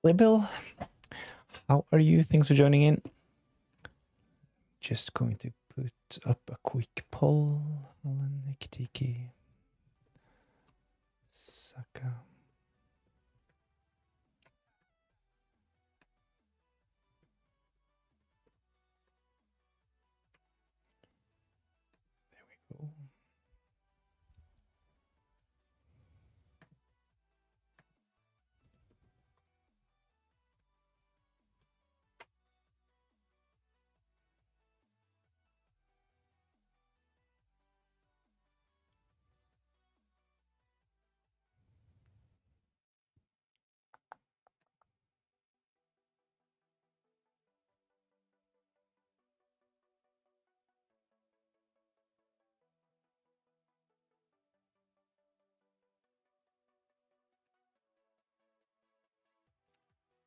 Bill, how are you? Thanks for joining in. Just going to put up a quick poll. Alan Ekitiki. Saka. There we go.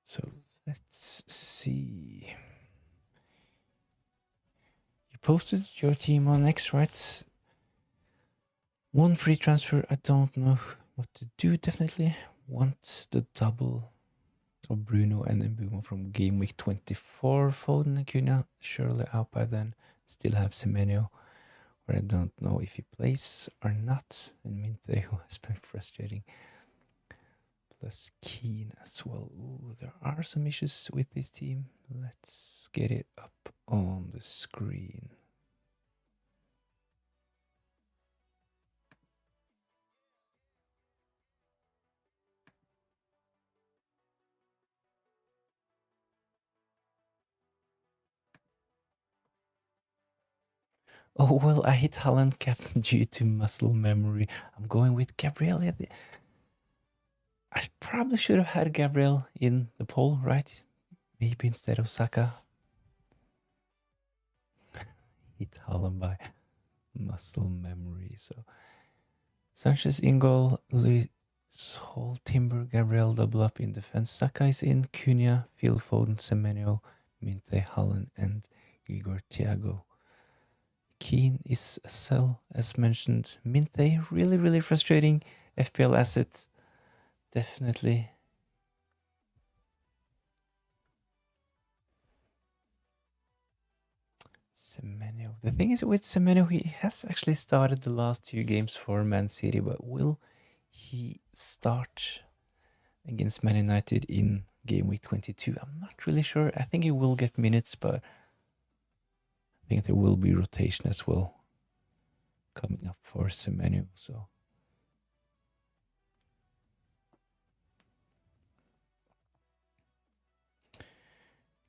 So let's see. You posted your team on X, right? One free transfer. I don't know what to do. Definitely want the double of Bruno and Mbumo from game week 24. Foden and Cunha surely out by then. Still have Semenyo, where I don't know if he plays or not. And Minte, who has been frustrating. Plus Keane as well. Ooh, there are some issues with this team. Let's get it up on the screen. Oh, well, I hit Haaland captain due to muscle memory. I'm going with Gabriel. I probably should have had Gabriel in the poll, right? Maybe instead of Saka. Hit Haaland by muscle memory. So Sanchez in goal, Luis Hall, Timber, Gabriel double up in defense. Saka is in, Cunha, Phil Foden, Semenyo, Minte, Haaland, and Igor Thiago. Keane is a sell, as mentioned. Minte, really frustrating FPL asset. Definitely. Semenyo. The thing is with Semenyo, he has actually started the last 2 games for Man City, but will he start against Man United in game week 22? I'm not really sure. I think he will get minutes, but I think there will be rotation as well coming up for Semenyo. So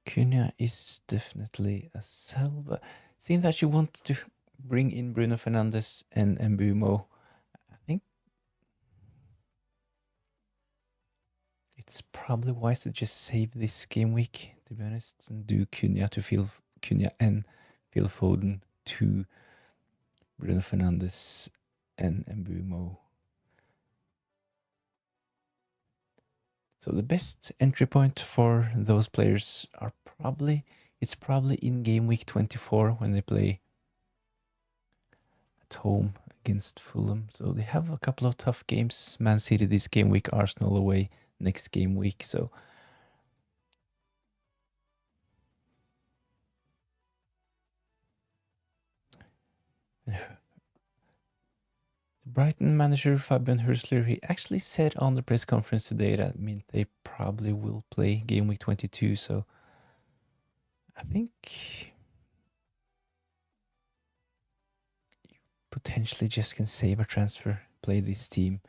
Cunha is definitely a sell, but seeing that you want to bring in Bruno Fernandes and Mbumo, I think it's probably wise to just save this game week, to be honest, and do Cunha and Phil Foden to Bruno Fernandes and Mbumo. So the best entry point for those players are probably in game week 24 when they play at home against Fulham. So they have a couple of tough games. Man City this game week, Arsenal away next game week. So Brighton manager Fabian Hurstler, he actually said on the press conference today that they probably will play game week 22. So I think you potentially just can save a transfer, play this team.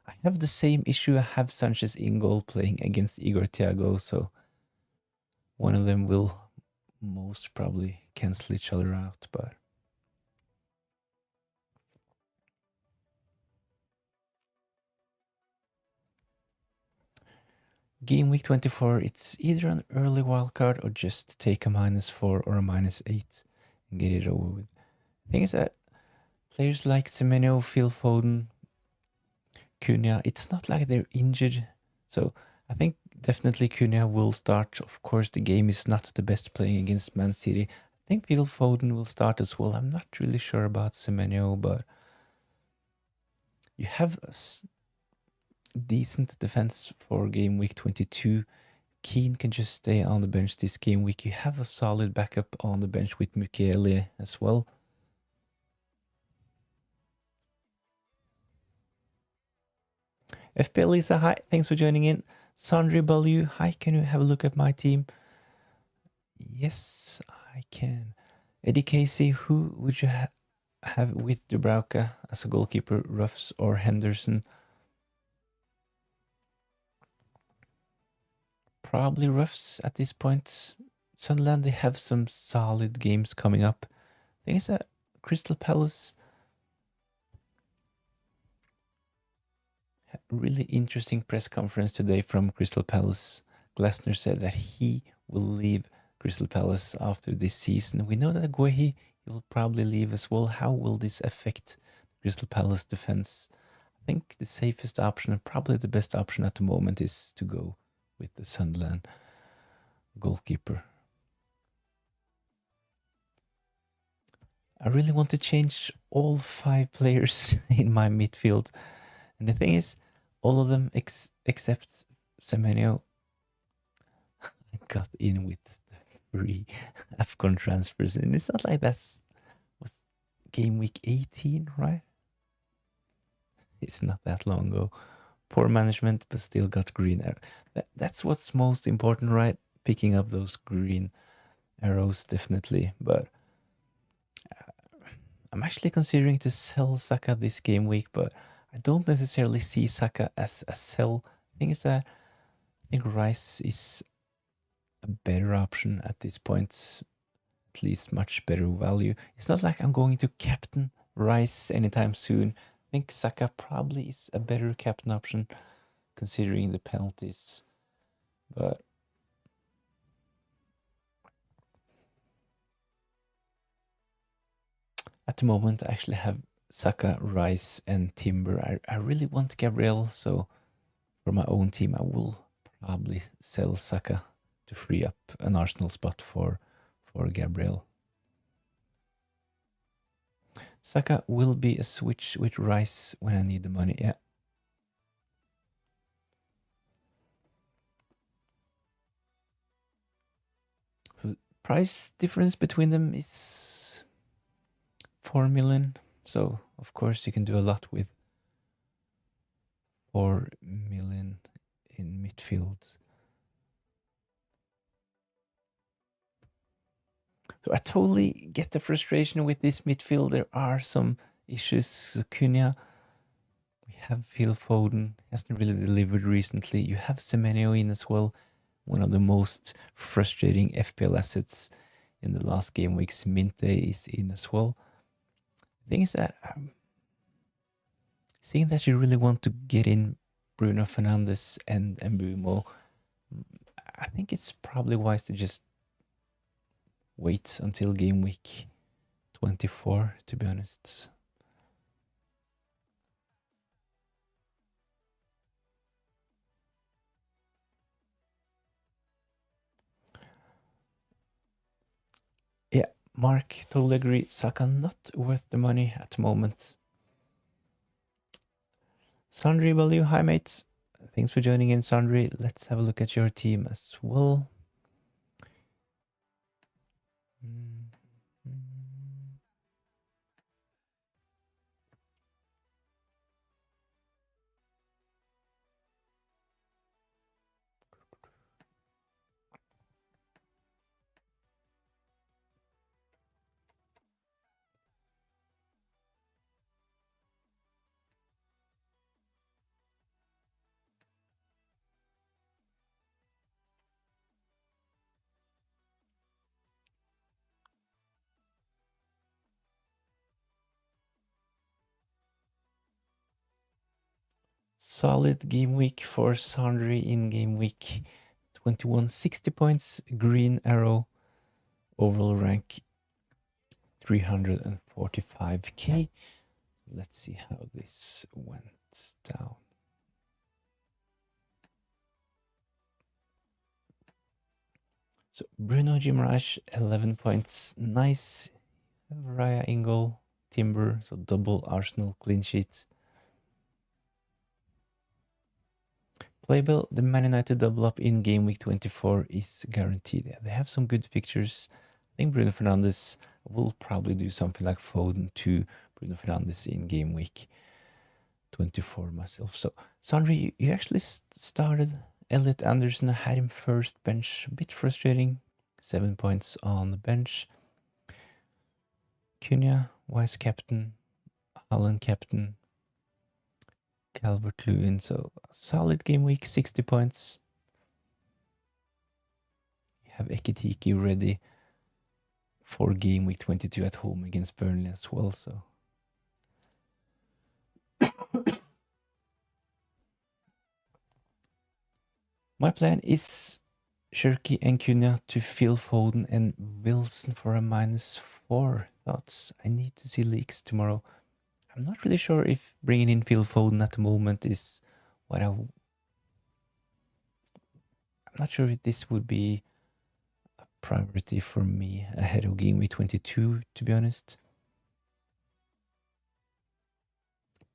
I have the same issue. I have Sanchez in goal playing against Igor Thiago, so one of them will most probably cancel each other out, but game week 24, it's either an early wildcard or just take a -4 or a -8 and get it over with. The thing is that players like Semenyo, Phil Foden, Cunha, it's not like they're injured. So I think definitely Cunha will start. Of course, the game is not the best playing against Man City. I think Phil Foden will start as well. I'm not really sure about Semenyo, but you have a decent defense for game week 22. Keane can just stay on the bench this game week. You have a solid backup on the bench with Mukiele as well. FPL Lisa, hi, thanks for joining in. Sandri Balu, hi, can you have a look at my team? Yes, I can. Eddie Casey, who would you have with Dubravka as a goalkeeper, Ruffs or Henderson? Probably Ruffs at this point. Sunderland, they have some solid games coming up. I think it's that Crystal Palace. Really interesting press conference today from Crystal Palace. Glasner said that he will leave Crystal Palace after this season. We know that Guehi will probably leave as well. How will this affect Crystal Palace defense? I think the safest option and probably the best option at the moment is to go with the Sunderland goalkeeper. I really want to change all 5 players in my midfield. And the thing is, all of them except Semenyo got in with the free AFCON transfers. And it's not like was game week 18, right? It's not that long ago. Poor management, but still got green arrow. That's what's most important, right? Picking up those green arrows, definitely. But I'm actually considering to sell Saka this game week, but I don't necessarily see Saka as a sell. The thing is that I think Rice is a better option at this point, at least much better value. It's not like I'm going to captain Rice anytime soon. I think Saka probably is a better captain option considering the penalties. But at the moment, I actually have Saka, Rice, and Timber. I really want Gabriel, so for my own team, I will probably sell Saka to free up an Arsenal spot for Gabriel. Saka will be a switch with Rice when I need the money, yeah. So the price difference between them is 4 million. So, of course, you can do a lot with 4 million in midfield. So I totally get the frustration with this midfield. There are some issues. Cunha, we have Phil Foden, hasn't really delivered recently. You have Semenyo in as well, one of the most frustrating FPL assets in the last game weeks. Minte is in as well. The thing is that seeing that you really want to get in Bruno Fernandes and Mbumo, I think it's probably wise to just wait until game week 24, to be honest. Yeah, Mark, totally agree. Saka not worth the money at the moment. Sandri Value, hi mates. Thanks for joining in, Sandri. Let's have a look at your team as well. Solid game week for Sandri in game week 21, 60 points, green arrow, overall rank 345k. Let's see how this went down. So Bruno Guimaraes, 11 points, nice. Raya in goal, Timber, so double Arsenal clean sheet. Playable, the Man United double up in game week 24 is guaranteed. Yeah, they have some good fixtures. I think Bruno Fernandes will probably do something like Foden to Bruno Fernandes in game week 24 myself. So, Sandri, you actually started Elliot Anderson. I had him first bench. A bit frustrating. 7 points on the bench. Cunha, vice captain. Allen captain. Calvert-Lewin. So, solid game week, 60 points. You have Ekitiki ready for game week 22 at home against Burnley as well. So my plan is Shirky and Cunha to Phil Foden and Wilson for a -4. Thoughts? I need to see leaks tomorrow. I'm not really sure if bringing in Phil Foden at the moment is what I'm not sure if this would be a priority for me ahead of game week 22, to be honest.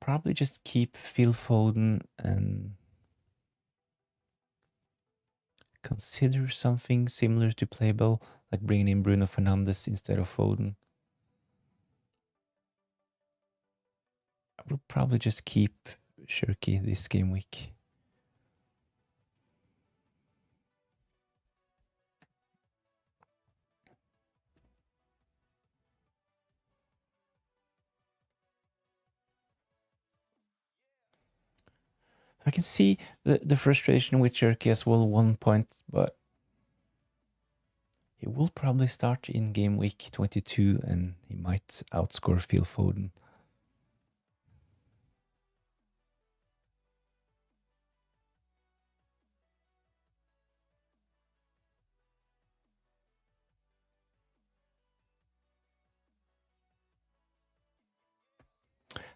Probably just keep Phil Foden and consider something similar to Playable, like bringing in Bruno Fernandes instead of Foden. I will probably just keep Shirky this game week. I can see the frustration with Shirky as well, 1 point, but he will probably start in game week 22 and he might outscore Phil Foden.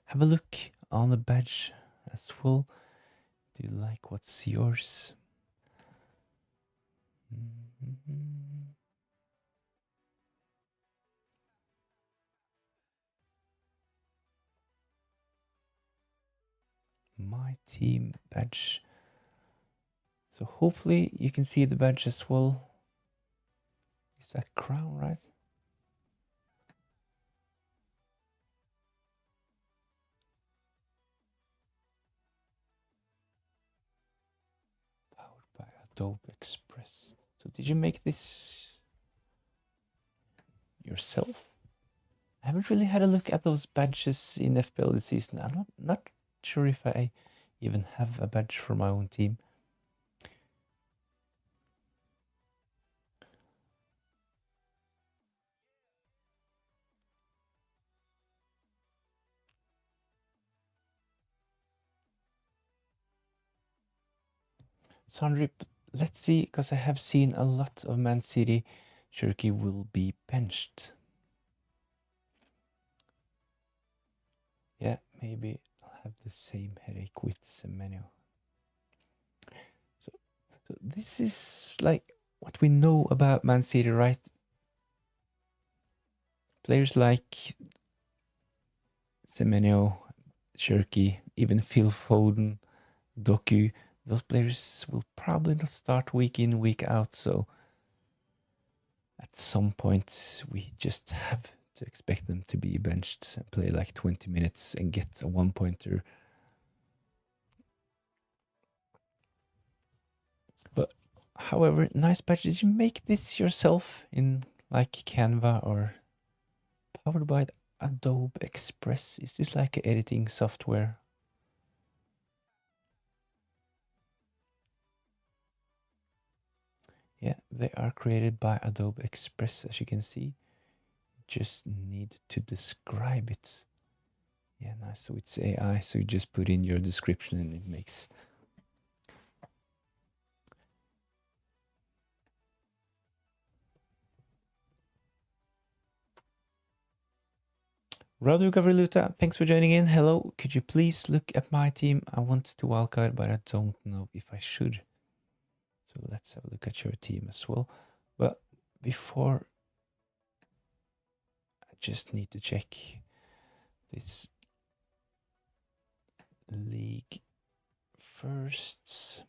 Have a look on the badge as well. Do you like what's yours? My team badge. So hopefully you can see the badge as well. Is that crown, right? Powered by Adobe Express. So did you make this yourself? I haven't really had a look at those badges in FPL this season. I'm not sure if I even have a badge for my own team. Sandri, let's see, because I have seen a lot of Man City. Shirky will be benched. Yeah, maybe I'll have the same headache with Semenyo. So this is like what we know about Man City, right? Players like Semenyo, Shirky, even Phil Foden, Doku, those players will probably not start week in, week out. So at some point, we just have to expect them to be benched and play like 20 minutes and get a 1-pointer. But however, nice patch. Did you make this yourself in like Canva or powered by Adobe Express? Is this like an editing software? Yeah, they are created by Adobe Express, as you can see. Just need to describe it. Yeah, nice. So it's AI, so you just put in your description and it makes. Radu Gavriluta, thanks for joining in. Hello, could you please look at my team? I want to wildcard, but I don't know if I should. So let's have a look at your team as well. But before, I just need to check this league first.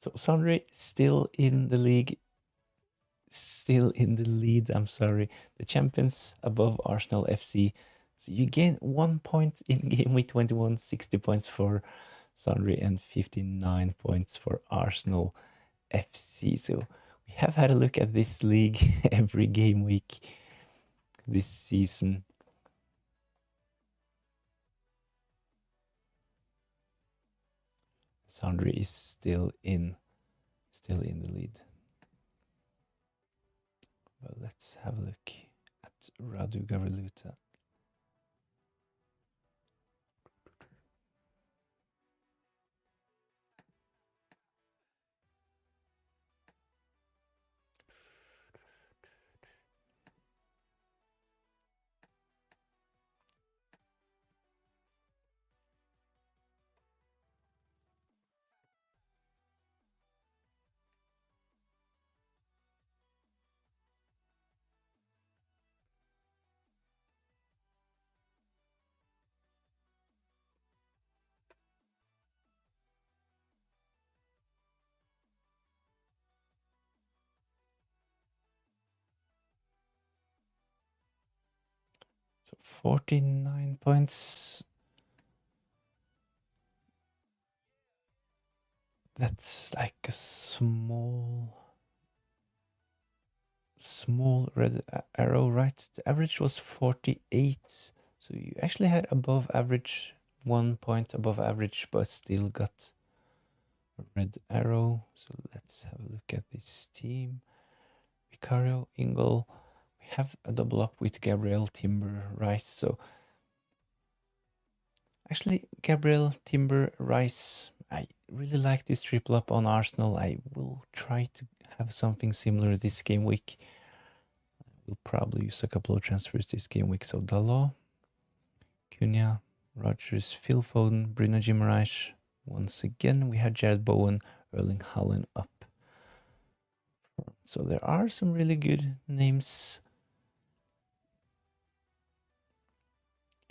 So Sandri still in the league, still in the lead, I'm sorry. The champions above Arsenal FC. So you gain 1 point in game week 21, 60 points for Sandri and 59 points for Arsenal FC. So we have had a look at this league every game week this season. Sandri is still in the lead. Well, let's have a look at Radu Gavriluta. So 49 points. That's like a small red arrow, right? The average was 48. So you actually had above average, 1 point above average, but still got a red arrow. So let's have a look at this team. Vicario, Ingle. We have a double up with Gabriel, Timber, Rice. So actually, Gabriel, Timber, Rice. I really like this triple up on Arsenal. I will try to have something similar this game week. We'll probably use a couple of transfers this game week. So Dalot, Cunha, Rodgers, Phil Foden, Bruno Guimaraes. Once again, we have Jared Bowen, Erling Haaland up. So there are some really good names.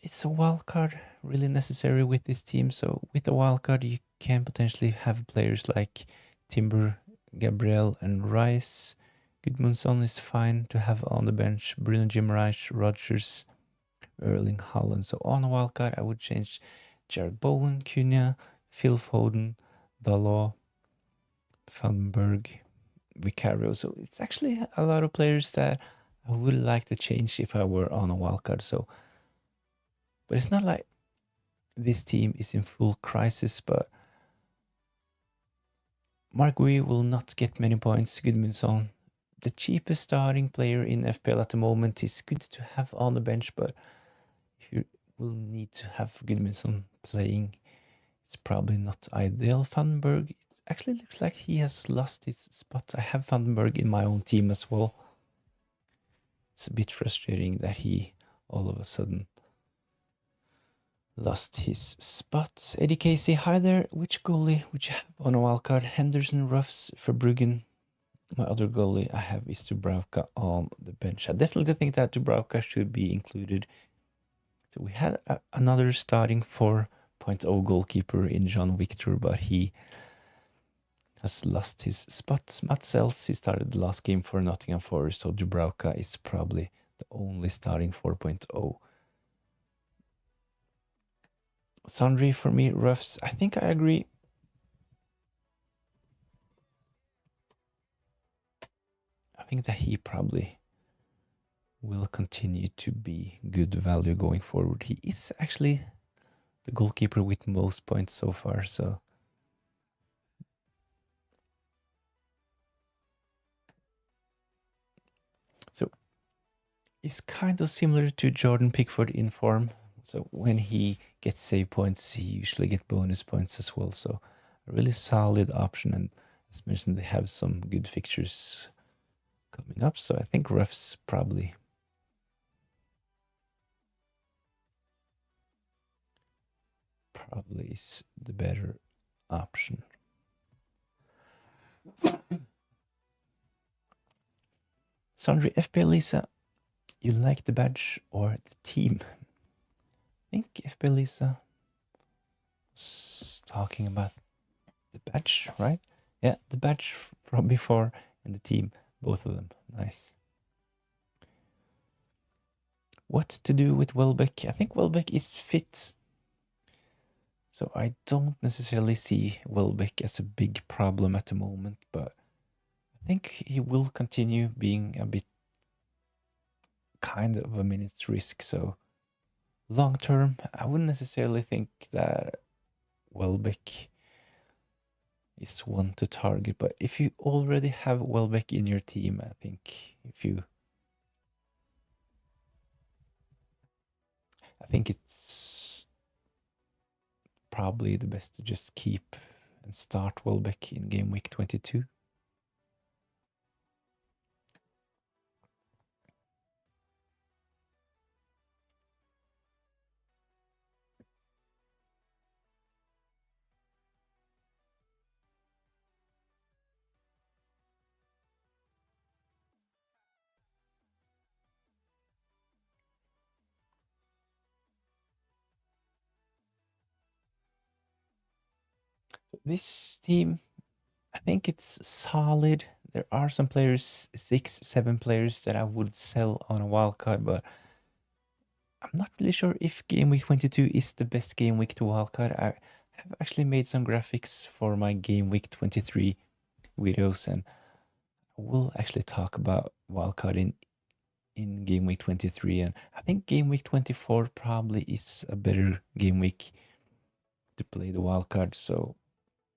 It's a wildcard, really necessary with this team. So with a wildcard, you can potentially have players like Timber, Gabriel, and Rice. Gudmundsson is fine to have on the bench. Bruno Guimaraes, Rodgers, Erling Haaland. So on a wildcard, I would change Jared Bowen, Cunha, Phil Foden, Dalot, Vandenberg, Vicario. So it's actually a lot of players that I would like to change if I were on a wildcard. So, but it's not like this team is in full crisis, but Mark Gui will not get many points. Gudmundsson, the cheapest starting player in FPL at the moment, is good to have on the bench, but if you will need to have Gudmundsson playing, it's probably not ideal. Vandenberg, it actually looks like he has lost his spot. I have Vandenberg in my own team as well. It's a bit frustrating that he all of a sudden lost his spot. Eddie Casey, hi there. Which goalie would you have on a wildcard? Henderson, Ruffs, Verbruggen. My other goalie I have is Dubravka on the bench. I definitely think that Dubravka should be included. So we had another starting 4.0 goalkeeper in John Victor, but he has lost his spot. Mats Els, he started the last game for Nottingham Forest, so Dubravka is probably the only starting 4.0. Sandri for me, Ruffs, I think I agree. I think that he probably will continue to be good value going forward. He is actually the goalkeeper with most points so far, so it's kind of similar to Jordan Pickford in form. So when he gets save points, he usually gets bonus points as well. So a really solid option, and as mentioned, they have some good fixtures coming up. So I think Ruffs probably is the better option. Sandri, FPL Lisa, you like the badge or the team? I think FPL Lisa was talking about the badge, right? Yeah, the badge from before and the team, both of them. Nice. What to do with Welbeck? I think Welbeck is fit. So I don't necessarily see Welbeck as a big problem at the moment, but I think he will continue being a bit kind of a minute's risk. So long term, I wouldn't necessarily think that Welbeck is one to target. But if you already have Welbeck in your team, I think it's probably the best to just keep and start Welbeck in game week 22. This team, I think it's solid. There are some players, 6, 7 players that I would sell on a wildcard, but I'm not really sure if game week 22 is the best game week to wildcard. I have actually made some graphics for my game week 23 videos, and I will actually talk about wildcard in game week 23, and I think game week 24 probably is a better game week to play the wildcard. So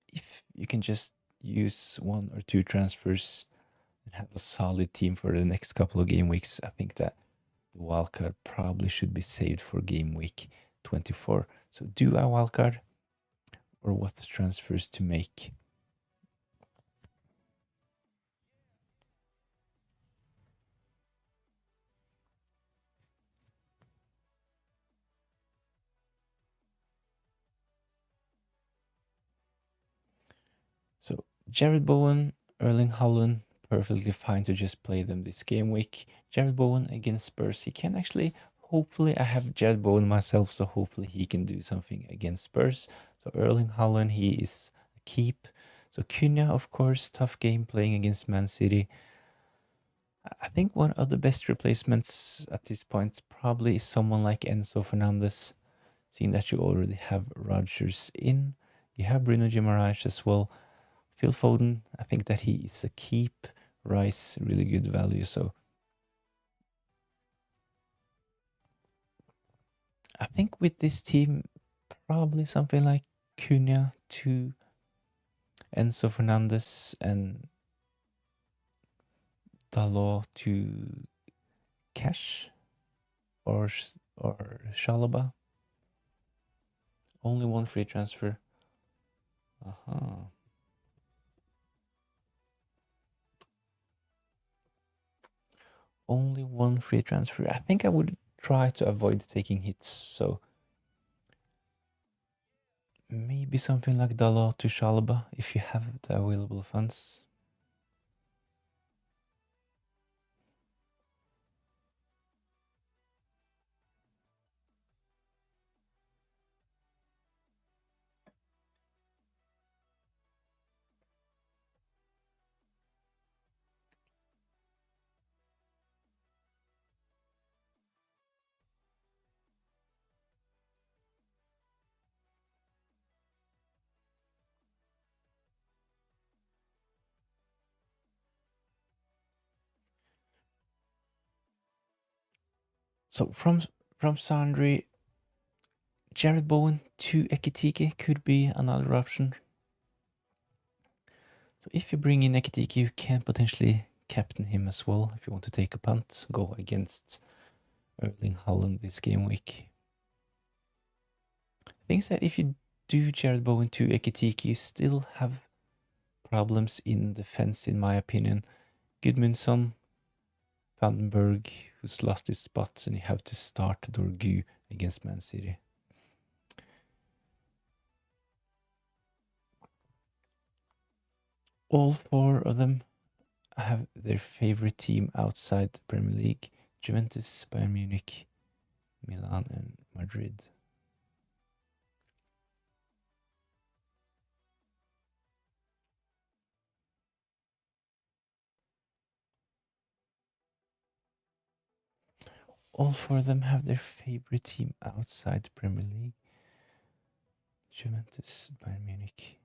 if you can just use 1 or 2 transfers and have a solid team for the next couple of game weeks, I think that the wildcard probably should be saved for game week 24. So do a wildcard, or what transfers to make? So Jared Bowen, Erling Haaland, perfectly fine to just play them this game week. Jared Bowen against Spurs, he can actually, hopefully I have Jared Bowen myself, so hopefully he can do something against Spurs. So Erling Haaland, he is a keep. So Cunha, of course, tough game playing against Man City. I think one of the best replacements at this point probably is someone like Enzo Fernandez, seeing that you already have Rodgers in. You have Bruno Guimaraes as well. Phil Foden, I think that he is a keep. Rice, really good value. So I think with this team, probably something like Cunha to Enzo Fernandez and Dalot to Cash or Shalaba. Only one free transfer. Uh-huh. Only one free transfer. I think I would try to avoid taking hits. So maybe something like Dalot to Shalaba if you have the available funds. So from Sandri, Jared Bowen to Ekitike could be another option. So if you bring in Ekitike, you can potentially captain him as well if you want to take a punt, go against Erling Haaland this game week. Things that if you do Jared Bowen to Ekitike, you still have problems in defense, in my opinion. Gudmundsson, Vandenberg, who's lost his spots, and you have to start Dorgu against Man City. All 4 of them have their favorite team outside the Premier League: Juventus, Bayern Munich, Milan, and Madrid. all four of them have their favorite team outside the Premier League. Juventus, Bayern Munich,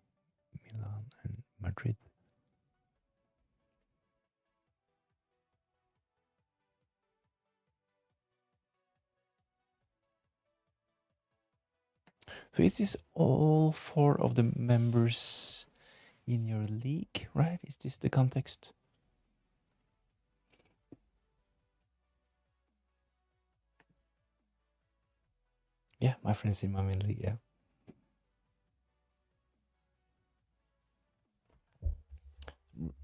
Milan, and Madrid. So is this all four of the members in your league, right? Is this the context? Yeah, my friends in my main league, yeah.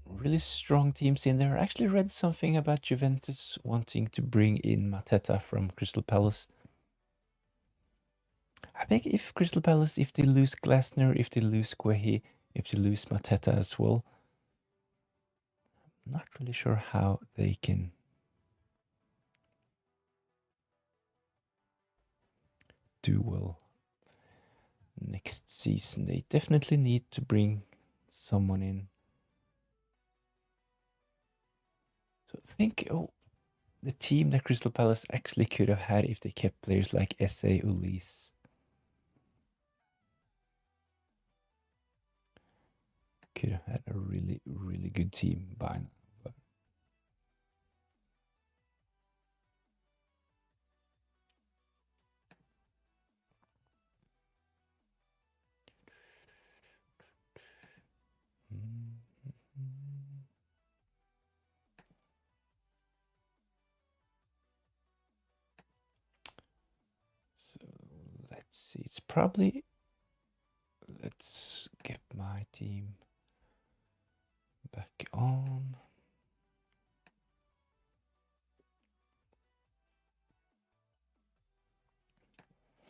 Really strong teams in there. I actually read something about Juventus wanting to bring in Mateta from Crystal Palace. I think if Crystal Palace, if they lose Glasner, if they lose Guehi, if they lose Mateta as well, I'm not really sure how they can do well next season. They definitely need to bring someone in. So think, the team that Crystal Palace actually could have had if they kept players like S.A. Ulis. Could have had a really, really good team by now. But so let's see. It's probably, let's get my team back on.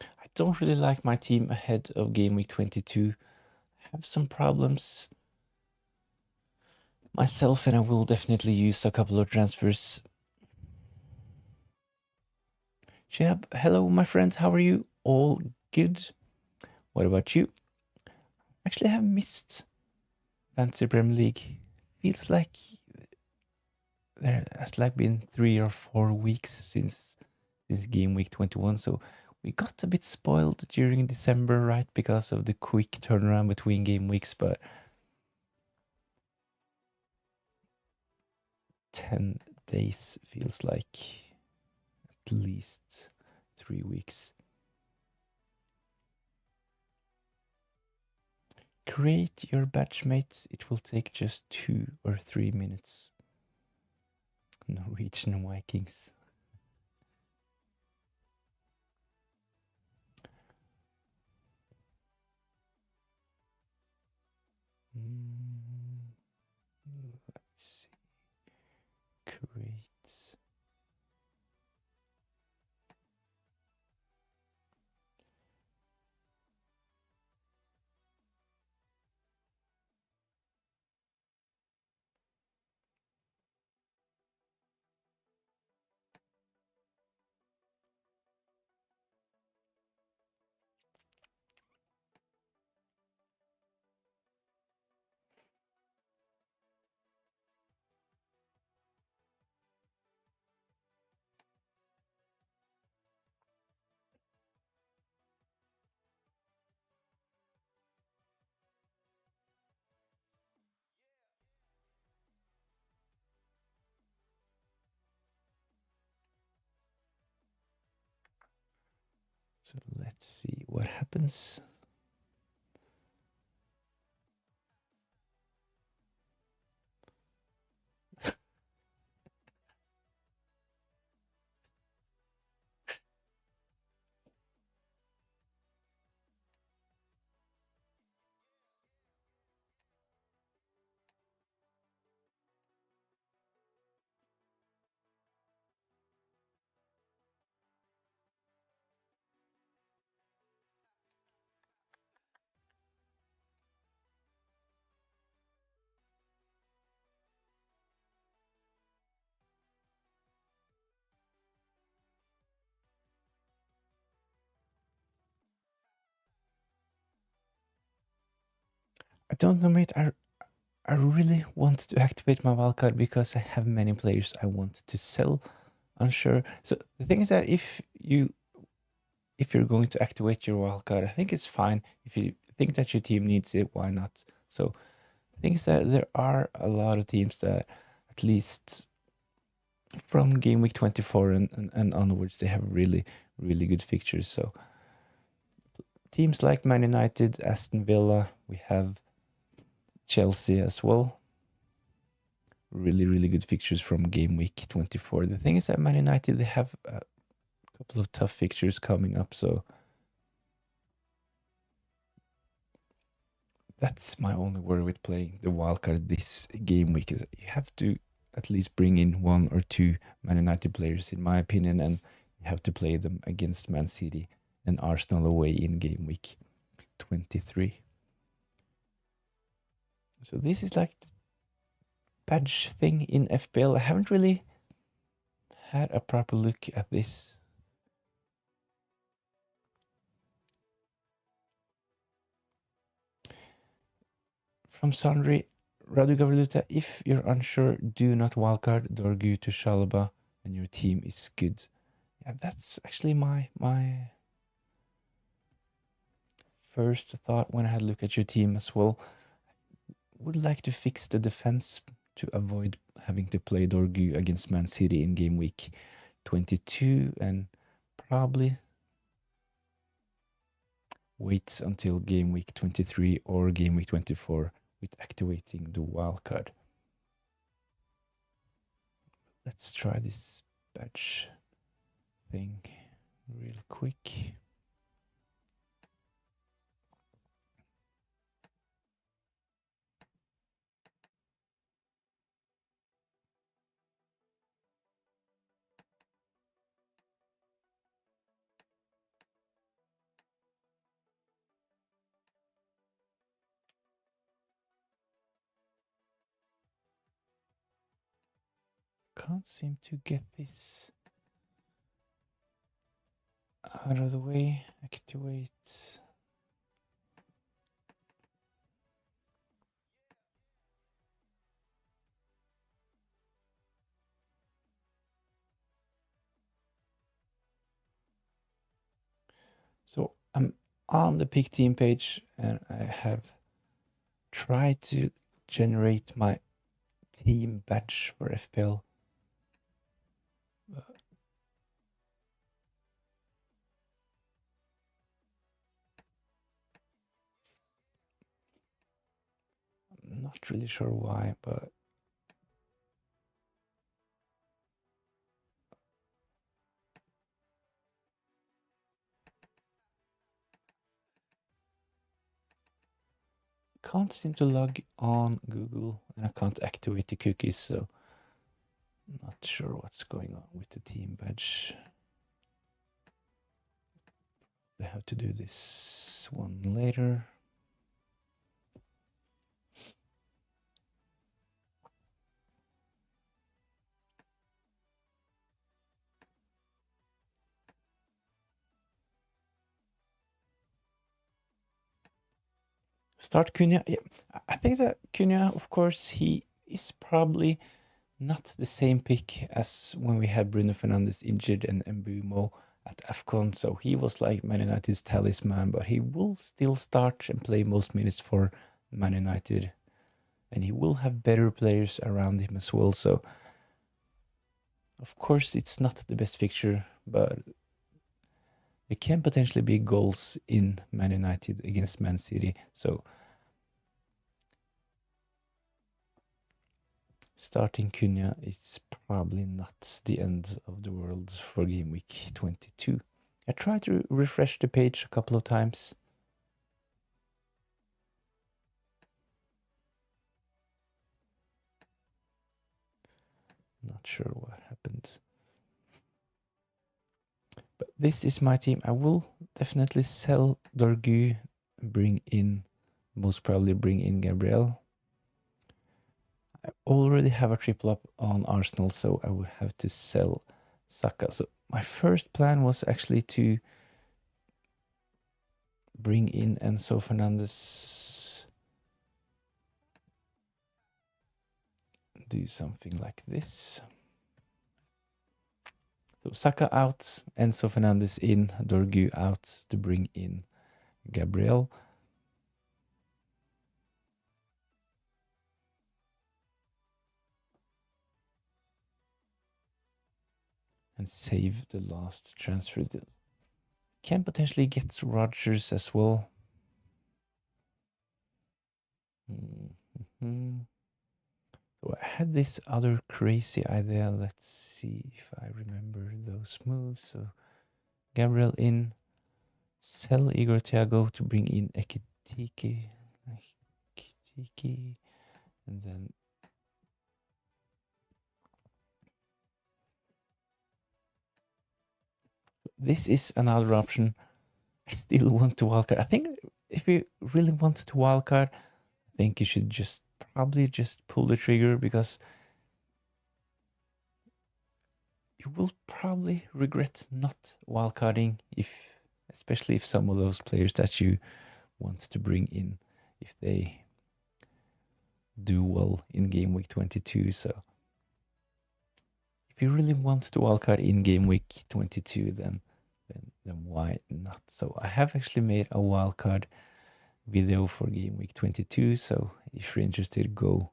I don't really like my team ahead of game week 22. I have some problems myself, and I will definitely use a couple of transfers. Shab, hello, my friend. How are you? All good? What about you? Actually, I have missed Fantasy Premier League. Feels like there has been 3 or 4 weeks since game week 21, so we got a bit spoiled during December, right, because of the quick turnaround between game weeks, but 10 days feels like at least 3 weeks. Create your batchmates. It will take just 2 or 3 minutes. Norwegian Vikings. Let's see. Create. So let's see what happens. I don't know, mate. I really want to activate my wildcard because I have many players I want to sell. unsure. So the thing is that if you're going to activate your wildcard, I think it's fine. If you think that your team needs it, why not? So the thing is that there are a lot of teams that, at least from game week 24 and onwards, they have really, really good fixtures. So teams like Man United, Aston Villa, we have Chelsea as well. Really, really good fixtures from game week 24. The thing is that Man United, they have a couple of tough fixtures coming up, so that's my only worry with playing the wildcard this game week, is you have to at least bring in one or two Man United players, in my opinion, and you have to play them against Man City and Arsenal away in game week 23. So this is like the badge thing in FPL. I haven't really had a proper look at this. From Sandri, Radu Gavriluta, if you're unsure, do not wildcard Dorgu to Shalaba and your team is good. Yeah, that's actually my first thought when I had a look at your team as well. Would like to fix the defense to avoid having to play Dorgu against Man City in game week 22, and probably wait until game week 23 or game week 24 with activating the wildcard. Let's try this badge thing real quick. Can't seem to get this out of the way. Activate. So I'm on the pick team page and I have tried to generate my team badge for FPL. I'm not really sure why, but can't seem to log on Google and I can't activate the cookies, so I'm not sure what's going on with the team badge. I have to do this one later. Start Cunha. Yeah, I think that Cunha, of course, he is probably not the same pick as when we had Bruno Fernandes injured and Mbumo at AFCON. So he was like Man United's talisman, but he will still start and play most minutes for Man United. And he will have better players around him as well. So, of course, it's not the best fixture, but there can potentially be goals in Man United against Man City. So, starting Cunha, it's probably not the end of the world for game week 22. I tried to refresh the page a couple of times. Not sure what happened. But this is my team. I will definitely sell Dorgu, most probably bring in Gabriel. I already have a triple up on Arsenal, so I would have to sell Saka. So my first plan was actually to bring in Enzo Fernandez. Do something like this. So Saka out, Enzo Fernandez in, Dorgu out to bring in Gabriel. And save the last transfer deal. Can potentially get Rodgers as well. So I had this other crazy idea. Let's see if I remember those moves. So Gabriel in, sell Igor Thiago to bring in Ekitike, and then this is another option. I still want to wildcard. I think if you really want to wildcard, I think you should probably just pull the trigger, because you will probably regret not wildcarding, especially if some of those players that you want to bring in, if they do well in game week 22. So if you really want to wildcard in game week 22, then why not? So I have actually made a wildcard video for game week 22. So if you're interested, go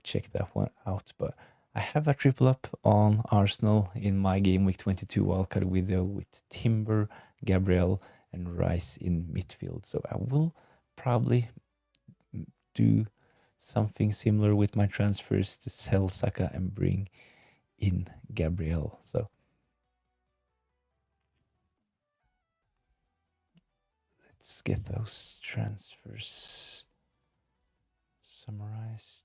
check that one out. But I have a triple up on Arsenal in my game week 22 wildcard video with Timber, Gabriel, and Rice in midfield. So I will probably do something similar with my transfers to sell Saka and bring in Gabriel. So let's get those transfers summarized.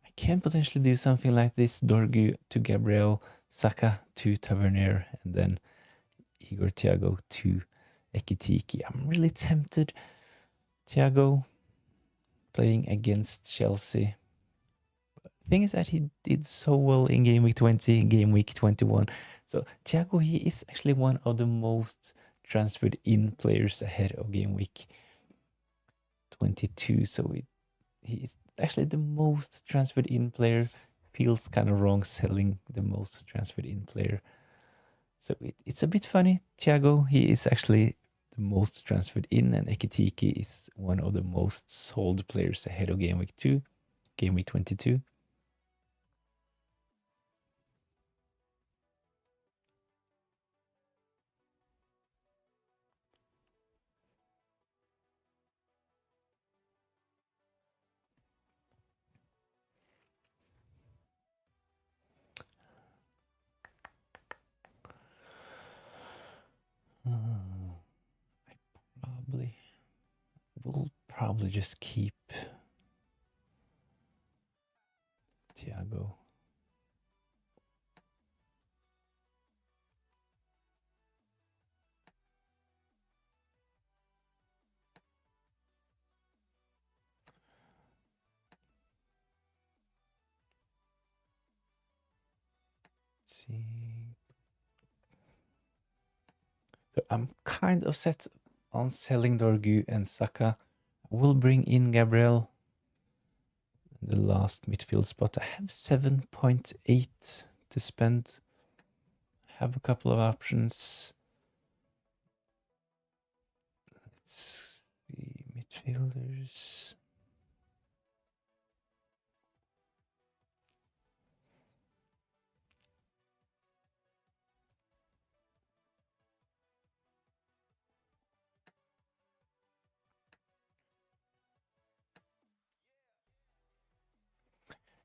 I can potentially do something like this: Dorgu to Gabriel, Saka to Tavernier, and then Igor Thiago to Ekitike. I'm really tempted. Thiago playing against Chelsea. The thing is that he did so well in game week 20, game week 21. So Thiago, he is actually one of the most transferred in players ahead of game week 22. So he is actually the most transferred in player. Feels kind of wrong selling the most transferred in player. So it's a bit funny. Thiago, he is actually the most transferred in, and Ekitike is one of the most sold players ahead of game week 2, game week 22. We'll probably just keep Thiago. Let's see. So I'm kind of set on selling Dorgu and Saka. I will bring in Gabriel, the last midfield spot. I have 7.8 to spend. I have a couple of options. Let's see, midfielders.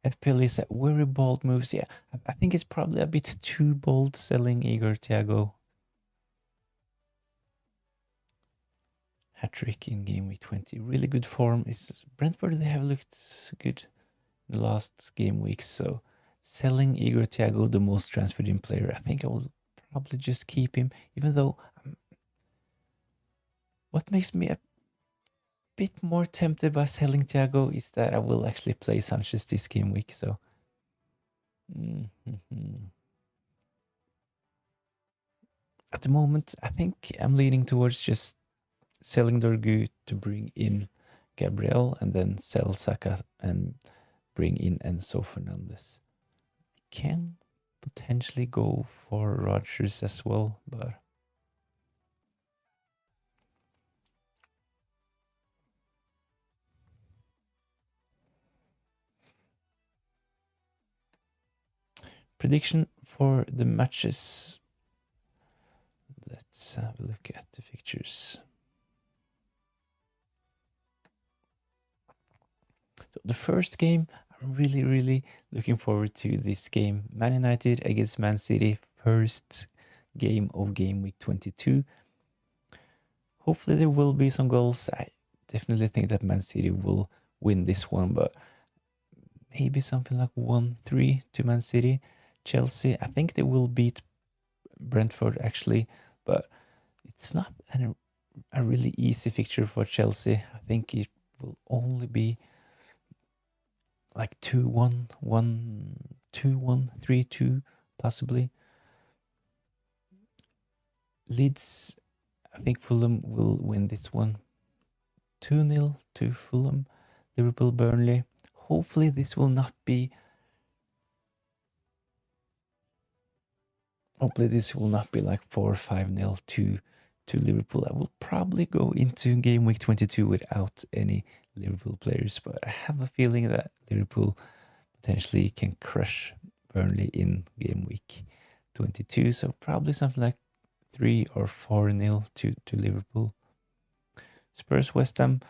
FPL is a very bold moves. Yeah, I think it's probably a bit too bold selling Igor Thiago. Hat-trick in game week 20. Really good form. Brentford, they have looked good in the last game weeks. So selling Igor Thiago, the most transferred in player, I think I will probably just keep him, even though what makes me a bit more tempted by selling Thiago is that I will actually play Sanchez this game week. So At the moment, I think I'm leaning towards just selling Dorgu to bring in Gabriel and then sell Saka and bring in Enzo Fernandez. Can potentially go for Rodgers as well, but prediction for the matches. Let's have a look at the fixtures. So the first game, I'm really looking forward to this game. Man United against Man City, first game of game week 22. Hopefully there will be some goals. I definitely think that Man City will win this one, but maybe something like 1-3 to Man City. Chelsea, I think they will beat Brentford actually, but it's not a really easy fixture for Chelsea. I think it will only be like 2-1, 2-1, 3-2 possibly. Leeds, I think Fulham will win this one. 2-0 to Fulham. Liverpool, Burnley. Hopefully this will not be... Hopefully this will not be like 4 or 5-0 to Liverpool. I will probably go into game week 22 without any Liverpool players, but I have a feeling that Liverpool potentially can crush Burnley in game week 22. So probably something like 3 or 4-0 to Liverpool. Spurs, West Ham.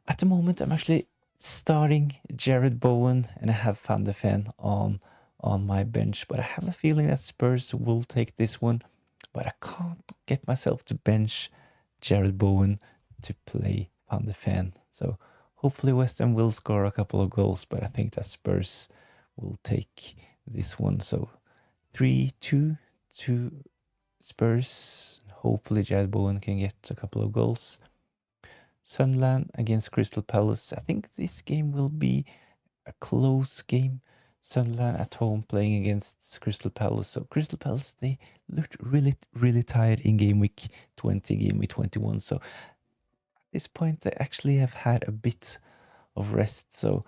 At the moment, I'm actually starting Jared Bowen and I have Van de Ven on my bench, but I have a feeling that Spurs will take this one, but I can't get myself to bench Jared Bowen to play Van de Ven. So hopefully West Ham will score a couple of goals, but I think that Spurs will take this one. So 3-2 to Spurs. Hopefully Jared Bowen can get a couple of goals. Sunderland against Crystal Palace. I think this game will be a close game. Sunderland at home playing against Crystal Palace. So Crystal Palace, they looked really tired in game week 20, game week 21. So at this point, they actually have had a bit of rest. So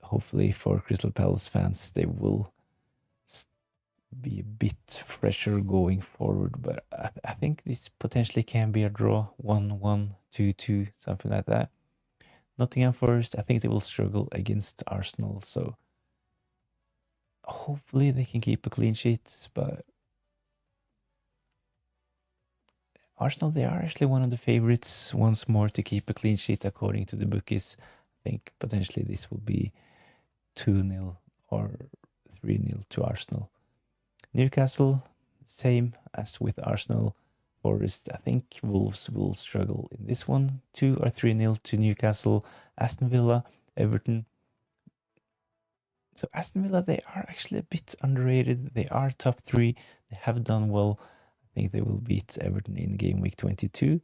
hopefully for Crystal Palace fans, they will be a bit fresher going forward. But I think this potentially can be a draw, 1-1, 2-2, something like that. Nottingham Forest, I think they will struggle against Arsenal. So hopefully they can keep a clean sheet. But Arsenal, they are actually one of the favorites once more to keep a clean sheet according to the bookies. I think potentially this will be 2-0 or 3-0 to Arsenal. Newcastle, same as with Arsenal. Forest, I think Wolves will struggle in this one. 2 or 3-0 to Newcastle. Aston Villa, Everton. So Aston Villa, they are actually a bit underrated. They are top 3. They have done well. I think they will beat Everton in game week 22.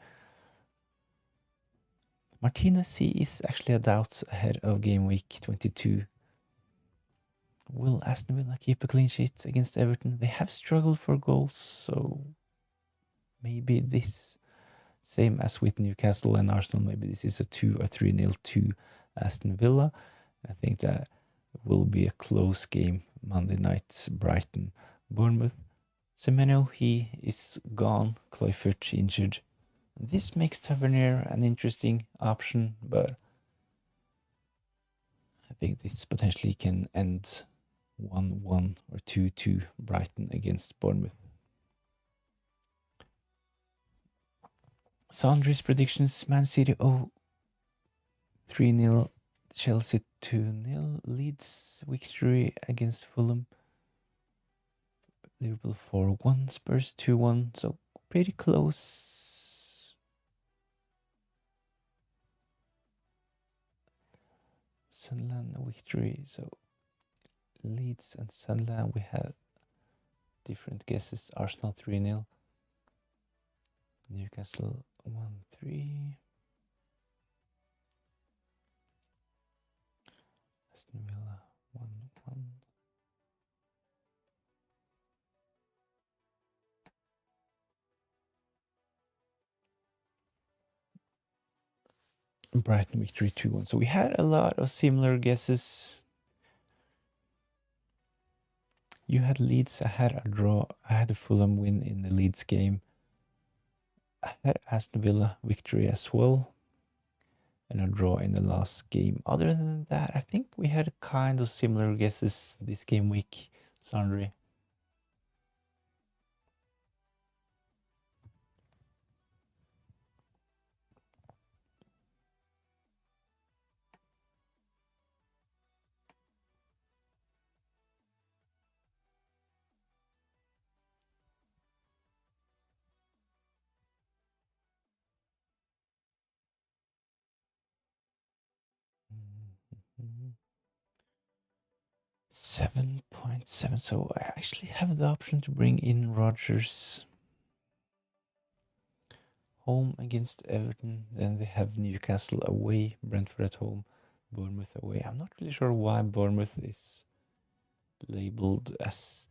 Martinez C is actually a doubt ahead of game week 22. Will Aston Villa keep a clean sheet against Everton? They have struggled for goals, so maybe this, same as with Newcastle and Arsenal, maybe this is a 2 or 3-0 to Aston Villa. I think that will be a close game Monday night, Brighton, Bournemouth. Semenyo, he is gone, Kluivert injured. This makes Tavernier an interesting option, but I think this potentially can end 1-1 or 2-2 Brighton against Bournemouth. Sandry's predictions: Man City 3-0, Chelsea 2-0, Leeds victory against Fulham, Liverpool 4-1, Spurs 2-1, so pretty close. Sunderland victory, so Leeds and Sunderland, we have different guesses. Arsenal 3-0, Newcastle 1-3, Aston Villa 1-1. Brighton victory 2-1. So we had a lot of similar guesses. You had Leeds, I had a draw, I had a Fulham win in the Leeds game. I had Aston Villa victory as well, and a draw in the last game. Other than that, I think we had kind of similar guesses this game week, Sandri. Mm-hmm. 7.7. So I actually have the option to bring in Rodgers. Home against Everton, then they have Newcastle away, Brentford at home, Bournemouth away. I'm not really sure why Bournemouth is labeled as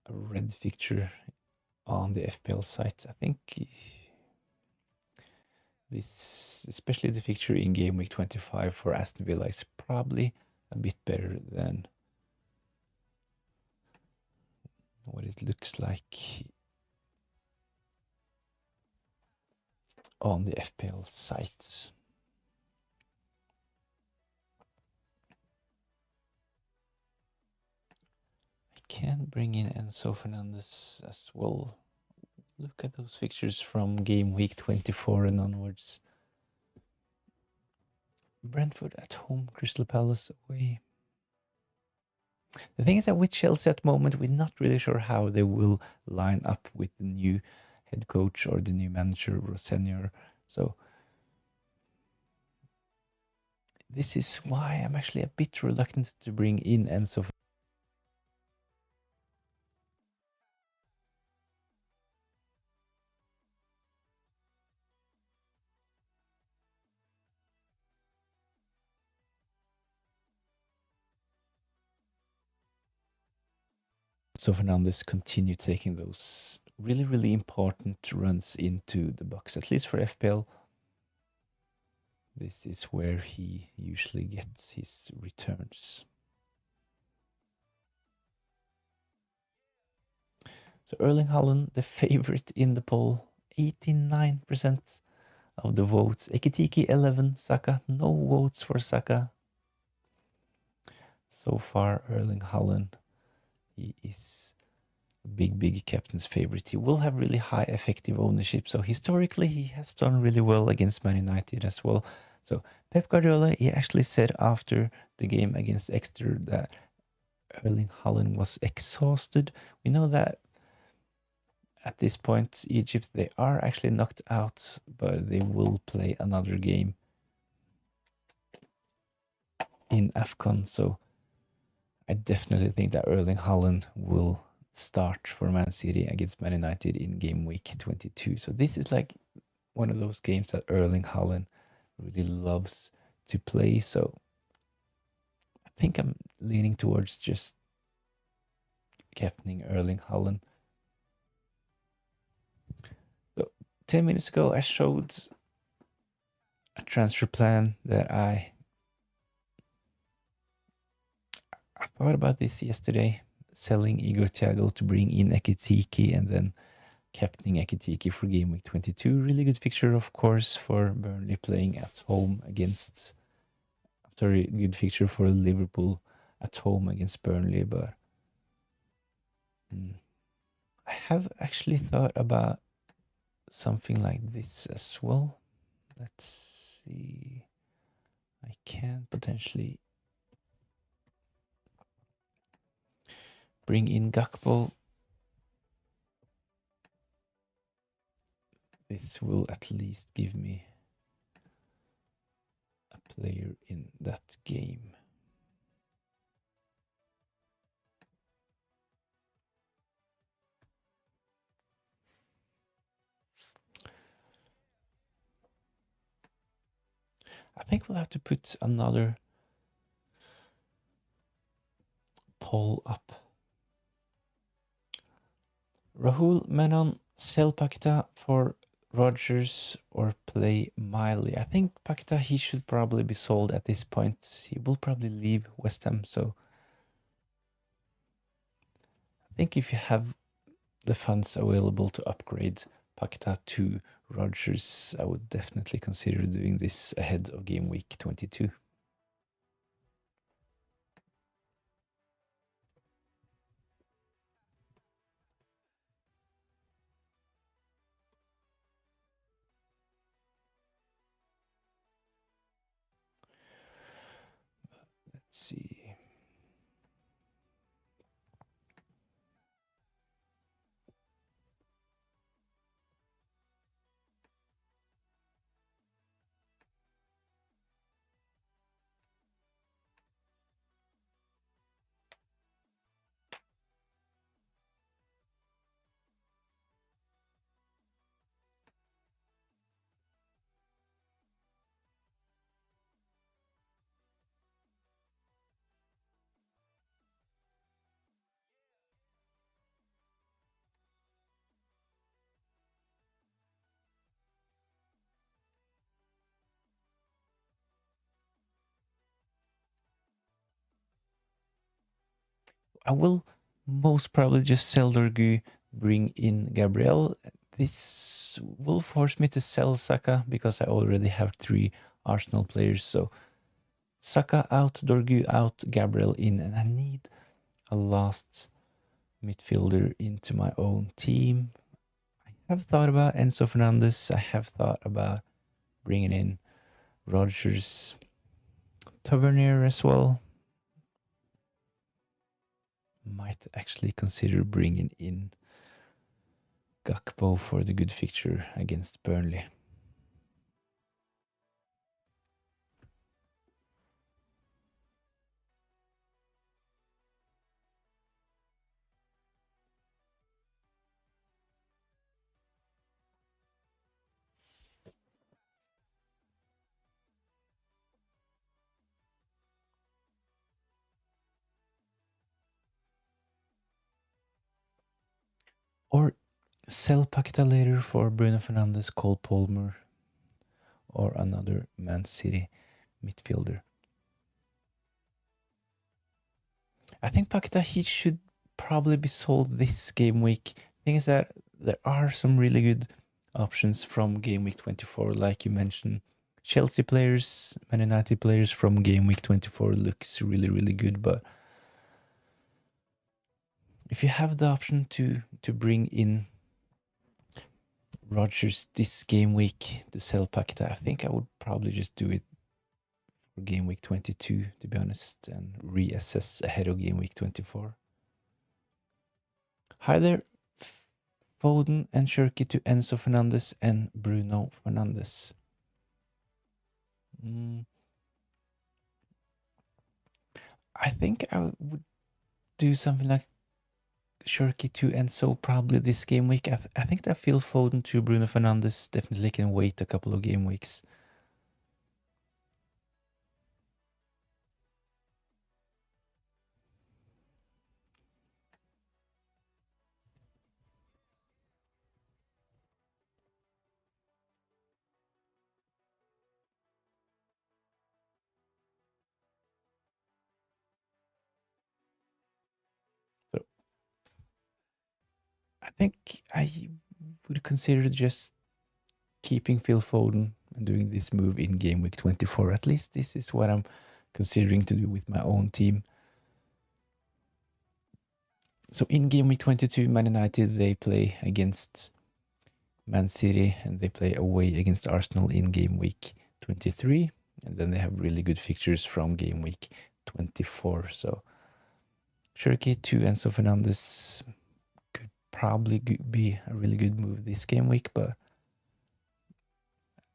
a red fixture on the FPL site. I think this, especially the fixture in game week 25 for Aston Villa, is probably a bit better than what it looks like on the FPL sites. I can bring in Enzo Fernandez as well. Look at those fixtures from game week 24 and onwards. Brentford at home, Crystal Palace away. The thing is that with Chelsea at the moment, we're not really sure how they will line up with the new head coach or the new manager, Rossenior. So this is why I'm actually a bit reluctant to bring in Enzo. So Fernandes continue taking those really, really important runs into the box, at least for FPL. This is where he usually gets his returns. So Erling Haaland, the favorite in the poll, 89% of the votes. Ekitike 11, Saka, no votes for Saka. So far, Erling Haaland, he is a big captain's favorite. He will have really high effective ownership. So historically, he has done really well against Man United as well. So Pep Guardiola, he actually said after the game against Exeter that Erling Haaland was exhausted. We know that at this point, Egypt, they are actually knocked out, but they will play another game in AFCON. So I definitely think that Erling Haaland will start for Man City against Man United in game week 22. So this is like one of those games that Erling Haaland really loves to play. So I think I'm leaning towards just captaining Erling Haaland. So 10 minutes ago, I showed a transfer plan that I thought about this yesterday, selling Igor Thiago to bring in Ekitike and then captaining Ekitike for game week 22. Really good fixture, of course, for Burnley playing at home against... Sorry, good fixture for Liverpool at home against Burnley, but I have actually thought about something like this as well. Let's see. I can potentially bring in Gakpo. This will at least give me a player in that game. I think we'll have to put another poll up. Rahul Menon, sell Pakita for Rodgers or play Miley? I think Paqueta, he should probably be sold at this point. He will probably leave West Ham, so I think if you have the funds available to upgrade Paqueta to Rodgers, I would definitely consider doing this ahead of game week 22. Let's see. I will most probably just sell Dorgu, bring in Gabriel. This will force me to sell Saka because I already have 3 Arsenal players. So Saka out, Dorgu out, Gabriel in, and I need a last midfielder into my own team. I have thought about Enzo Fernandez. I have thought about bringing in Rodgers, Tavernier as well. Might actually consider bringing in Gakpo for the good fixture against Burnley. Or sell Paqueta later for Bruno Fernandes, Cole Palmer, or another Man City midfielder. I think Paqueta, he should probably be sold this game week. The thing is that there are some really good options from game week 24, like you mentioned. Chelsea players, Man United players from game week 24 looks really, really good, but if you have the option to bring in Rodgers this game week to sell Paqueta, I think I would probably just do it for game week 22, to be honest, and reassess ahead of game week 24. Hi there, Foden and Shirky to Enzo Fernandez and Bruno Fernandes. I think I would do something like Shirky to Enzo probably this game week. I think that Phil Foden to Bruno Fernandes definitely can wait a couple of game weeks. So I think I would consider just keeping Phil Foden and doing this move in game week 24. At least this is what I'm considering to do with my own team. So in game week 22, Man United, they play against Man City and they play away against Arsenal in game week 23. And then they have really good fixtures from game week 24. So Shirky to Enzo Fernandez could probably be a really good move this game week, but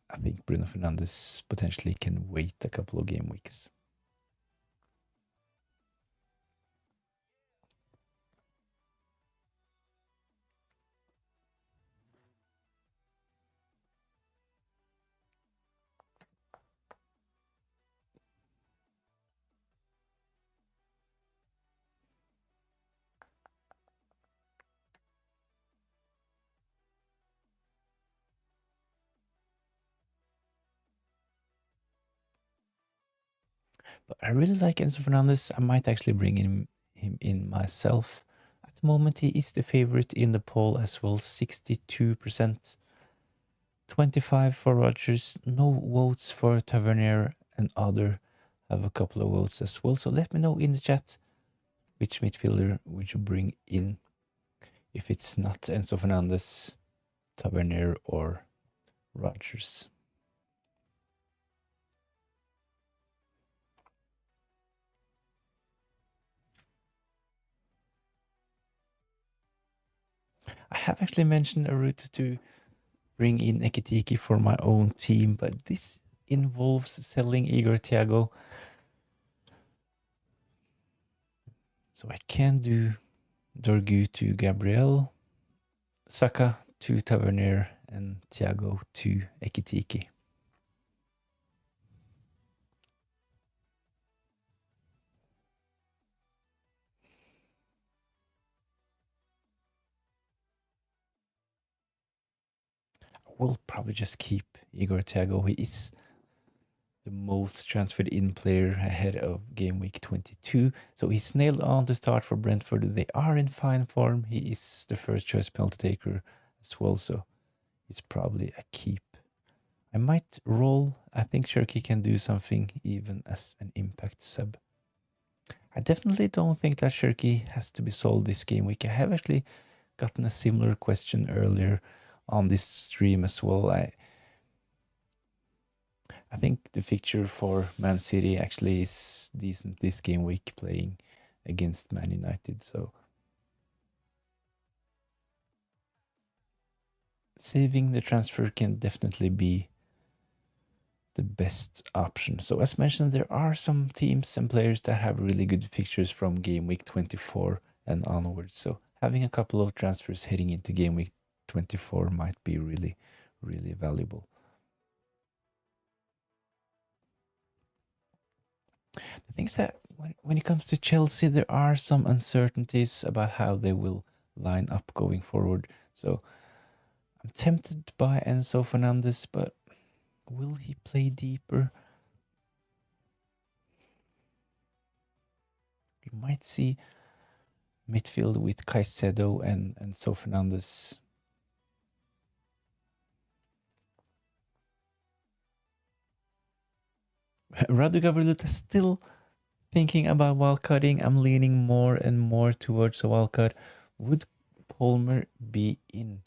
I think Bruno Fernandes potentially can wait a couple of game weeks. But I really like Enzo Fernandez. I might actually bring him in myself. At the moment, he is the favorite in the poll as well, 62%. 25 for Rodgers, no votes for Tavernier, and other have a couple of votes as well. So let me know in the chat which midfielder would you bring in if it's not Enzo Fernandez, Tavernier, or Rodgers. I have actually mentioned a route to bring in Ekitike for my own team, but this involves selling Igor Thiago. So I can do Dorgu to Gabriel, Saka to Tavernier, and Thiago to Ekitike. We'll probably just keep Igor Thiago. He is the most transferred in player ahead of game week 22. So he's nailed on to start for Brentford. They are in fine form. He is the first choice penalty taker as well. So it's probably a keep. I might roll. I think Shirky can do something even as an impact sub. I definitely don't think that Shirky has to be sold this game week. I have actually gotten a similar question earlier on this stream as well. I think the fixture for Man City actually is decent this game week, playing against Man United. So saving the transfer can definitely be the best option. So as mentioned, there are some teams and players that have really good fixtures from game week 24 and onwards. So having a couple of transfers heading into game week 24 might be really, really valuable. The thing is that when it comes to Chelsea, there are some uncertainties about how they will line up going forward. So I'm tempted by Enzo Fernandez, but will he play deeper? You might see midfield with Caicedo and Enzo Fernandez. Radu Gavrilic still thinking about wildcarding. I'm leaning more and more towards a wildcard. Would Palmer be in?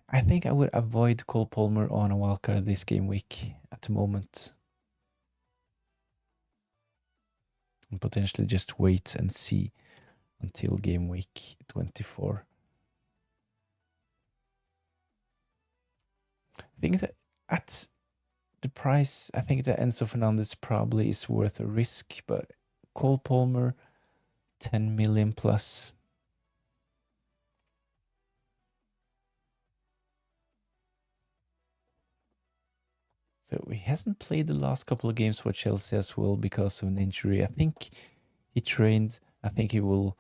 I think I would avoid Cole Palmer on a wildcard this game week at the moment. And potentially just wait and see until game week 24. I think that at the price, I think that Enzo Fernandez probably is worth a risk, but Cole Palmer, 10 million plus. So he hasn't played the last couple of games for Chelsea as well because of an injury. I think he trained. I think he will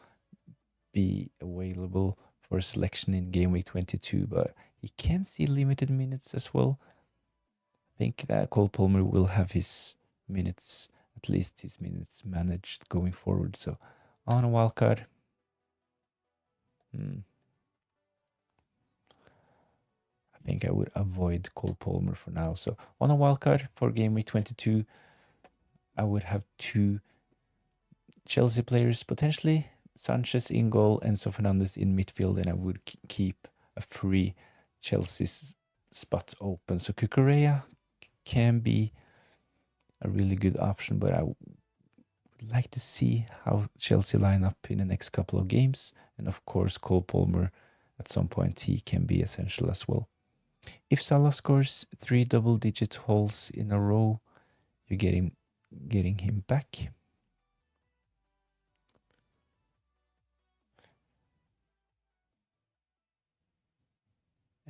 be available for selection in game week 22, but he can see limited minutes as well. I think that Cole Palmer will have his minutes, at least his minutes managed going forward. So on a wildcard, I think I would avoid Cole Palmer for now. So on a wildcard for game week 22, I would have two Chelsea players, potentially Sanchez in goal, Enzo Fernandez in midfield, and I would keep a free Chelsea spot open. So Cucurella can be a really good option, but I would like to see how Chelsea line up in the next couple of games. And of course, Cole Palmer, at some point, he can be essential as well. If Salah scores 3 double-digit goals in a row, you're getting him back.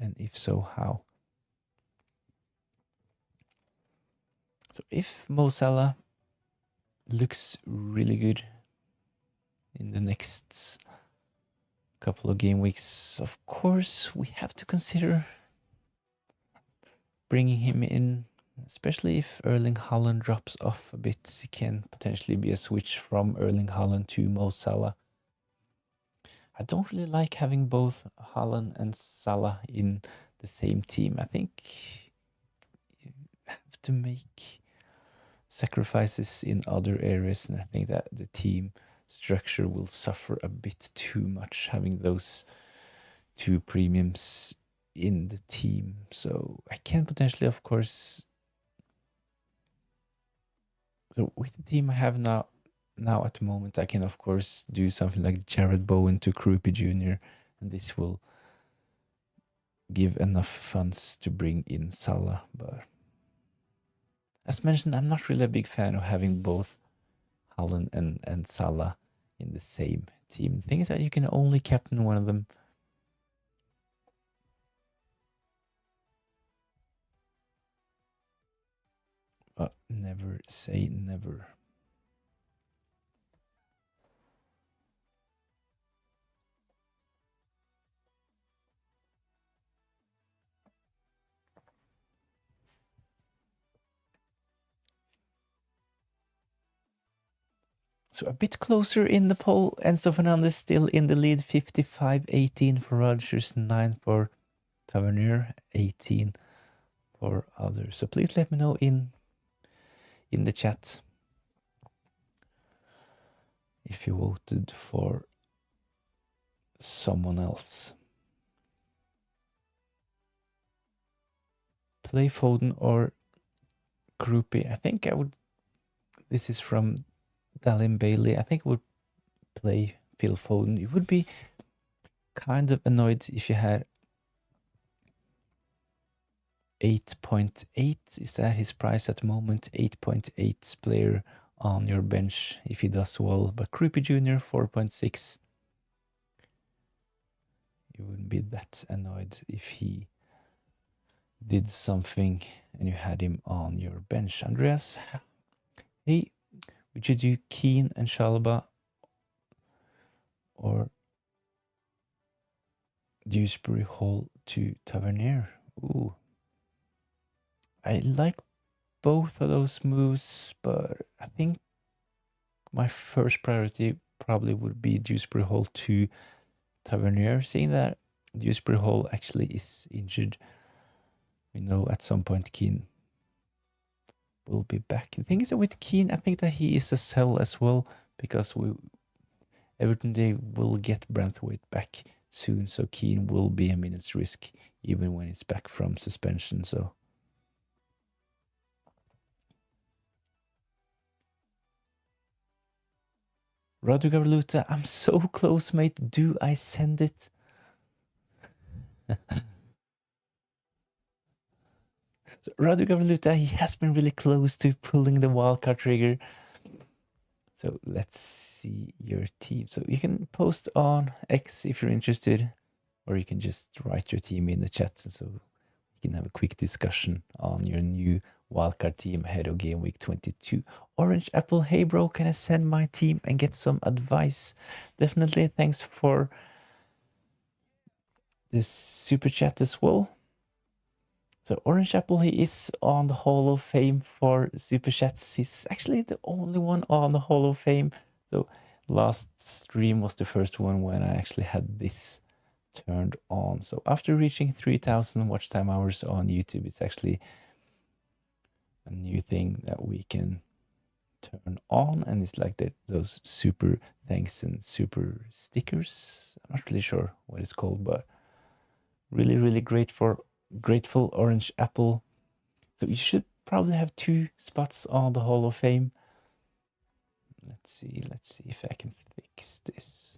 And if so, how? So if Mo Salah looks really good in the next couple of game weeks, of course, we have to consider bringing him in especially if Erling Haaland drops off a bit, it can potentially be a switch from Erling Haaland to Mo Salah. I don't really like having both Haaland and Salah in the same team. I think you have to make sacrifices in other areas, and I think that the team structure will suffer a bit too much having those two premiums in the team. So I can potentially, of course, so with the team I have now at the moment, I can of course do something like Jared Bowen to Krupi Jr. and this will give enough funds to bring in Salah. But as mentioned, I'm not really a big fan of having both Haaland and Salah in the same team. The thing is that you can only captain one of them. But never say never. So a bit closer in the poll. Enzo Fernandez still in the lead, 55-18 for Rodgers, 9 for Tavernier, 18 for others. So please let me know in the chat if you voted for someone else. Play Foden or Groupie. I think I would. This is from Dallin Bailey. I think I would play Phil Foden. You would be kind of annoyed if you had 8.8. Is that his price at the moment? 8.8 player on your bench if he does well. But Creepy Jr. 4.6. You wouldn't be that annoyed if he did something and you had him on your bench. Andreas, hey, would you do Keane and Shalba or Dewsbury Hall to Tavernier? Ooh. I like both of those moves, but I think my first priority probably would be Dewsbury Hall to Tavernier, seeing that Dewsbury Hall actually is injured. We know at some point Keane will be back. The thing is that with Keane, I think that he is a sell as well, because Everton, they will get Branthwaite back soon, so Keane will be a minute's risk even when he's back from suspension. So Radu Gavriluta, I'm so close, mate. Do I send it? So Radu Gavriluta, he has been really close to pulling the wildcard trigger. So let's see your team. So you can post on X if you're interested, or you can just write your team in the chat, so we can have a quick discussion on your new wildcard team ahead of game week 22. Orange Apple, hey bro, can I send my team and get some advice? Definitely. Thanks for this super chat as well. So Orange Apple, he is on the Hall of Fame for super chats. He's actually the only one on the Hall of Fame. So last stream was the first one when I actually had this turned on. So after reaching 3,000 watch time hours on YouTube, it's actually a new thing that we can turn on, and it's like that, those super thanks and super stickers. I'm not really sure what it's called, but really grateful Orange Apple. So you should probably have 2 spots on the Hall of Fame. Let's see if I can fix this.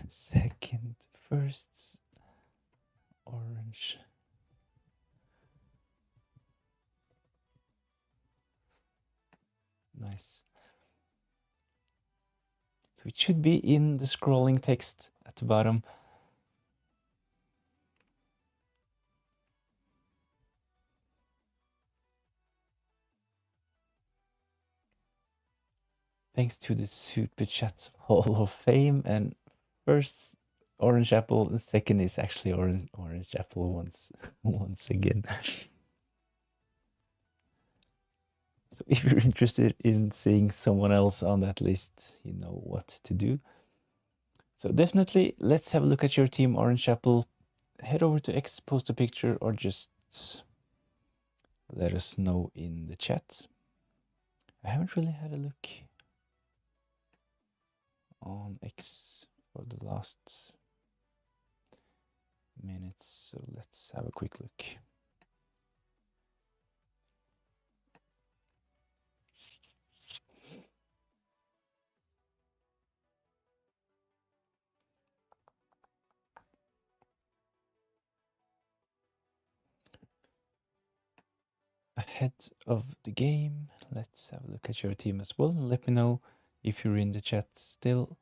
Second, first, orange. Nice. So it should be in the scrolling text at the bottom. thanks to the Super Chat Hall of Fame. And first, Orange Apple. The second is actually Orange Apple once again. So if you're interested in seeing someone else on that list, you know what to do. So definitely, let's have a look at your team, Orange Apple. Head over to X, post a picture, or just let us know in the chat. I haven't really had a look on X for the last minutes, so let's have a quick look. Ahead of the game, let's have a look at your team as well. Let me know if you're in the chat still.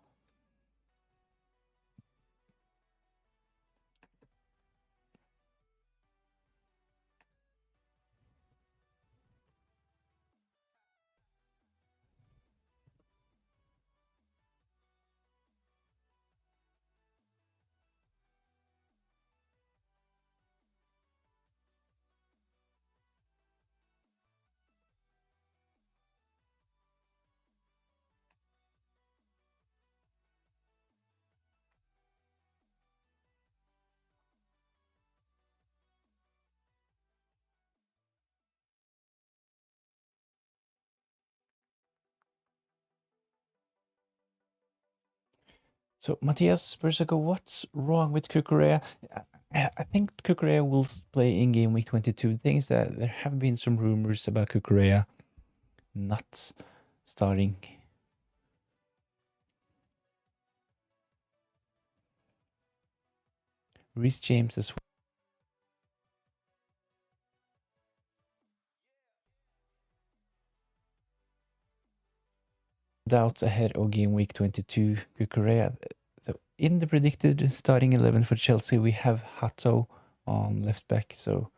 So Matthias Berserko, what's wrong with Kukurea? I think Kukurea will play in game week 22. The thing is that there have been some rumors about Kukurea not starting. Reece James as well. Doubts ahead of game week 22. Kukurea. So in the predicted starting 11 for Chelsea, we have Hato on left back. So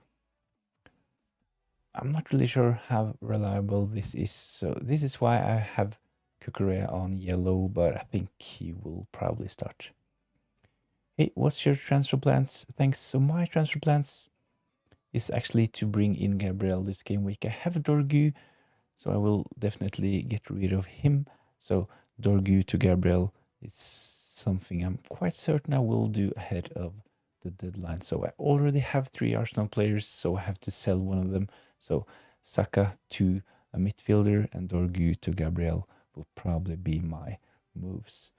I'm not really sure how reliable this is. So this is why I have Kukurea on yellow, but I think he will probably start. Hey, what's your transfer plans? Thanks. So my transfer plans is actually to bring in Gabriel this game week. I have Dorgu, so I will definitely get rid of him. So Dorgu to Gabriel is something I'm quite certain I will do ahead of the deadline. So I already have 3 Arsenal players, so I have to sell one of them. So Saka to a midfielder and Dorgu to Gabriel will probably be my moves.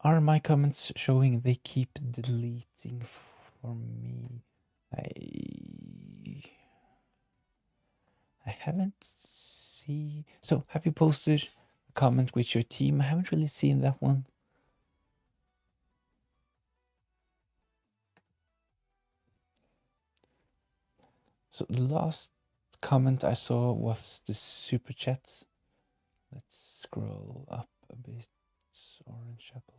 Are my comments showing they keep deleting for me? I haven't seen. So have you posted a comment with your team? I haven't really seen that one. So the last comment I saw was the super chat. Let's scroll up a bit. Orange Apple.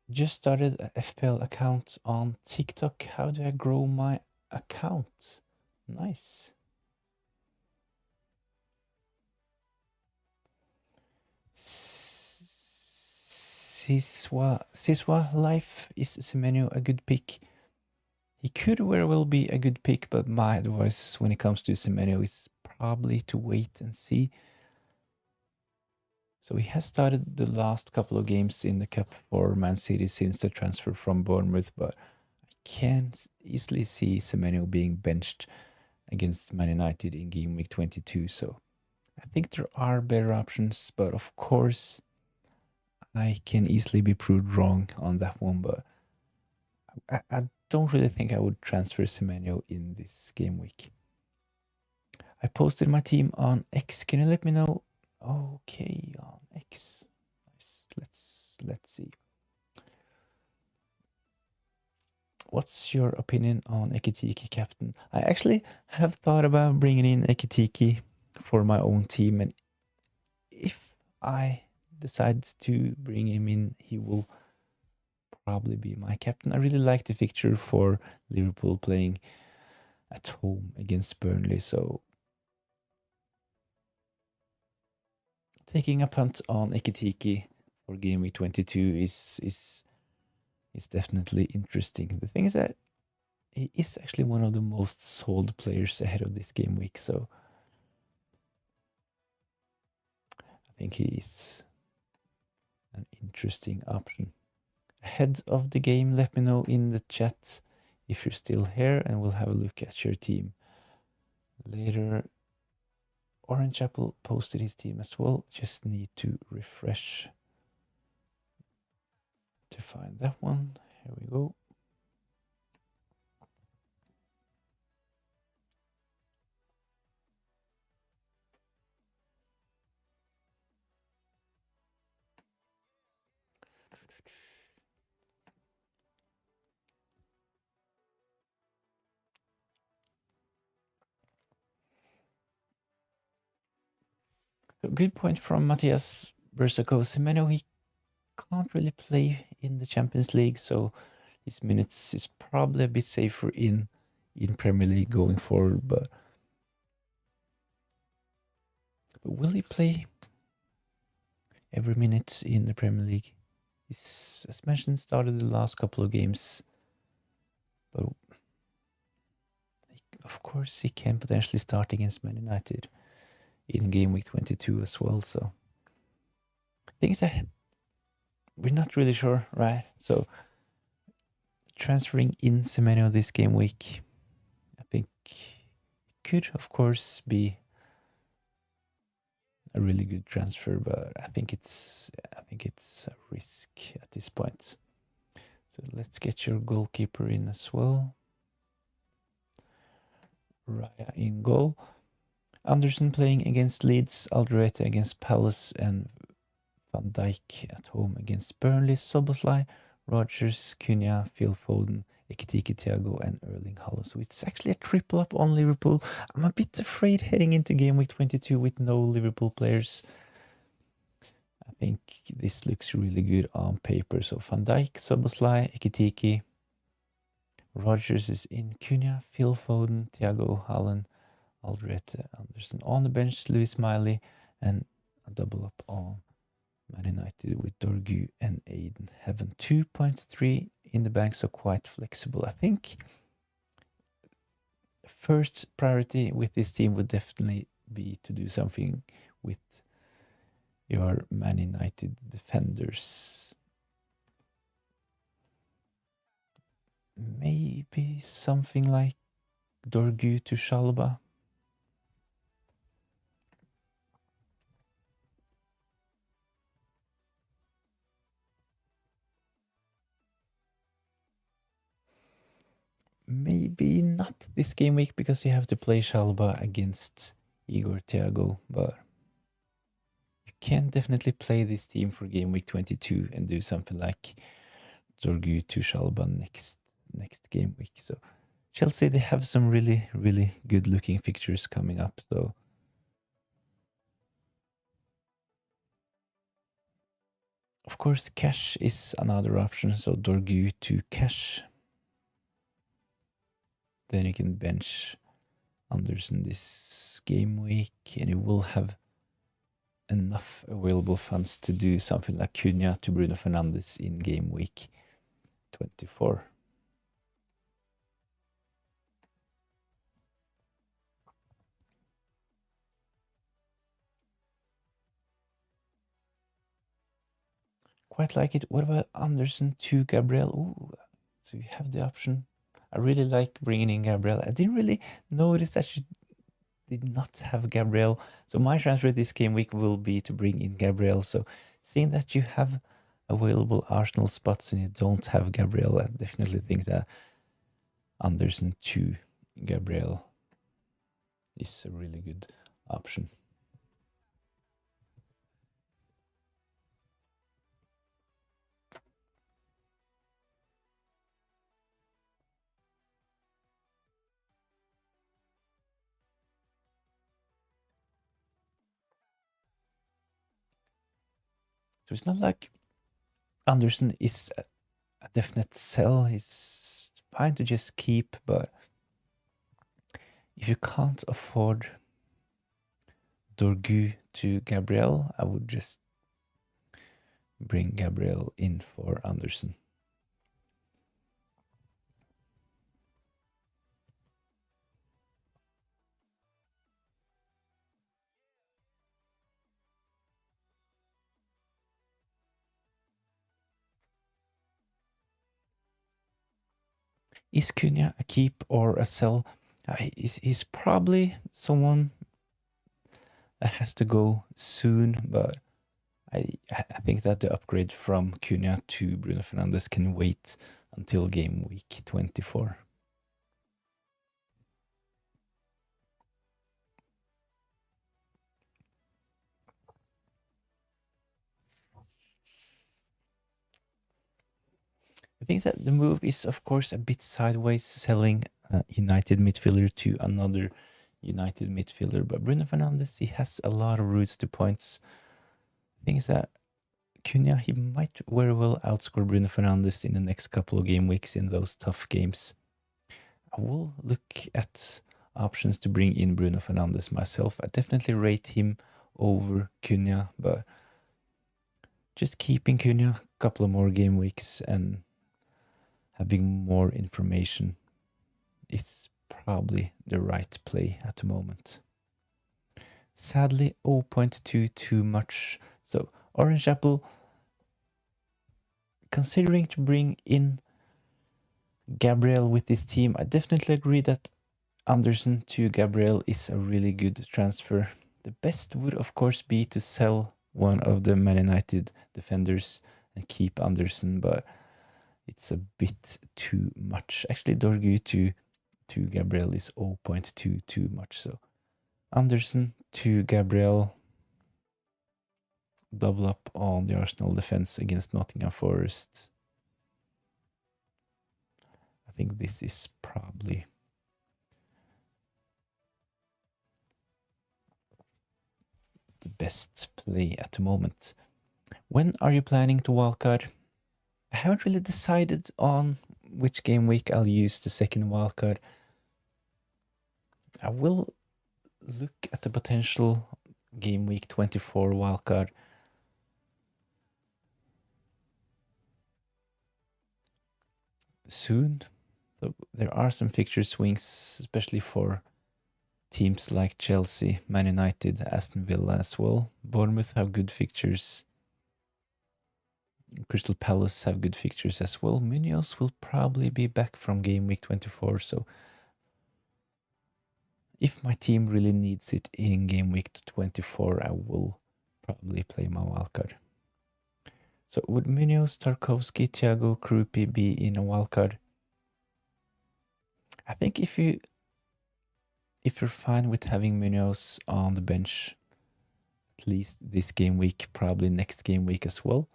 Just started a FPL account on TikTok. How do I grow my account? Nice. Siswa Life is Semenyo a good pick? He could very well be a good pick, but my advice when it comes to Semenyo is probably to wait and see. So he has started the last couple of games in the cup for Man City since the transfer from Bournemouth, but I can easily see Semenyo being benched against Man United in game week 22. So I think there are better options, but of course I can easily be proved wrong on that one. But I don't really think I would transfer Semenyo in this game week. I posted my team on X. Can you let me know? Okay, on X. Nice. Let's see. what's your opinion on Ekitike captain? I actually have thought about bringing in Ekitike for my own team, and if I decide to bring him in, he will probably be my captain. I really like the fixture for Liverpool playing at home against Burnley, so taking a punt on Ekitike for game week 22 is definitely interesting. The thing is that he is actually one of the most sold players ahead of this game week, so I think he is an interesting option. Ahead of the game, let me know in the chat if you're still here, and we'll have a look at your team later. Orange Apple posted his team as well. Just need to refresh to find that one. Here we go. So good point from Matthias Bersako. Semeno, he can't really play in the Champions League, so his minutes is probably a bit safer in Premier League going forward, but will he play every minute in the Premier League? He's, as mentioned, started the last couple of games, but of course he can potentially start against Man United in game week 22 as well, so things that we're not really sure, right? So transferring in Semeno this game week, I think it could of course be a really good transfer, but I think it's a risk at this point. So let's get your goalkeeper in as well. Raya in goal. Anderson playing against Leeds, Alderete against Palace, and Van Dijk at home against Burnley. Szoboszlai, Rodgers, Cunha, Phil Foden, Ekitike, Thiago, and Erling Haaland. So it's actually a triple up on Liverpool. I'm a bit afraid heading into game week 22 with no Liverpool players. I think this looks really good on paper. So Van Dijk, Szoboszlai, Ekitike, Rodgers is in, Cunha, Phil Foden, Thiago, Haaland, Alderete, Anderson on the bench, Lewis Miley, and a double up on Man United with Dorgu and Aiden Heaven. 2.3 in the bank, so quite flexible. I think first priority with this team would definitely be to do something with your Man United defenders. Maybe something like Dorgu to Shalba. Maybe not this game week because you have to play Shalba against Igor Thiago, but you can definitely play this team for game week 22 and do something like Dorgu to Shalba next game week. So Chelsea, they have some really, really good looking fixtures coming up, so of course cash is another option, so Dorgu to cash. Then you can bench Anderson this game week, and you will have enough available funds to do something like Cunha to Bruno Fernandes in game week 24. Quite like it. What about Anderson to Gabriel? Ooh, so you have the option. I really like bringing in Gabriel. I didn't really notice that you did not have Gabriel. So my transfer this game week will be to bring in Gabriel. So seeing that you have available Arsenal spots and you don't have Gabriel, I definitely think that Anderson to Gabriel is a really good option. So it's not like Anderson is a definite sell. He's fine to just keep, but if you can't afford Dorgu to Gabriel, I would just bring Gabriel in for Anderson. Is Cunha a keep or a sell? He's probably someone that has to go soon, but I think that the upgrade from Cunha to Bruno Fernandes can wait until game week 24. I think that the move is, of course, a bit sideways, selling a United midfielder to another United midfielder. But Bruno Fernandes, he has a lot of routes to points. The thing is that Cunha, he might very well outscore Bruno Fernandes in the next couple of game weeks in those tough games. I will look at options to bring in Bruno Fernandes myself. I definitely rate him over Cunha, but just keeping Cunha a couple of more game weeks and having more information is probably the right play at the moment. Sadly, 0.2 too much. So Orange Apple, considering to bring in Gabriel with this team, I definitely agree that Anderson to Gabriel is a really good transfer. The best would, of course, be to sell one of the Man United defenders and keep Anderson, but it's a bit too much. Actually, Dorgu to Gabriel is 0.2 too much. So Anderson to Gabriel, double up on the Arsenal defense against Nottingham Forest. I think this is probably the best play at the moment. When are you planning to wildcard? I haven't really decided on which game week I'll use the second wildcard. I will look at the potential game week 24 wildcard. Soon. There are some fixture swings, especially for teams like Chelsea, Man United, Aston Villa as well. Bournemouth have good fixtures. Crystal Palace have good fixtures as well. Munoz will probably be back from game week 24, so if my team really needs it in game week 24, I will probably play my wildcard. So would Munoz, Tarkovsky, Thiago, Krupi be in a wildcard? I think if you're fine with having Munoz on the bench, at least this game week, probably next game week as well,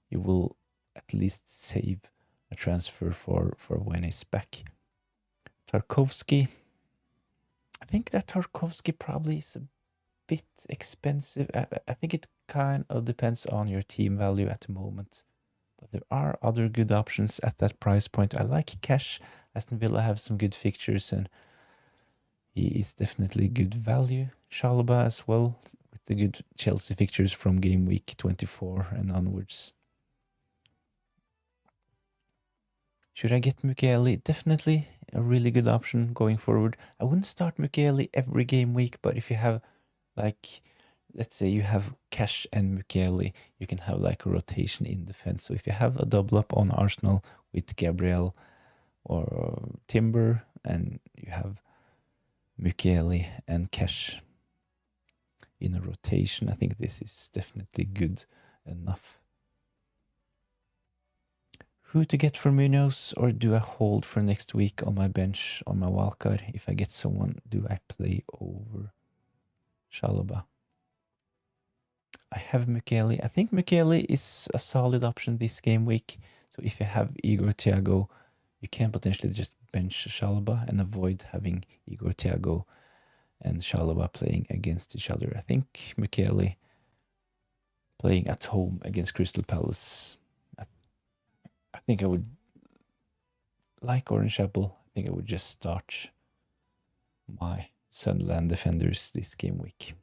you will at least save a transfer for when he's back. Tarkovsky, I think that Tarkovsky probably is a bit expensive. I think it kind of depends on your team value at the moment. But there are other good options at that price point. I like Cash. Aston Villa have some good fixtures and he is definitely good value. Chalobah as well, with the good Chelsea fixtures from game week 24 and onwards. Should I get Mukiele? Definitely a really good option going forward. I wouldn't start Mukiele every game week, but if you have, like, let's say you have Cash and Mukiele, you can have like a rotation in defense. So if you have a double up on Arsenal with Gabriel or Timber, and you have Mukiele and Cash in a rotation, I think this is definitely good enough. Who to get for Munoz, or do I hold for next week on my bench on my wildcard? If I get someone, do I play over Chalobah? I have Mukiele. I think Mukiele is a solid option this game week. So if you have Igor Thiago, you can potentially just bench Chalobah and avoid having Igor Thiago and Chalobah playing against each other. I think Mukiele playing at home against Crystal Palace. I think I would, like Orange Apple, I think I would just start my Sunderland defenders this game week.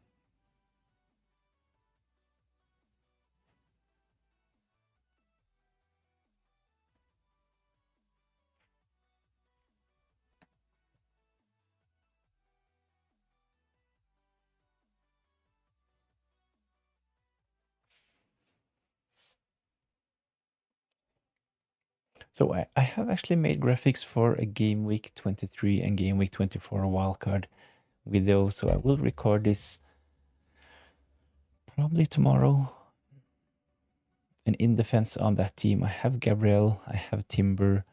So I have actually made graphics for a game week 23 and game week 24 wildcard video, so I will record this probably tomorrow. And in defense on that team, I have Gabriel, I have Timber,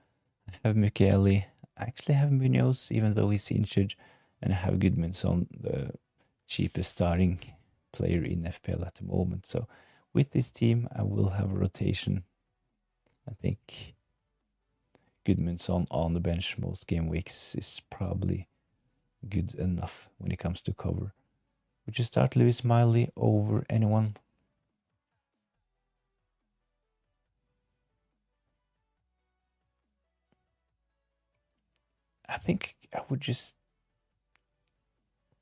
I have Michele, I actually have Munoz, even though he's injured, and I have Gudmundsson, the cheapest starting player in FPL at the moment. So with this team, I will have a rotation. I think Gudmundsson on the bench most game weeks is probably good enough when it comes to cover. Would you start Lewis Miley over anyone? I think I would just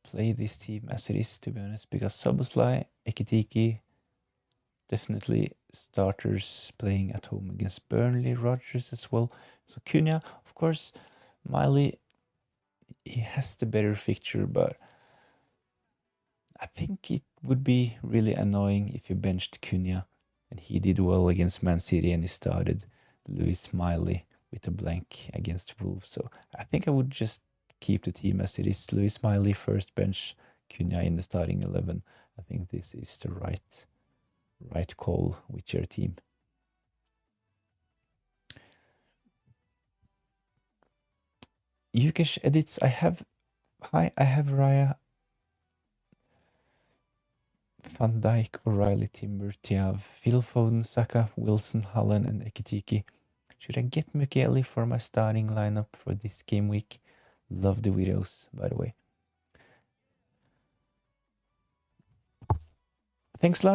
play this team as it is, to be honest, because Szoboszlai, Ekitike, definitely starters playing at home against Burnley, Rodgers as well. So Cunha, of course, Miley, he has the better fixture, but I think it would be really annoying if you benched Cunha and he did well against Man City and he started Lewis Miley with a blank against Wolves. So I think I would just keep the team as it is. Lewis Miley first bench, Cunha in the starting 11. I think this is the right call with your team. Yukesh edits. I have Raya, Van Dijk, O'Reilly, Timber, Tiav, Phil Foden, Saka, Wilson, Hallen, and Ekitike. Should I get Michele for my starting lineup for this game week? Love the videos, by the way. Thanks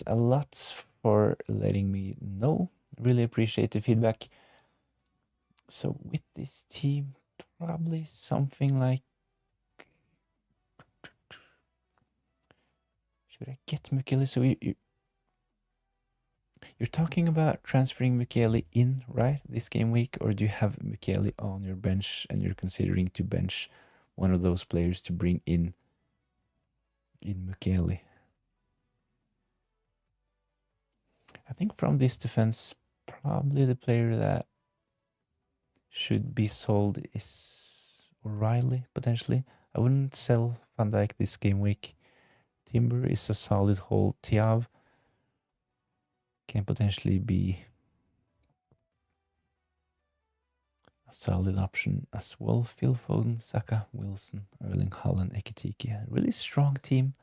a lot for letting me know. Really appreciate the feedback. So with this team, probably something like, should I get Michele? So you're talking about transferring Michele in, right, this game week, or do you have Michele on your bench and you're considering to bench one of those players to bring in Michele? I think from this defense, probably the player that should be sold is O'Reilly, potentially. I wouldn't sell Van Dijk this game week. Timber is a solid hold. Tiav can potentially be a solid option as well. Phil Foden, Saka, Wilson, Erling Haaland, Ekitike. Really strong team.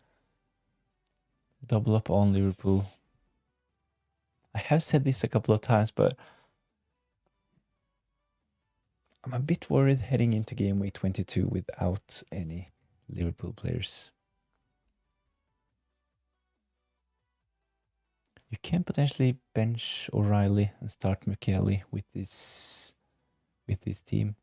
Double up on Liverpool. I have said this a couple of times, but I'm a bit worried heading into game week 22 without any Liverpool players. You can potentially bench O'Reilly and start Michele with this team.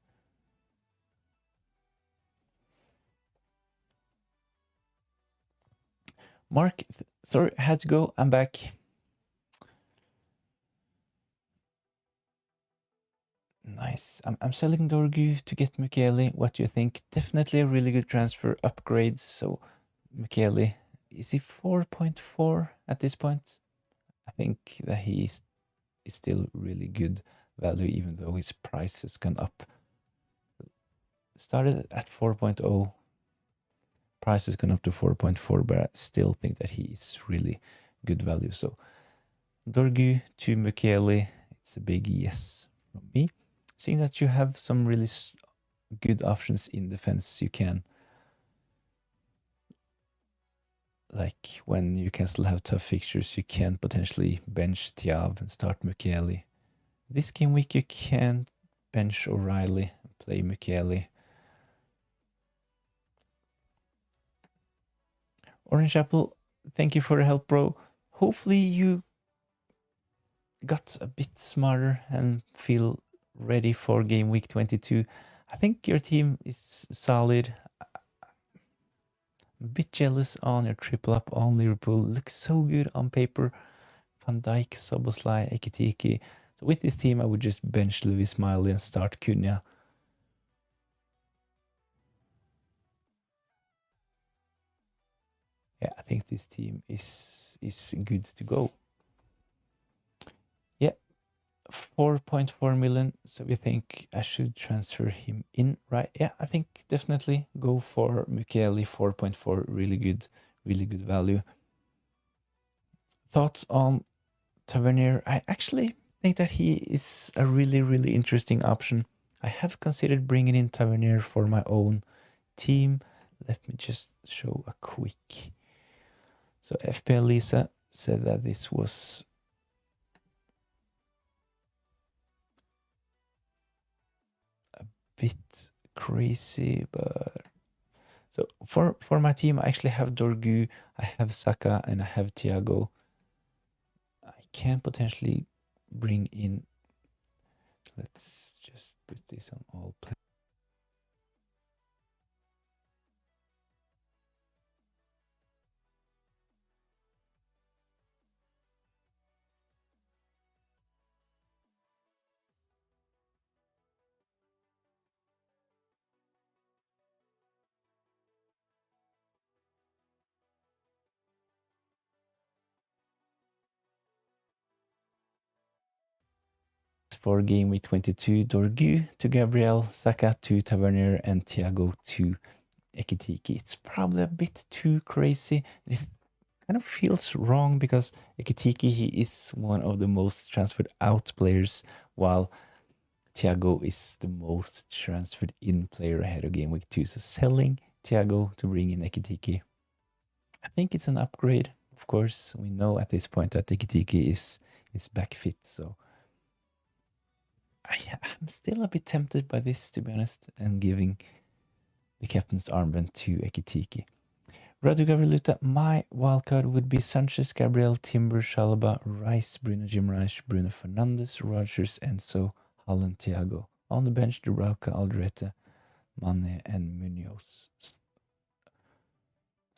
Mark, sorry, I had to go. I'm back. Nice. I'm selling Dorgu to get Michele. What do you think? Definitely a really good transfer upgrade. So Michele, is he 4.4 at this point? I think that he is still really good value, even though his price has gone up. Started at 4.0, price has gone up to 4.4, but I still think that he is really good value. So Dorgu to Michele, it's a big yes from me. Seeing that you have some really good options in defense, you can, like when you can still have tough fixtures, you can potentially bench Tiav and start Michele. This game week you can bench O'Reilly and play Michele. Orange Apple, thank you for the help, bro. hopefully you got a bit smarter and feel ready for game week 22. I think your team is solid. I'm a bit jealous on your triple up on Liverpool. Looks so good on paper. Van Dijk, Szoboszlai, Ekitike. So with this team, I would just bench Louis Smiley and start Cunha. Yeah, I think this team is good to go. Yeah, 4.4 million. So we think I should transfer him in, right? Yeah, I think definitely go for Mukiele. 4.4, really good value. Thoughts on Tavernier? I actually think that he is a really interesting option. I have considered bringing in Tavernier for my own team. Let me just show a quick. So FPL Lisa said that this was a bit crazy, but so for my team, I actually have Dorgu, I have Saka, and I have Thiago. I can potentially bring in. Let's just put this on all players. For game week 22, Dorgu to Gabriel, Saka to Tavernier, and Thiago to Ekitike. It's probably a bit too crazy. It kind of feels wrong because Ekitike, he is one of the most transferred out players, while Thiago is the most transferred in player ahead of game week 2. So selling Thiago to bring in Ekitike, I think it's an upgrade. Of course, we know at this point that Ekitike is back fit, so I'm still a bit tempted by this, to be honest, and giving the captain's armband to Ekitike. Radu Gavriluta, my wildcard would be Sanchez, Gabriel, Timber, Shalaba, Rice, Bruno Gimraes, Bruno Fernandes, Rogers, Enzo, Holland, Thiago. On the bench, Dubravka, Alderete, Mane, and Munoz.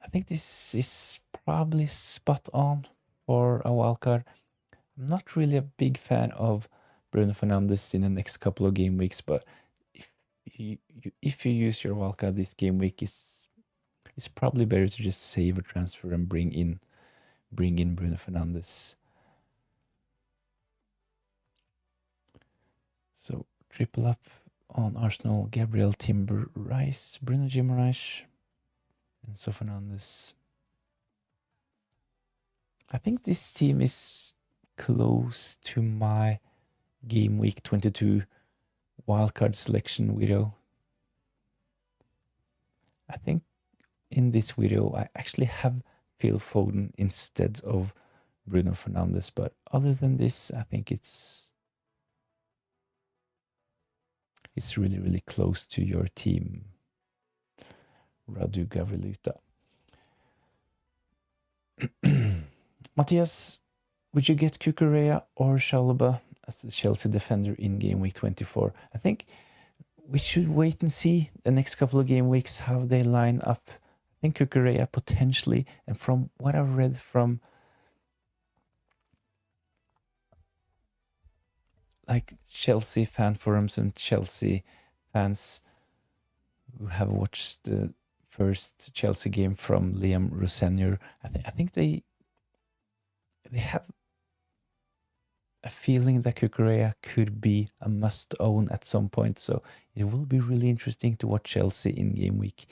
I think this is probably spot on for a wildcard. I'm not really a big fan of Bruno Fernandes in the next couple of game weeks, but if you use your wildcard this game week, it's probably better to just save a transfer and bring in Bruno Fernandes. So triple up on Arsenal: Gabriel, Timber, Rice, Bruno Guimaraes, and so Fernandes. I think this team is close to my game week 22 wildcard selection video. I think in this video I actually have Phil Foden instead of Bruno Fernandes, but other than this, I think it's really close to your team, Radu Gavriluta. Matthias, would you get Cucurella or Shalaba as the Chelsea defender in game week 24? I think we should wait and see the next couple of game weeks how they line up. I think Cucurella potentially, and from what I've read from like Chelsea fan forums and Chelsea fans who have watched the first Chelsea game from Liam Rosenior, I think they have a feeling that Cucurella could be a must-own at some point. So it will be really interesting to watch Chelsea in game week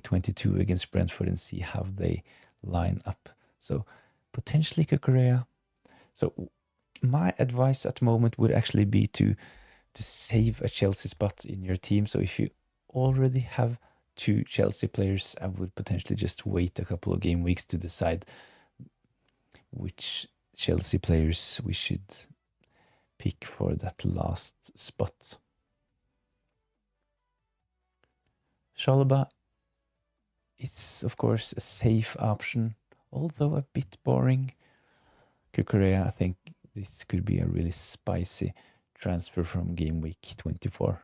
22 against Brentford and see how they line up. So potentially Cucurella. So my advice at the moment would actually be to save a Chelsea spot in your team. So if you already have 2 Chelsea players, I would potentially just wait a couple of game weeks to decide which Chelsea players we should pick for that last spot. Shalaba is, of course, a safe option. although a bit boring. Cucurella, I think this could be a really spicy transfer from game week 24.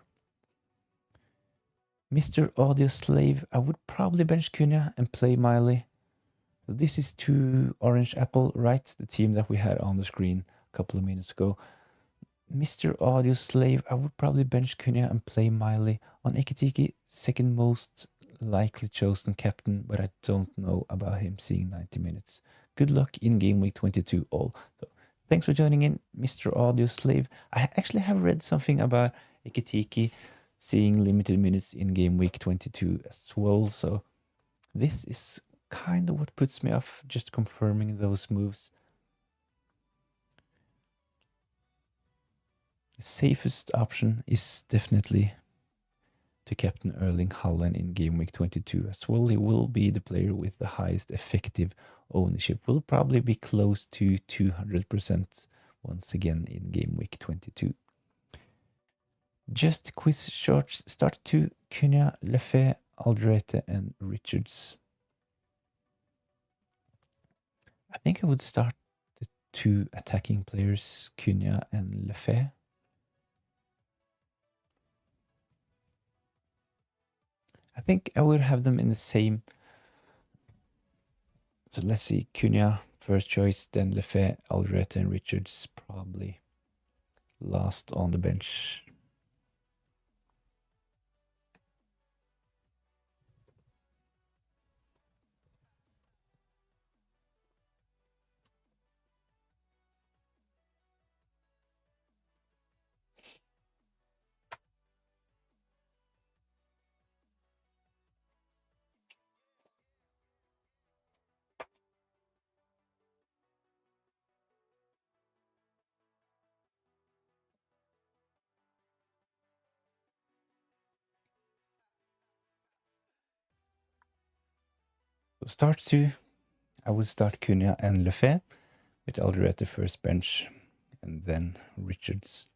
Mr. Audio Slave, I would probably bench Cunha and play Miley. So this is 2 Orange Apple, right? The team that we had on the screen a couple of minutes ago. Mr. Audio Slave, I would probably bench Cunha and play Miley. On Ekitiki, second most likely chosen captain, but I don't know about him seeing 90 minutes. Good luck in game week 22 all. So, thanks for joining in, Mr. Audio Slave. I actually have read something about Ekitiki seeing limited minutes in game week 22 as well, so this is kind of what puts me off, just confirming those moves. The safest option is definitely to captain Erling Haaland in game week 22 as well. He will be the player with the highest effective ownership, will probably be close to 200% once again in game week 22. Just quiz shorts, start 2, Cunha, Lefebvre, Alderete and Richards. I think I would start the 2 attacking players, Cunha and Lefebvre. I think I would have them in the same. So let's see, Cunha first choice, then Lefebvre, Alderete and Richards probably last on the bench. So start 2, I would start Cunha and Lefebvre with Alderete first bench and then Richards.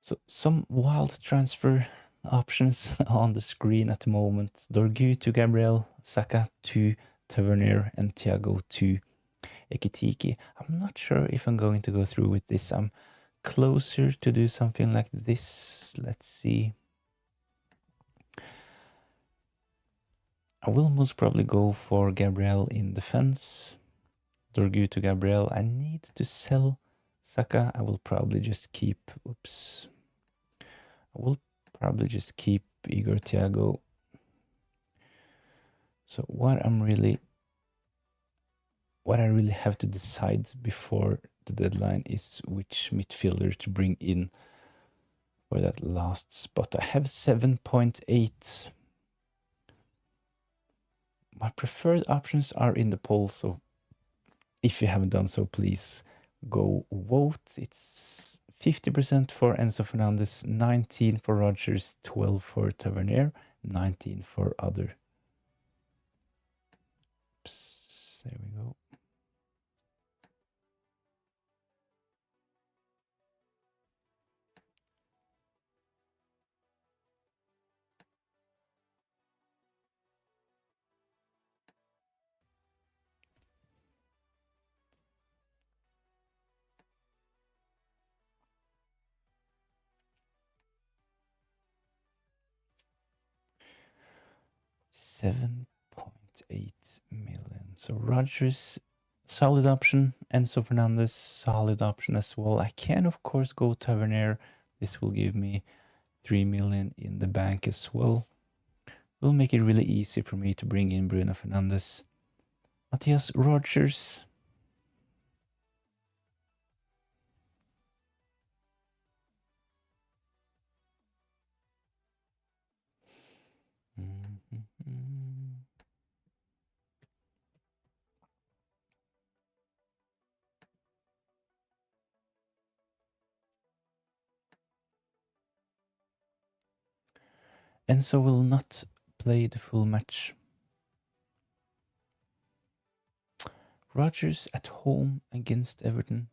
So some wild transfer options on the screen at the moment. Dorgu to Gabriel, Saka to Tavernier and Thiago to Ekitiki. I'm not sure if I'm going to go through with this. I'm closer to do something like this. Let's see. I will most probably go for Gabriel in defense. Dorgu to Gabriel. I need to sell Saka. I will probably just keep... Oops. I will probably just keep Igor Thiago. So what I really have to decide before the deadline is which midfielder to bring in for that last spot. I have 7.8. My preferred options are in the poll, so if you haven't done so, please go vote. It's 50% for Enzo Fernandez, 19 for Rodgers, 12 for Tavernier, 19 for other. Oops, there we go. $7.8 million. So Rodgers, solid option. Enzo Fernandez, solid option as well. I can, of course, go Tavernier. This will give me 3 million in the bank as well. Will make it really easy for me to bring in Bruno Fernandes. Matthias Rodgers. Enzo will not play the full match. Rodgers at home against Everton.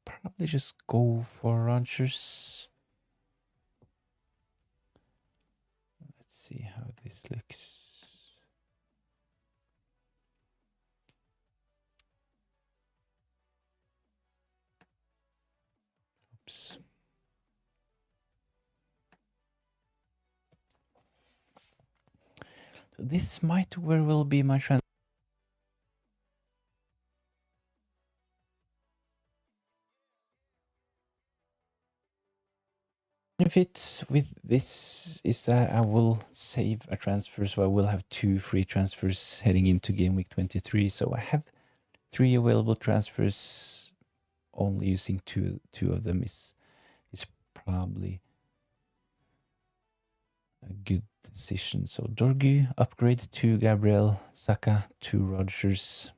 Probably just go for Rodgers. see how this looks. Oops. So this might very well be my benefit with this is that I will save a transfer, so I will have 2 free transfers heading into game week 23. So I have 3 available transfers. Only using two of them is probably a good decision. So Dorgu upgrade to Gabriel, Saka to Rodgers.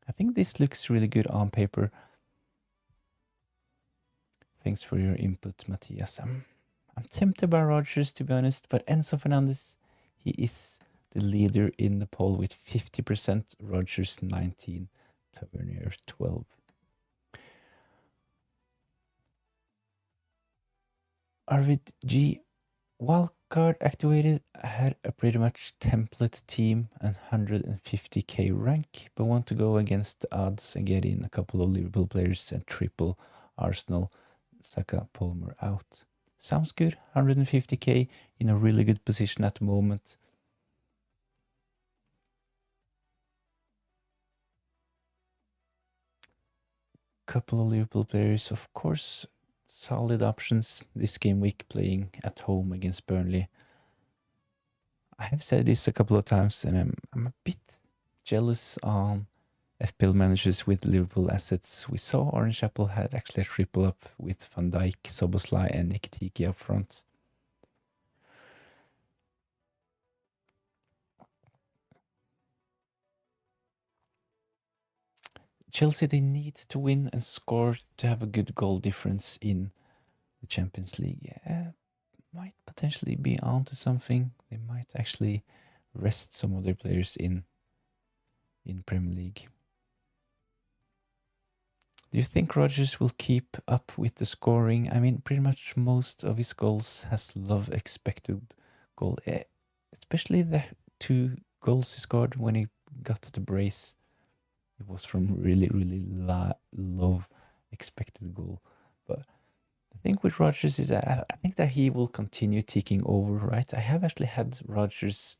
I think this looks really good on paper. Thanks for your input, Matthias. I'm tempted by Rodgers, to be honest, but Enzo Fernandez, he is the leader in the poll with 50%, Rodgers 19, Tavernier 12. Arvid G. Wildcard activated. I had a pretty much template team and 150k rank, but want to go against the odds and get in a couple of Liverpool players and triple Arsenal. Saka, Palmer out. Sounds good. 150k in a really good position at the moment. Couple of Liverpool players, of course. Solid options this game week playing at home against Burnley. I have said this a couple of times, and I'm a bit jealous on FPL managers with Liverpool assets. We saw Orange Apple had actually a triple up with Van Dijk, Soboslai, and Nikitiki up front. Chelsea, they need to win and score to have a good goal difference in the Champions League. Yeah, might potentially be onto something. They might actually rest some of their players in Premier League. Do you think Rodgers will keep up with the scoring? I mean, pretty much most of his goals has low expected goal, especially the 2 goals he scored when he got the brace. It was from really, really low expected goal. But the thing with Rodgers is that I think that he will continue taking over, right? I have actually had Rodgers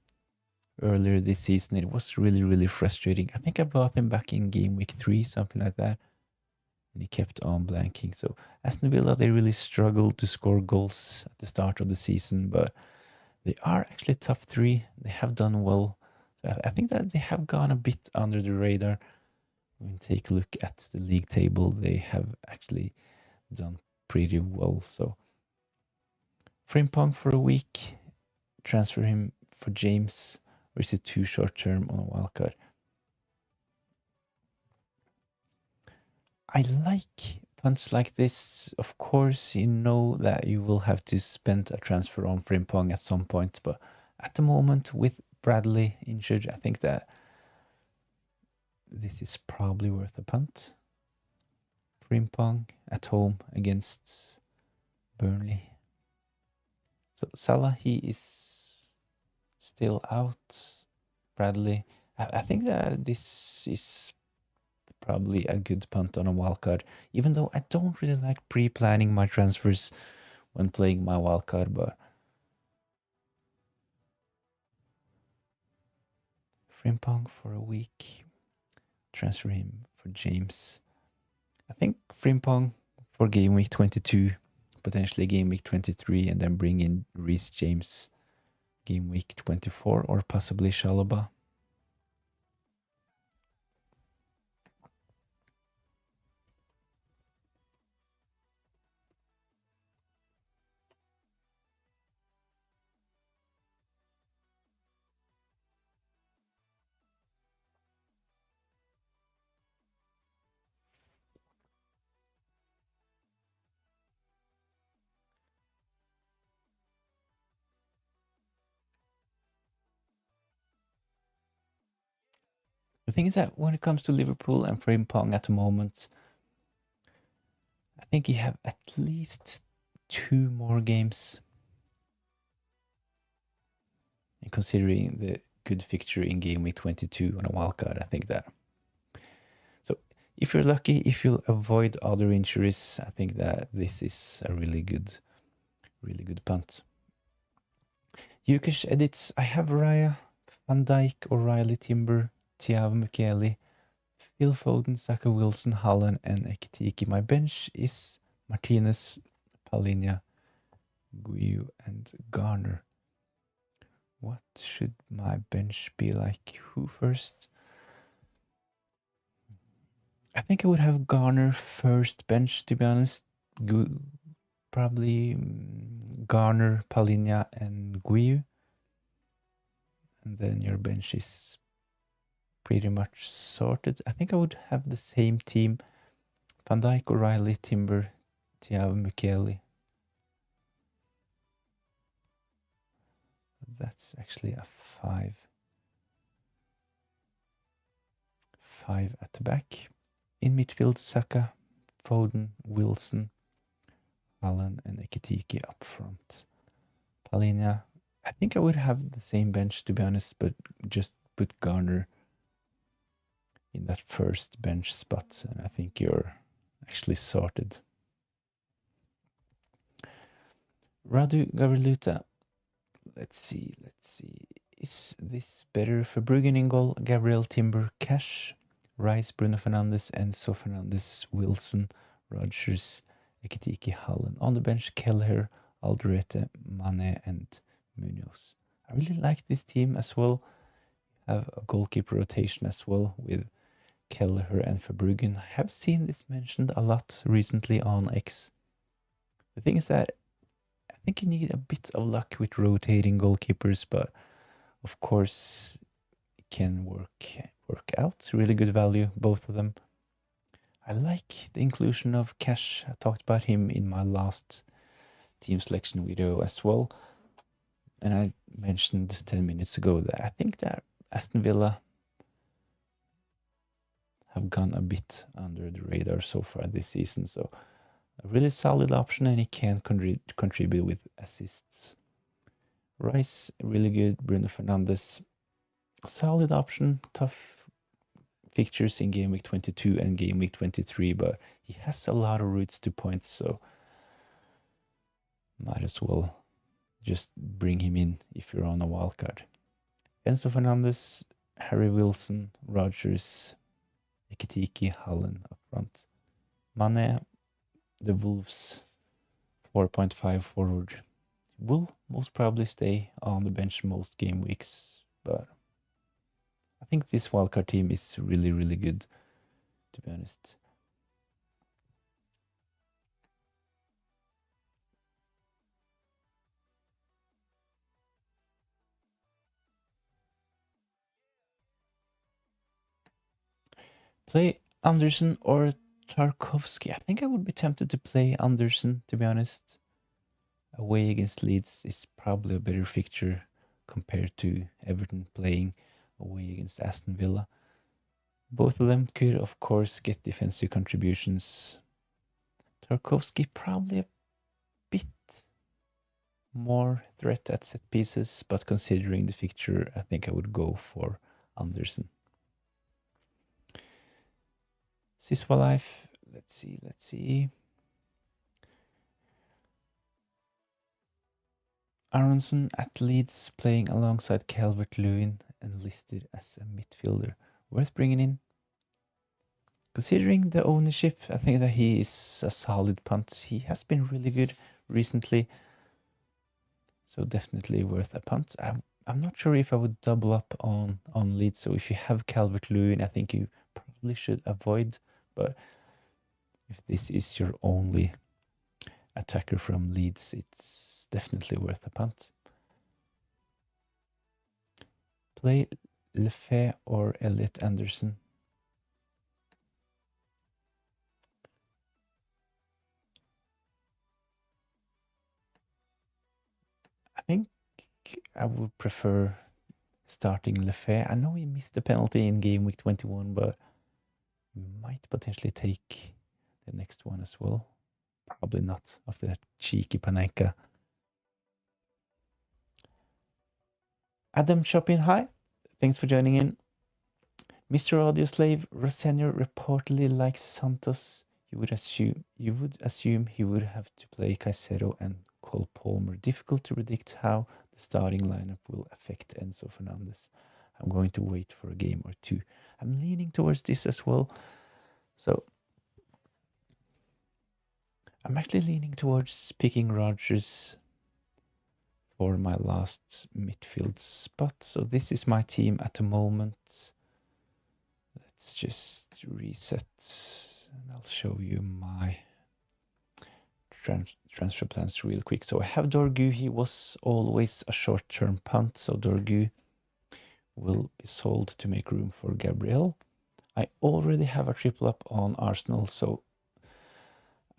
earlier this season. It was really, really frustrating. I think I bought him back in game week 3, something like that. And he kept on blanking. So Aston Villa, they really struggled to score goals at the start of the season, but they are actually top 3. They have done well. So I think that they have gone a bit under the radar. When we take a look at the league table, they have actually done pretty well. So Frimpong for a week, transfer him for James, or is it too short term on a wildcard? I like punts like this. Of course, you know that you will have to spend a transfer on Frimpong at some point, but at the moment with Bradley injured, I think that this is probably worth a punt. Frimpong at home against Burnley. So Salah, he is still out. Bradley, I think that this is probably a good punt on a wildcard, even though I don't really like pre-planning my transfers when playing my wildcard, but Frimpong for a week, transfer him for James. I think Frimpong for game week 22, potentially game week 23, and then bring in Reece James game week 24, or possibly Shalaba. The thing is that when it comes to Liverpool and Frimpong at the moment, I think you have at least 2 more games considering the good fixture in game week 22 on a wildcard. I think that. So if you're lucky, if you'll avoid other injuries, I think that this is a really good punt. Yukish edits. I have Raya, Van Dijk, O'Reilly, Timber, Thiago Mukiele, Phil Foden, Saka, Wilson, Hallen, and Ekitiki. My bench is Martinez, Palinha, Guiu, and Garner. What should my bench be like? Who first? I think I would have Garner first bench, to be honest. Probably Garner, Palinha, and Guiu. And then your bench is pretty much sorted. I think I would have the same team. Van Dijk, O'Reilly, Timber, Thiago Mukiele. That's actually a 5. 5 at the back. In midfield, Saka, Foden, Wilson, Allen, and Ekitiki up front. Palinha. I think I would have the same bench, to be honest, but just put Garner in that first bench spot, and I think you're actually sorted. Radu Gavrluta. Let's see. Is this better? For Bruggen in goal, Gabriel, Timber, Cash, Rice, Bruno Fernandes, Enzo Fernandes, Wilson, Rodgers, Ekitiki, Hallen. On the bench, Kelleher, Alderete, Mane, and Munoz. I really like this team as well. Have a goalkeeper rotation as well with Kelleher and Verbruggen. I have seen this mentioned a lot recently on X. The thing is that I think you need a bit of luck with rotating goalkeepers, but of course it can work out. Really good value, both of them. I like the inclusion of Cash. I talked about him in my last team selection video as well. And I mentioned 10 minutes ago that I think that Aston Villa have gone a bit under the radar so far this season. So a really solid option, and he can contribute with assists. Rice, really good. Bruno Fernandes, solid option. Tough fixtures in game week 22 and game week 23, but he has a lot of routes to points, so might as well just bring him in if you're on a wildcard. Enzo Fernandes, Harry Wilson, Rodgers, Ekitiki, Hallen up front. Mane, the Wolves 4.5 forward, will most probably stay on the bench most game weeks, but I think this wildcard team is really, really good, to be honest. Play Anderson or Tarkovsky. I think I would be tempted to play Anderson, to be honest. Away against Leeds is probably a better fixture compared to Everton playing away against Aston Villa. Both of them could, of course, get defensive contributions. Tarkovsky probably a bit more threat at set pieces, but considering the fixture, I think I would go for Anderson. fpllive, let's see. Aronson at Leeds playing alongside Calvert-Lewin and listed as a midfielder. Worth bringing in. Considering the ownership, I think that he is a solid punt. He has been really good recently, so definitely worth a punt. I'm not sure if I would double up on Leeds, so if you have Calvert-Lewin, I think you probably should avoid, but if this is your only attacker from Leeds, it's definitely worth a punt. Play Lefebvre or Elliot Anderson. I think I would prefer starting Lefebvre. I know he missed the penalty in game week 21, but might potentially take the next one as well. Probably not after that cheeky Panenka. Adam Chopin, hi. Thanks for joining in. Mr. Audioslave, Rosenio reportedly likes Santos. You would assume he would have to play Caicedo and Cole Palmer. Difficult to predict how the starting lineup will affect Enzo Fernandez. I'm going to wait for a game or two. I'm leaning towards this as well. So I'm actually leaning towards picking Rodgers for my last midfield spot. So this is my team at the moment. Let's just reset and I'll show you my transfer plans real quick. So I have Dorgu. He was always a short-term punt, so Dorgu will be sold to make room for Gabriel. I already have a triple up on Arsenal, so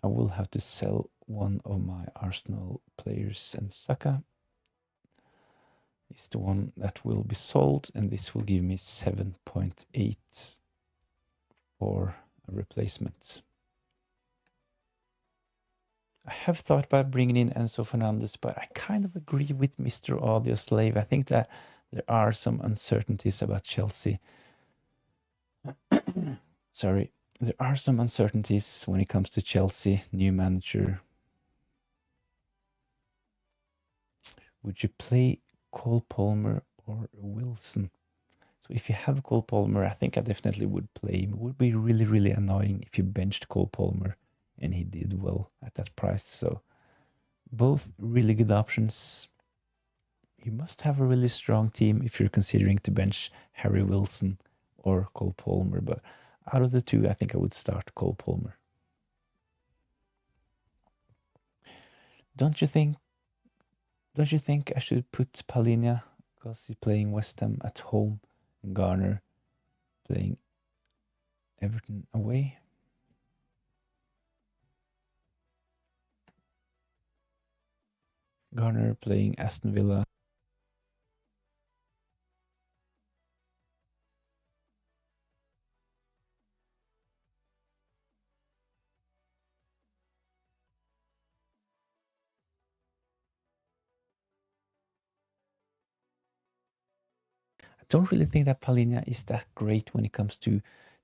I will have to sell one of my Arsenal players, and Saka is the one that will be sold, and this will give me 7.8 for a replacement. I have thought about bringing in Enzo Fernandez, but I kind of agree with Mr. Audioslave. I think that there are some uncertainties about Chelsea. Sorry. There are some uncertainties when it comes to Chelsea, new manager. Would you play Cole Palmer or Wilson? So if you have Cole Palmer, I think I definitely would play him. It would be really, really annoying if you benched Cole Palmer and he did well at that price. So both really good options. You must have a really strong team if you're considering to bench Harry Wilson or Cole Palmer, but out of the two, I think I would start Cole Palmer. Don't you think I should put Palhinha because he's playing West Ham at home and Garner playing Everton away? Garner playing Aston Villa. I don't really think that Palhinha is that great when it comes to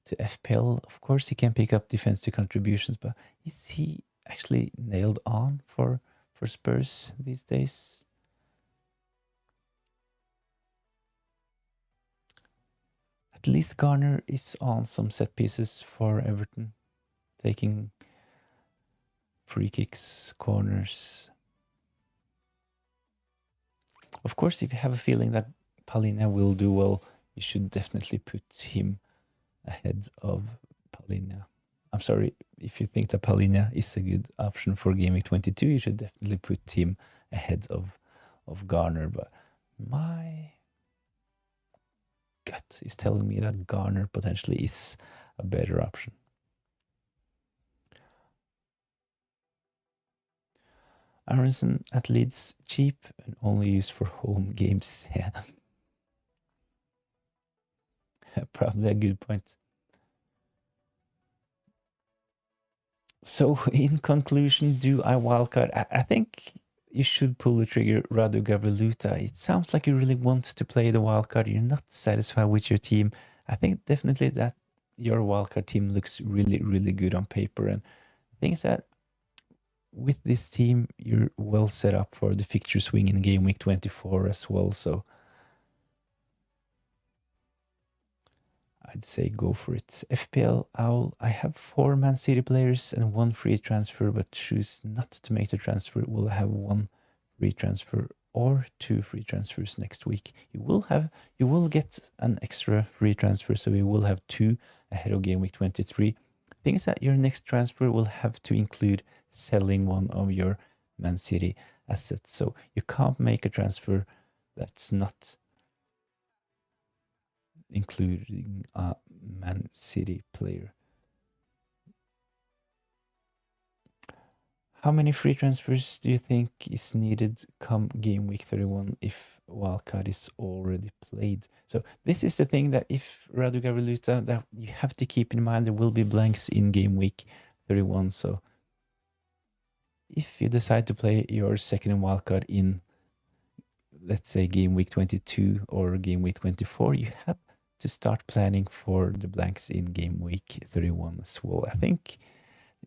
FPL. Of course, he can pick up defensive contributions, but is he actually nailed on for Spurs these days? At least Garner is on some set pieces for Everton, taking free kicks, corners. Of course, if you have a feeling that Palhinha will do well, you should definitely put him ahead of Palhinha. I'm sorry, if you think that Palhinha is a good option for gameweek22, you should definitely put him ahead of Garner. But my gut is telling me that Garner potentially is a better option. Aronson at Leeds, cheap and only used for home games. Yeah. Probably a good point. So in conclusion, do I wildcard? I think you should pull the trigger Radu Gavriliuta. It sounds like you really want to play the wildcard. You're not satisfied with your team. I think definitely that your wildcard team looks really, really good on paper. And things that with this team, you're well set up for the fixture swing in game week 24 as well. So I'd say go for it. FPL Owl, I have 4 Man City players and 1 free transfer, but choose not to make the transfer. Will have 1 free transfer or 2 free transfers next week. You will get an extra free transfer, so you will have 2 ahead of game week 23. Things that your next transfer will have to include selling one of your Man City assets. So you can't make a transfer that's not including a Man City player. How many free transfers do you think is needed come game week 31 if wildcard is already played? So this is the thing that if Radu Gavriliuta, that you have to keep in mind, there will be blanks in game week 31. So if you decide to play your second wildcard in let's say game week 22 or game week 24, you have to start planning for the blanks in game week 31 as well. I think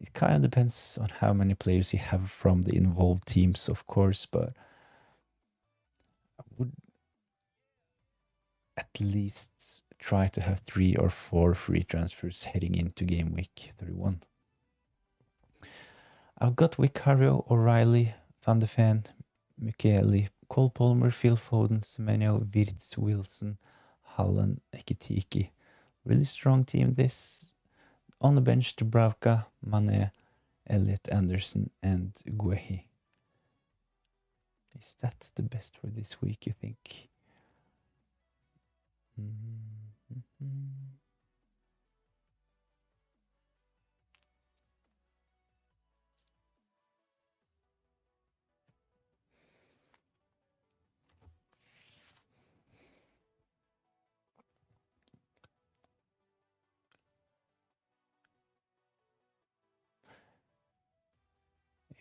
it kind of depends on how many players you have from the involved teams, of course, but I would at least try to have 3 or 4 free transfers heading into game week 31. I've got Vicario, O'Reilly, Van de Ven, Michele, Cole Palmer, Phil Foden, Semenyo, Wirtz, Wilson, Hallen, Ekitiki. Really strong team this. On the bench, Dubravka, Mane, Elliot Anderson, and Guehi. Is that the best for this week, you think?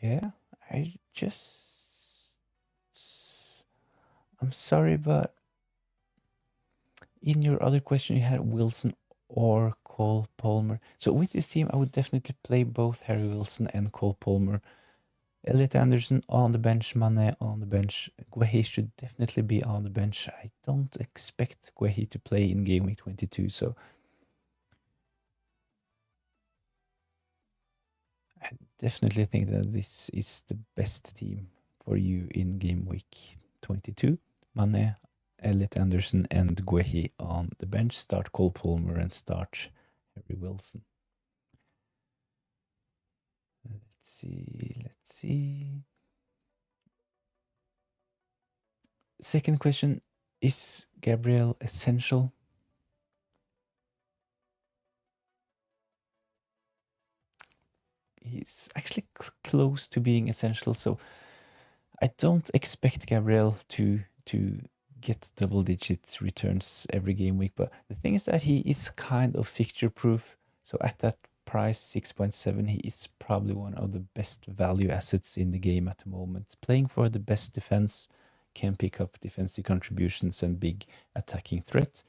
Yeah, I'm sorry, but in your other question, you had Wilson or Cole Palmer. So with this team, I would definitely play both Harry Wilson and Cole Palmer. Elliot Anderson on the bench, Mane on the bench. Guehi should definitely be on the bench. I don't expect Guehi to play in game week 22, so I definitely think that this is the best team for you in game week 22. Mane, Elliot Anderson, and Guehi on the bench. Start Cole Palmer and start Harry Wilson. Let's see. Second question, is Gabriel essential? He's actually close to being essential, so I don't expect Gabriel to get double-digit returns every game week, but the thing is that he is kind of fixture-proof, so at that price, 6.7, he is probably one of the best value assets in the game at the moment. Playing for the best defense, can pick up defensive contributions and big attacking threat.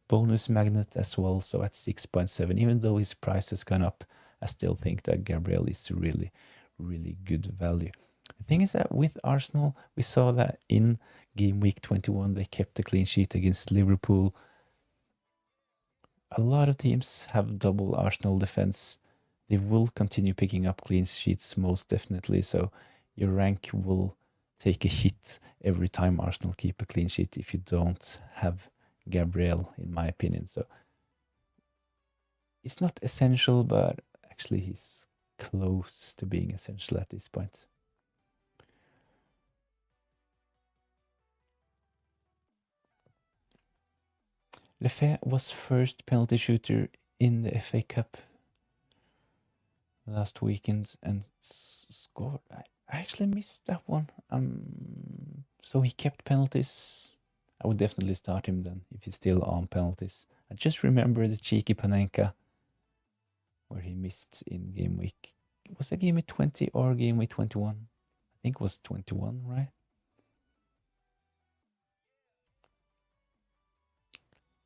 Bonus magnet as well, so at 6.7, even though his price has gone up, I still think that Gabriel is really, really good value. The thing is that with Arsenal, we saw that in game week 21, they kept a clean sheet against Liverpool. A lot of teams have double Arsenal defense. They will continue picking up clean sheets most definitely, so your rank will take a hit every time Arsenal keep a clean sheet if you don't have Gabriel, in my opinion. So it's not essential, but actually he's close to being essential at this point. Lefebvre was first penalty shooter in the FA Cup last weekend and scored. I actually missed that one. So he kept penalties. I would definitely start him then if he's still on penalties. I just remember the cheeky Panenka where he missed in game week. Was it game week 20 or game week 21? I think it was 21, right?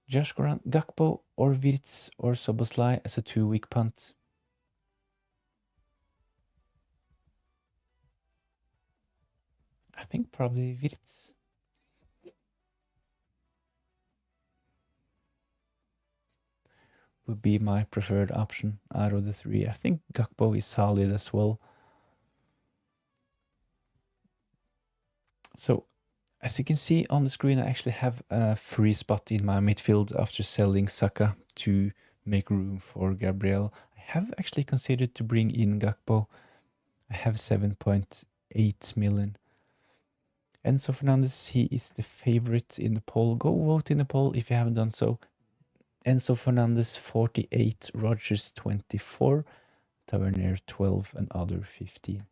Josh Grant, Gakpo or Wirtz or Soboslai as a 2-week punt. I think probably Wirtz. Would be my preferred option out of the 3. I think Gakpo is solid as well. So as you can see on the screen, I actually have a free spot in my midfield after selling Saka to make room for Gabriel. I have actually considered to bring in Gakpo. I have 7.8 million. Enzo Fernandez, he is the favorite in the poll. Go vote in the poll if you haven't done so. Enzo Fernandez 48, Rodgers 24, Tavernier 12, and other 15.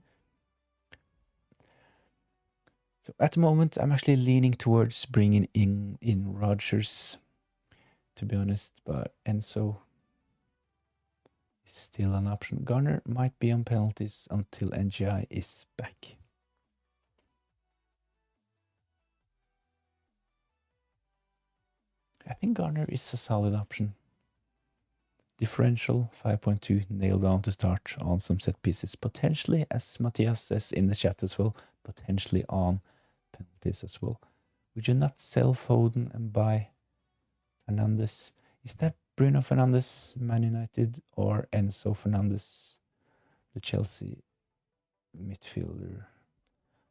So at the moment, I'm actually leaning towards bringing in Rodgers, to be honest, but Enzo is still an option. Garner might be on penalties until NGI is back. I think Garner is a solid option. Differential 5.2 nailed on to start on some set pieces. Potentially, as Matthias says in the chat as well, potentially on penalties as well. Would you not sell Foden and buy Fernandes? Is that Bruno Fernandes, Man United, or Enzo Fernandes, the Chelsea midfielder?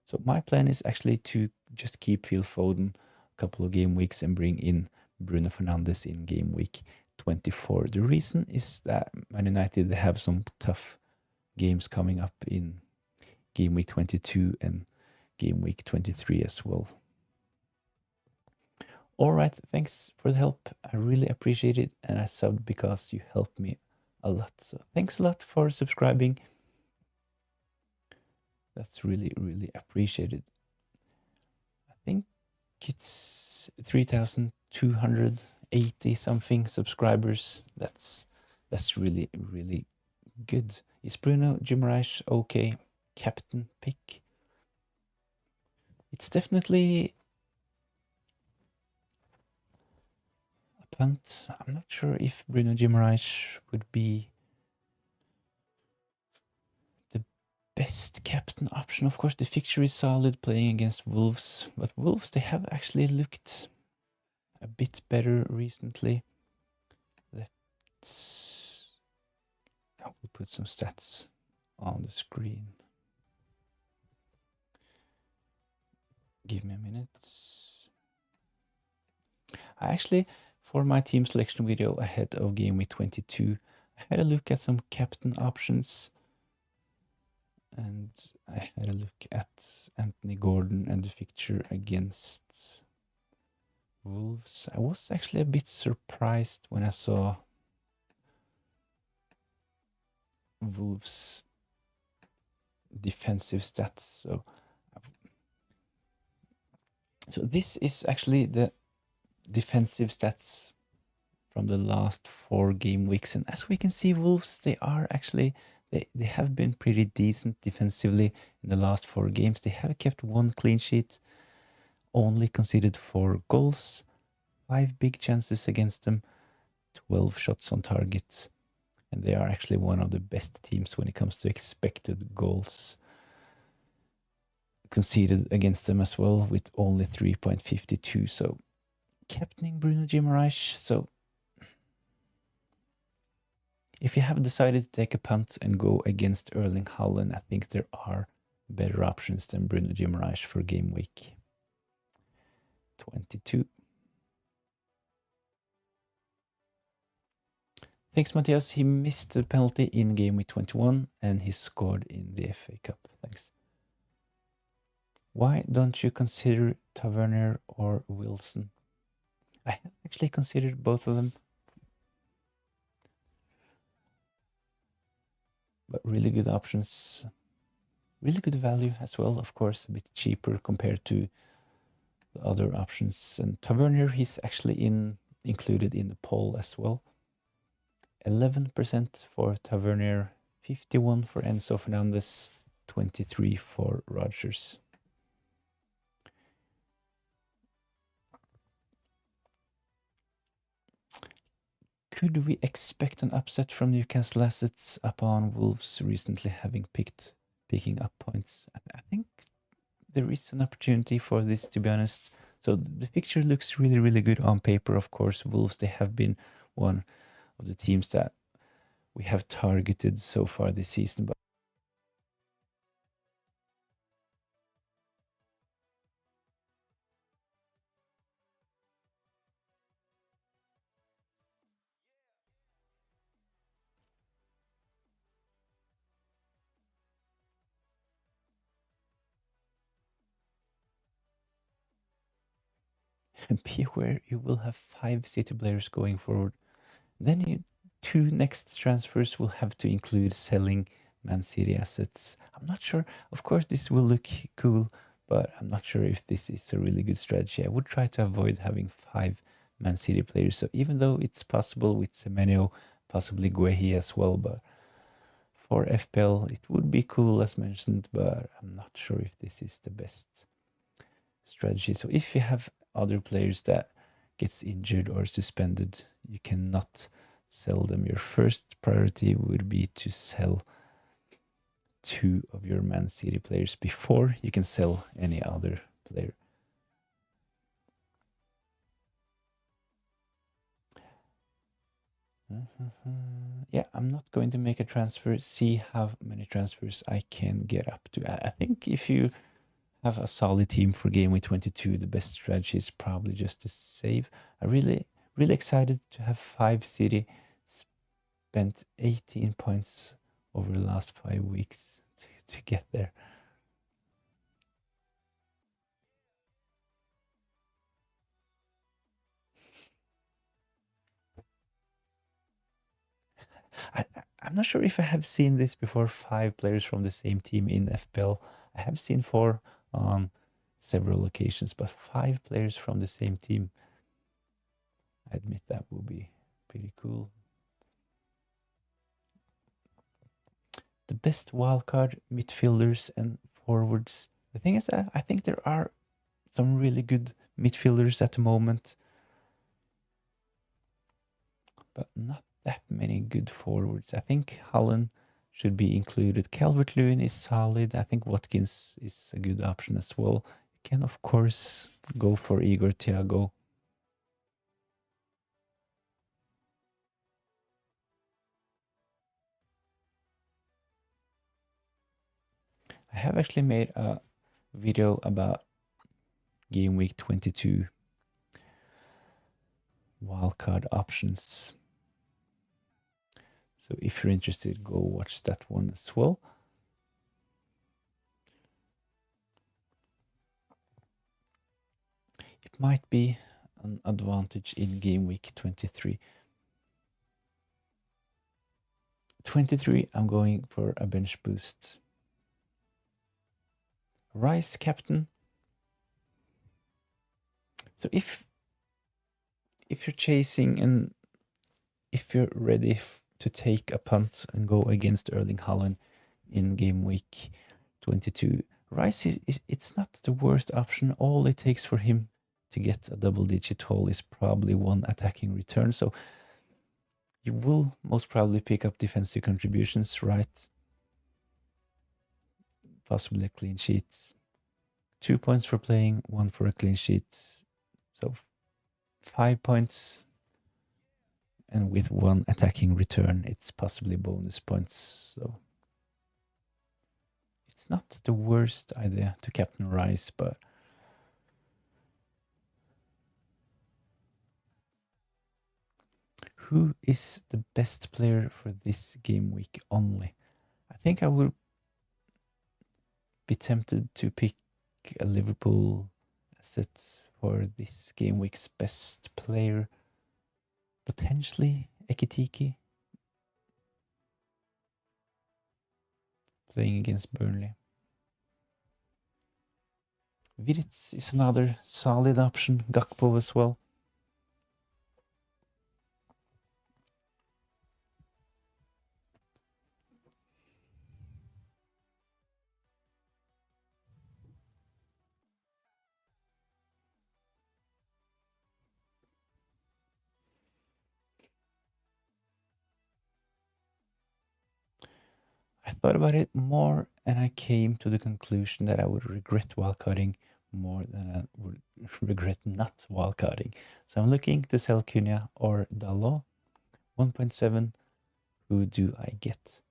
So my plan is actually to just keep Phil Foden a couple of game weeks and bring in Bruno Fernandes in game week 24. The reason is that Man United have some tough games coming up in game week 22 and game week 23 as well. All right, thanks for the help. I really appreciate it, and I subbed because you helped me a lot. So thanks a lot for subscribing. That's really, really appreciated. I think it's 3,280 something subscribers. That's really, really good. Is Bruno Guimaraes okay? Captain pick? It's definitely a punt. I'm not sure if Bruno Guimaraes would be the best captain option. Of course, the fixture is solid playing against Wolves, but Wolves, they have actually looked a bit better recently. I will put some stats on the screen. Give me a minute. I actually, for my team selection video ahead of game week 22, I had a look at some captain options. And I had a look at Anthony Gordon and the fixture against Wolves. I was actually a bit surprised when I saw Wolves' defensive stats. So this is actually the defensive stats from the last 4 game weeks. And as we can see, Wolves, they are actually... They have been pretty decent defensively in the last 4 games. They have kept 1 clean sheet, only conceded 4 goals, 5 big chances against them, 12 shots on target. And they are actually one of the best teams when it comes to expected goals conceded against them as well, with only 3.52. So captaining Bruno Guimaraes. So if you have decided to take a punt and go against Erling Haaland, I think there are better options than Bruno Guimaraes for game week 22. Thanks, Matthias. He missed the penalty in game week 21 and he scored in the FA Cup. Thanks. Why don't you consider Tavernier or Wilson? I have actually considered both of them. But really good options, really good value as well, of course, a bit cheaper compared to the other options. And Tavernier, he's actually included in the poll as well. 11% for Tavernier, 51 for Enzo Fernandes, 23 for Rodgers. Could we expect an upset from Newcastle assets upon Wolves recently having picking up points? I think there is an opportunity for this, to be honest. So the picture looks really, really good on paper. Of course, Wolves, they have been one of the teams that we have targeted so far this season. But be aware, you will have 5 City players going forward. Then you 2 next transfers will have to include selling Man City assets. I'm not sure. Of course, this will look cool, but I'm not sure if this is a really good strategy. I would try to avoid having 5 Man City players. So even though it's possible with Semenyo, possibly Guehi as well, but for FPL, it would be cool as mentioned, but I'm not sure if this is the best strategy. So if you have other players that gets injured or suspended, you cannot sell them. Your first priority would be to sell 2 of your Man City players before you can sell any other player. Yeah, I'm not going to make a transfer. See how many transfers I can get up to. I think if you have a solid team for game week 22, the best strategy is probably just to save. I'm really excited to have 5 City, spent 18 points over the last 5 weeks to get there. I'm not sure if I have seen this before, 5 players from the same team in FPL. I have seen 4 on several occasions, but 5 players from the same team. I admit that would be pretty cool. The best wildcard midfielders and forwards. The thing is that I think there are some really good midfielders at the moment, but not that many good forwards. I think Holland should be included. Calvert-Lewin is solid. I think Watkins is a good option as well. You can, of course, go for Igor Thiago. I have actually made a video about game week 22 wildcard options. So if you're interested, go watch that one as well. It might be an advantage in game week 23. 23, I'm going for a bench boost. Rice captain. So if you're chasing and if you're ready to take a punt and go against Erling Haaland in game week 22, Rice it's not the worst option. All it takes for him to get a double-digit haul is probably 1 attacking return. So you will most probably pick up defensive contributions, right? Possibly a clean sheet. 2 points for playing, 1 for a clean sheet. So 5 points. And with 1 attacking return, it's possibly bonus points. So it's not the worst idea to captain Rice, but who is the best player for this game week only? I think I will be tempted to pick a Liverpool asset for this game week's best player. Potentially Ekitike, playing against Burnley. Viritz is another solid option. Gakpo as well. I thought about it more and I came to the conclusion that I would regret wildcarding more than I would regret not wildcarding. So I'm looking to sell Cunha or Dalot. 1.7. Who do I get?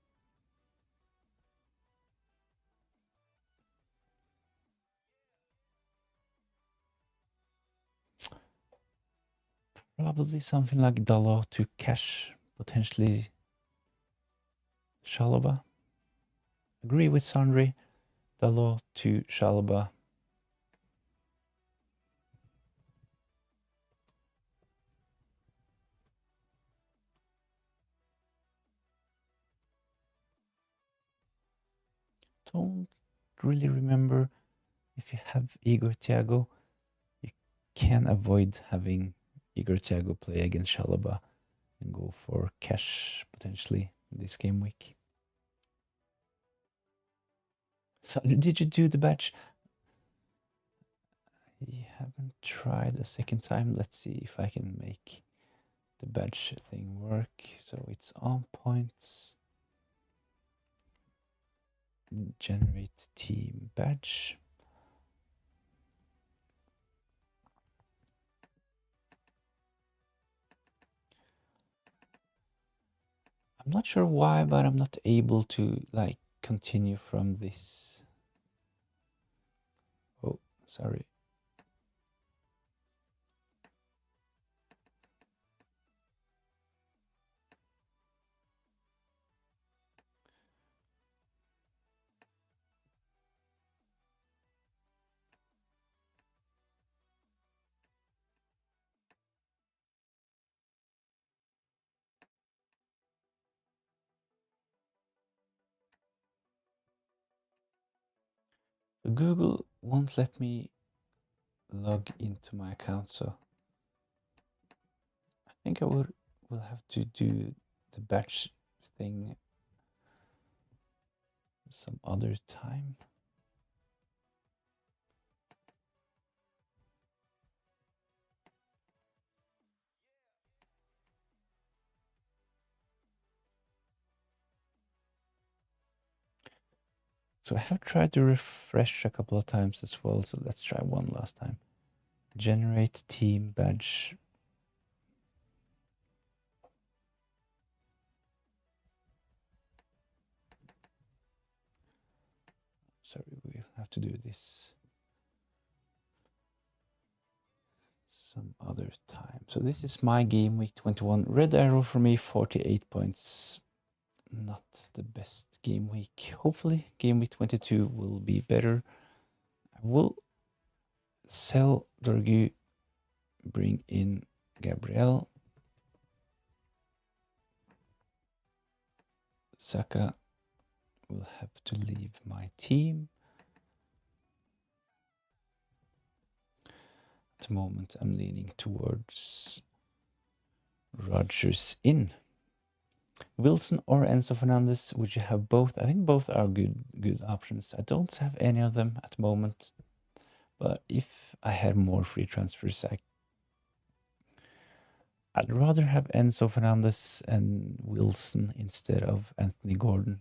Probably something like Dalot to cash, potentially Chalobah. Agree with Sandri. Dalot to Chalobah. Don't really remember if you have Igor Thiago, you can avoid having Igor Thiago play against Chalobah and go for cash potentially this game week. So did you do the batch? I haven't tried a second time. Let's see if I can make the badge thing work. So it's on points. Generate team badge. I'm not sure why, but I'm not able to like continue from this. Oh, sorry. So Google won't let me log into my account, so I think I will have to do the batch thing some other time. So I have tried to refresh a couple of times as well, so let's try one last time. Generate team badge. Sorry, we'll have to do this some other time. So this is my game week 21. Red arrow for me, 48 points. Not the best game week. Hopefully game week 22 will be better. I will sell Dorgu, bring in Gabriel. Saka will have to leave my team. At the moment I'm leaning towards Rodgers in. Wilson or Enzo Fernandez, would you have both? I think both are good options. I don't have any of them at the moment, but if I had more free transfers, I'd rather have Enzo Fernandez and Wilson instead of Anthony Gordon.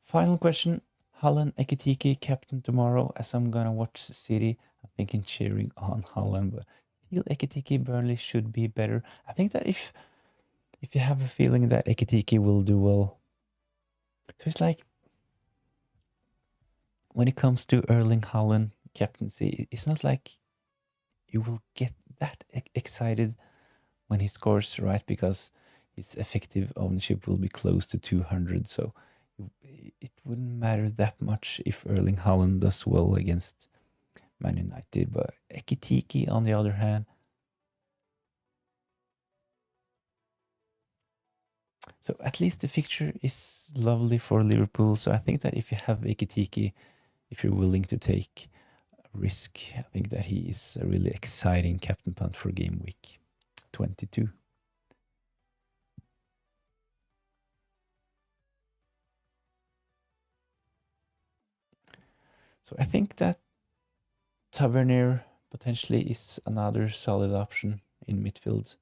Final question. Haaland Ekitike captain tomorrow, as I'm gonna watch City. I'm thinking cheering on Haaland, but I feel Ekitike Burnley should be better. I think that if you have a feeling that Ekitike will do well, so it's like when it comes to Erling Haaland captaincy, it's not like you will get that excited when he scores, right? Because his effective ownership will be close to 200, so it wouldn't matter that much if Erling Haaland does well against Man United. But Ekitike, on the other hand, so at least the fixture is lovely for Liverpool. So I think that if you have Ekitike, if you're willing to take a risk, I think that he is a really exciting captain punt for game week 22. So I think that Tavernier potentially is another solid option in midfield.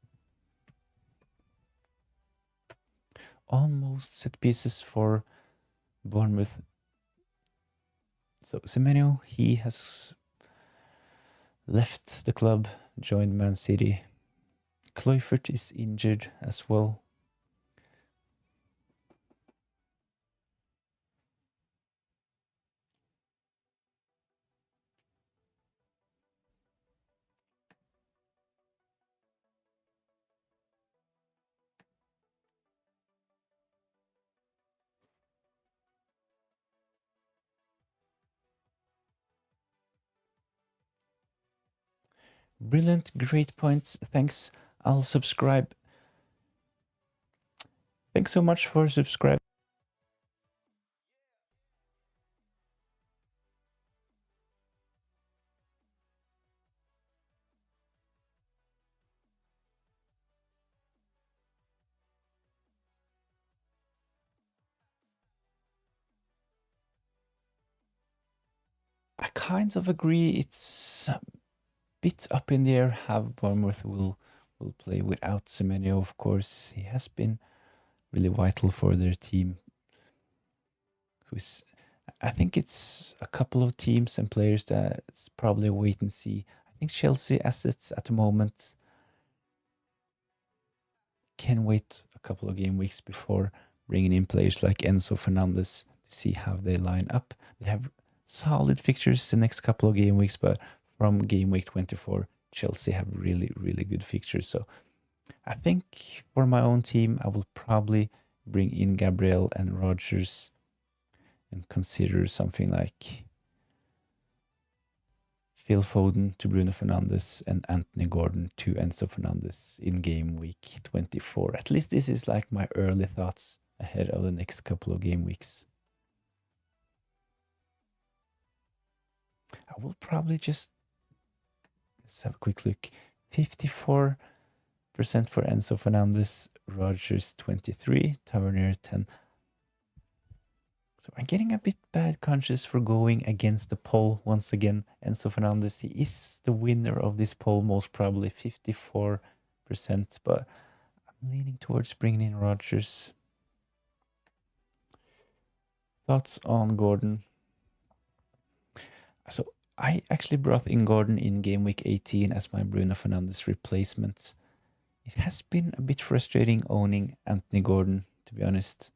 Almost set pieces for Bournemouth. So Semenyo, he has left the club, joined Man City. Kluivert is injured as well. Brilliant, great points. Thanks. I'll subscribe. Thanks so much for subscribing. I kind of agree. It's a bit up in the air how Bournemouth will play without Semenyo, of course. He has been really vital for their team. I think it's a couple of teams and players that's probably a wait and see. I think Chelsea assets at the moment can wait a couple of game weeks before bringing in players like Enzo Fernandez to see how they line up. They have solid fixtures the next couple of game weeks, but from game week 24, Chelsea have really, really good fixtures. So I think for my own team, I will probably bring in Gabriel and Rogers and consider something like Phil Foden to Bruno Fernandes and Anthony Gordon to Enzo Fernandez in game week 24. At least this is like my early thoughts ahead of the next couple of game weeks. I will probably just, let's have a quick look. 54% for Enzo Fernandez, Rogers 23, Tavernier 10. So I'm getting a bit bad conscious for going against the poll once again. Enzo Fernandez, he is the winner of this poll, most probably 54%, but I'm leaning towards bringing in Rogers. Thoughts on Gordon? So I actually brought in Gordon in game week 18 as my Bruno Fernandes replacement. It has been a bit frustrating owning Anthony Gordon, to be honest.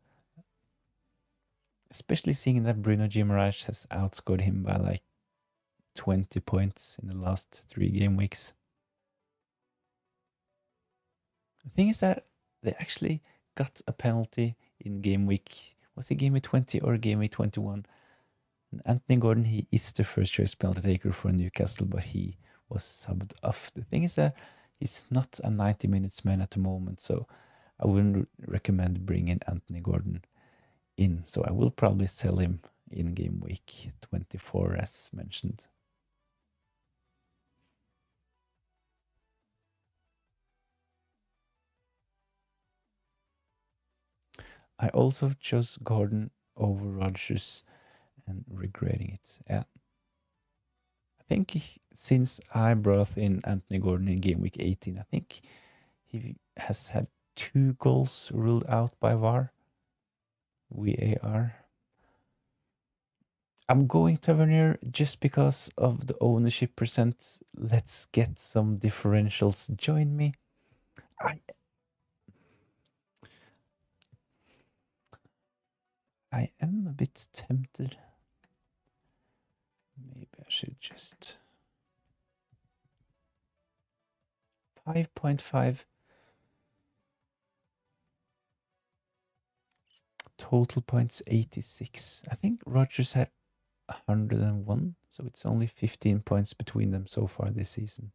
Especially seeing that Bruno Guimaraes has outscored him by like 20 points in the last 3 game weeks. The thing is that they actually got a penalty in game week. Was it game week 20 or game week 21? And Anthony Gordon, he is the first choice penalty taker for Newcastle, but he was subbed off. The thing is that he's not a 90 minutes man at the moment, so I wouldn't recommend bringing Anthony Gordon in. So I will probably sell him in game week 24 as mentioned. I also chose Gordon over Rodgers and regretting it. Yeah. I think since I brought in Anthony Gordon in game week 18, I think he has had 2 goals ruled out by VAR. I'm going Tavernier just because of the ownership percent. Let's get some differentials. Join me. I am a bit tempted. Maybe I should just 5.5 total points 86. I think Rogers had 101, so it's only 15 points between them so far this season.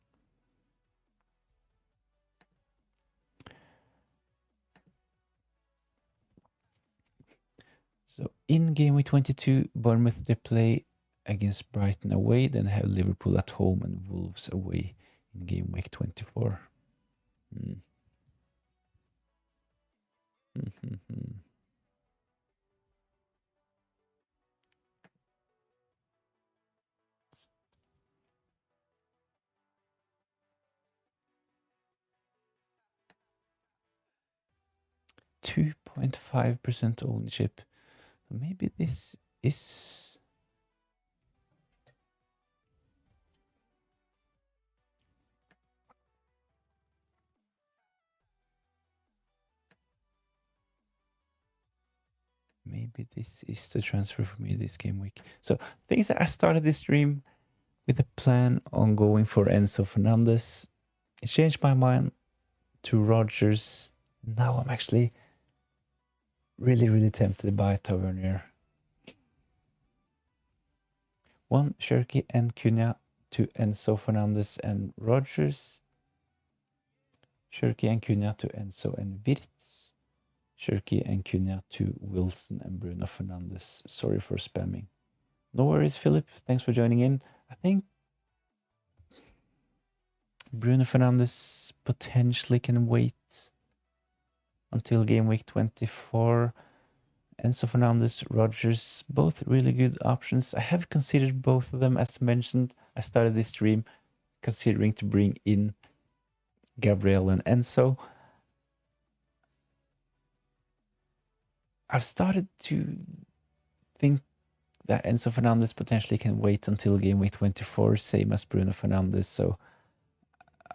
So in game week 22, Bournemouth, they play against Brighton away, then have Liverpool at home and Wolves away in game week 24. 2.5% ownership. So maybe this is... Maybe this is the transfer for me this game week. So things that I started this stream with a plan on going for Enzo Fernandez. I changed my mind to Rogers. Now I'm actually really tempted by Tavernier. 1 Shirky and Cunha to Enzo Fernandez and Rogers. Shirky and Cunha to Enzo and Wirtz. Shirky and Cunha to Wilson and Bruno Fernandes. Sorry for spamming. No worries, Philip. Thanks for joining in. I think Bruno Fernandes potentially can wait until game week 24. Enzo Fernandez, Rogers, both really good options. I have considered both of them. As mentioned, I started this stream considering to bring in Gabriel and Enzo. I've started to think that Enzo Fernandez potentially can wait until game week 24, same as Bruno Fernandez. So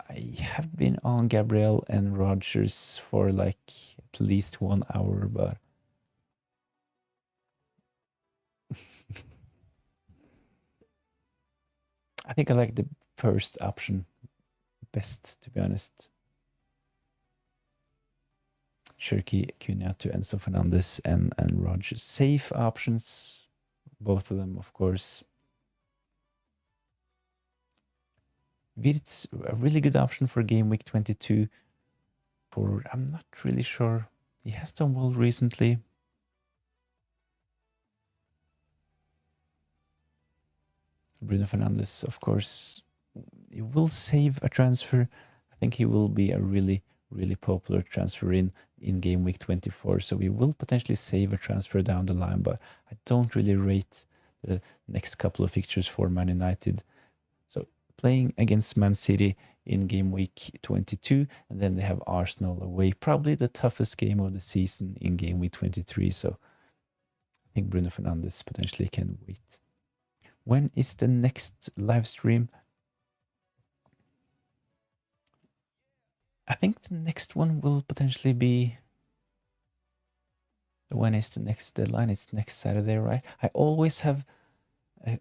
I have been on Gabriel and Rogers for like at least 1 hour, but I think I like the first option best, to be honest. Cherky, Cunha to Enzo Fernandez and Rogers. Safe options, both of them, of course. Wirtz, a really good option for game week 22. I'm not really sure. He has done well recently. Bruno Fernandez, of course, he will save a transfer. I think he will be a really, really popular transfer in game week 24. So we will potentially save a transfer down the line, but I don't really rate the next couple of fixtures for Man United. So playing against Man City in game week 22, and then they have Arsenal away, probably the toughest game of the season in game week 23. So I think Bruno Fernandes potentially can wait. When is the next live stream? I think the next one will potentially be... When is the next deadline? It's next Saturday, right? I always have a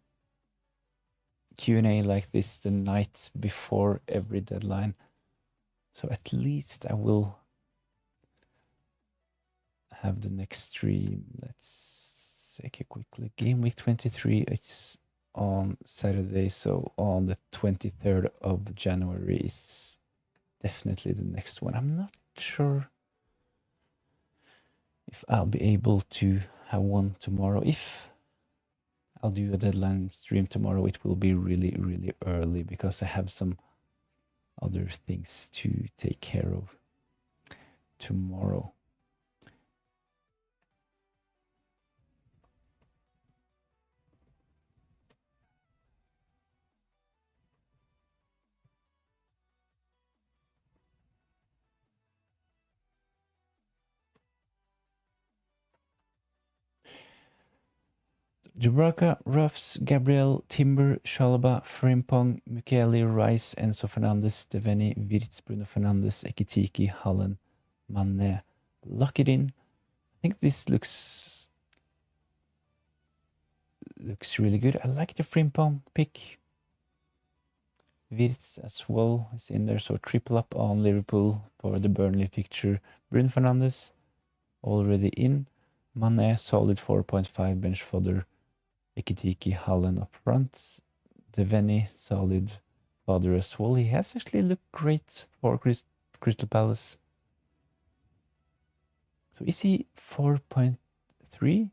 Q&A like this the night before every deadline. So at least I will have the next stream. Let's take a quick look. Game week 23, it's on Saturday. So on the 23rd of January is definitely the next one. I'm not sure if I'll be able to have one tomorrow. If I'll do a deadline stream tomorrow, it will be really, really early because I have some other things to take care of tomorrow. Dubraka, Ruffs, Gabriel, Timber, Shalaba, Frimpong, Michele, Rice, Enzo Fernandez, Deveni, Wirtz, Bruno Fernandes, Ekitiki, Hallen, Mane. Lock it in. I think this looks really good. I like the Frimpong pick. Wirtz as well is in there, so triple up on Liverpool for the Burnley fixture. Bruno Fernandes already in. Mane, solid 4.5 bench fodder. Ekitiki, Hallen up front. Deveni, solid fodder as well. He has actually looked great for Crystal Palace. So is he 4.3?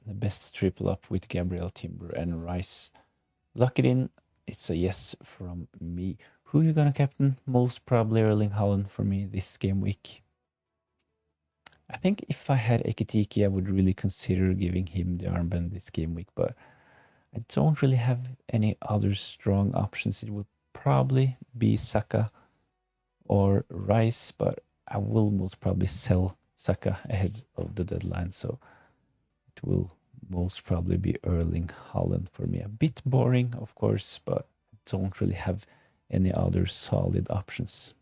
The best triple up with Gabriel, Timber and Rice. Lock it in. It's a yes from me. Who are you gonna captain? Most probably Erling Haaland for me this game week. I think if I had Ekitiki, I would really consider giving him the armband this game week, but I don't really have any other strong options. It would probably be Saka or Rice, but I will most probably sell Saka ahead of the deadline, so it will most probably be Erling Haaland for me. A bit boring, of course, but I don't really have any other solid options.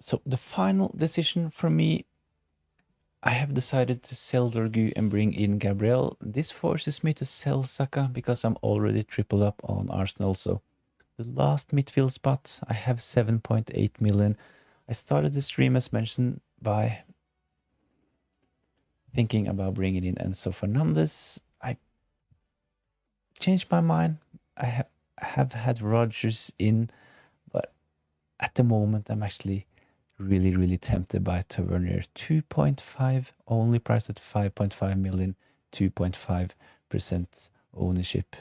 So the final decision for me, I have decided to sell Dorgu and bring in Gabriel. This forces me to sell Saka because I'm already triple up on Arsenal. So the last midfield spot, I have 7.8 million. I started the stream, as mentioned, by thinking about bringing in Enzo Fernandez. I changed my mind. I have had Rodgers in, but at the moment I'm actually really tempted by Tavernier. 2.5, only priced at 5.5 million, 2.5% ownership.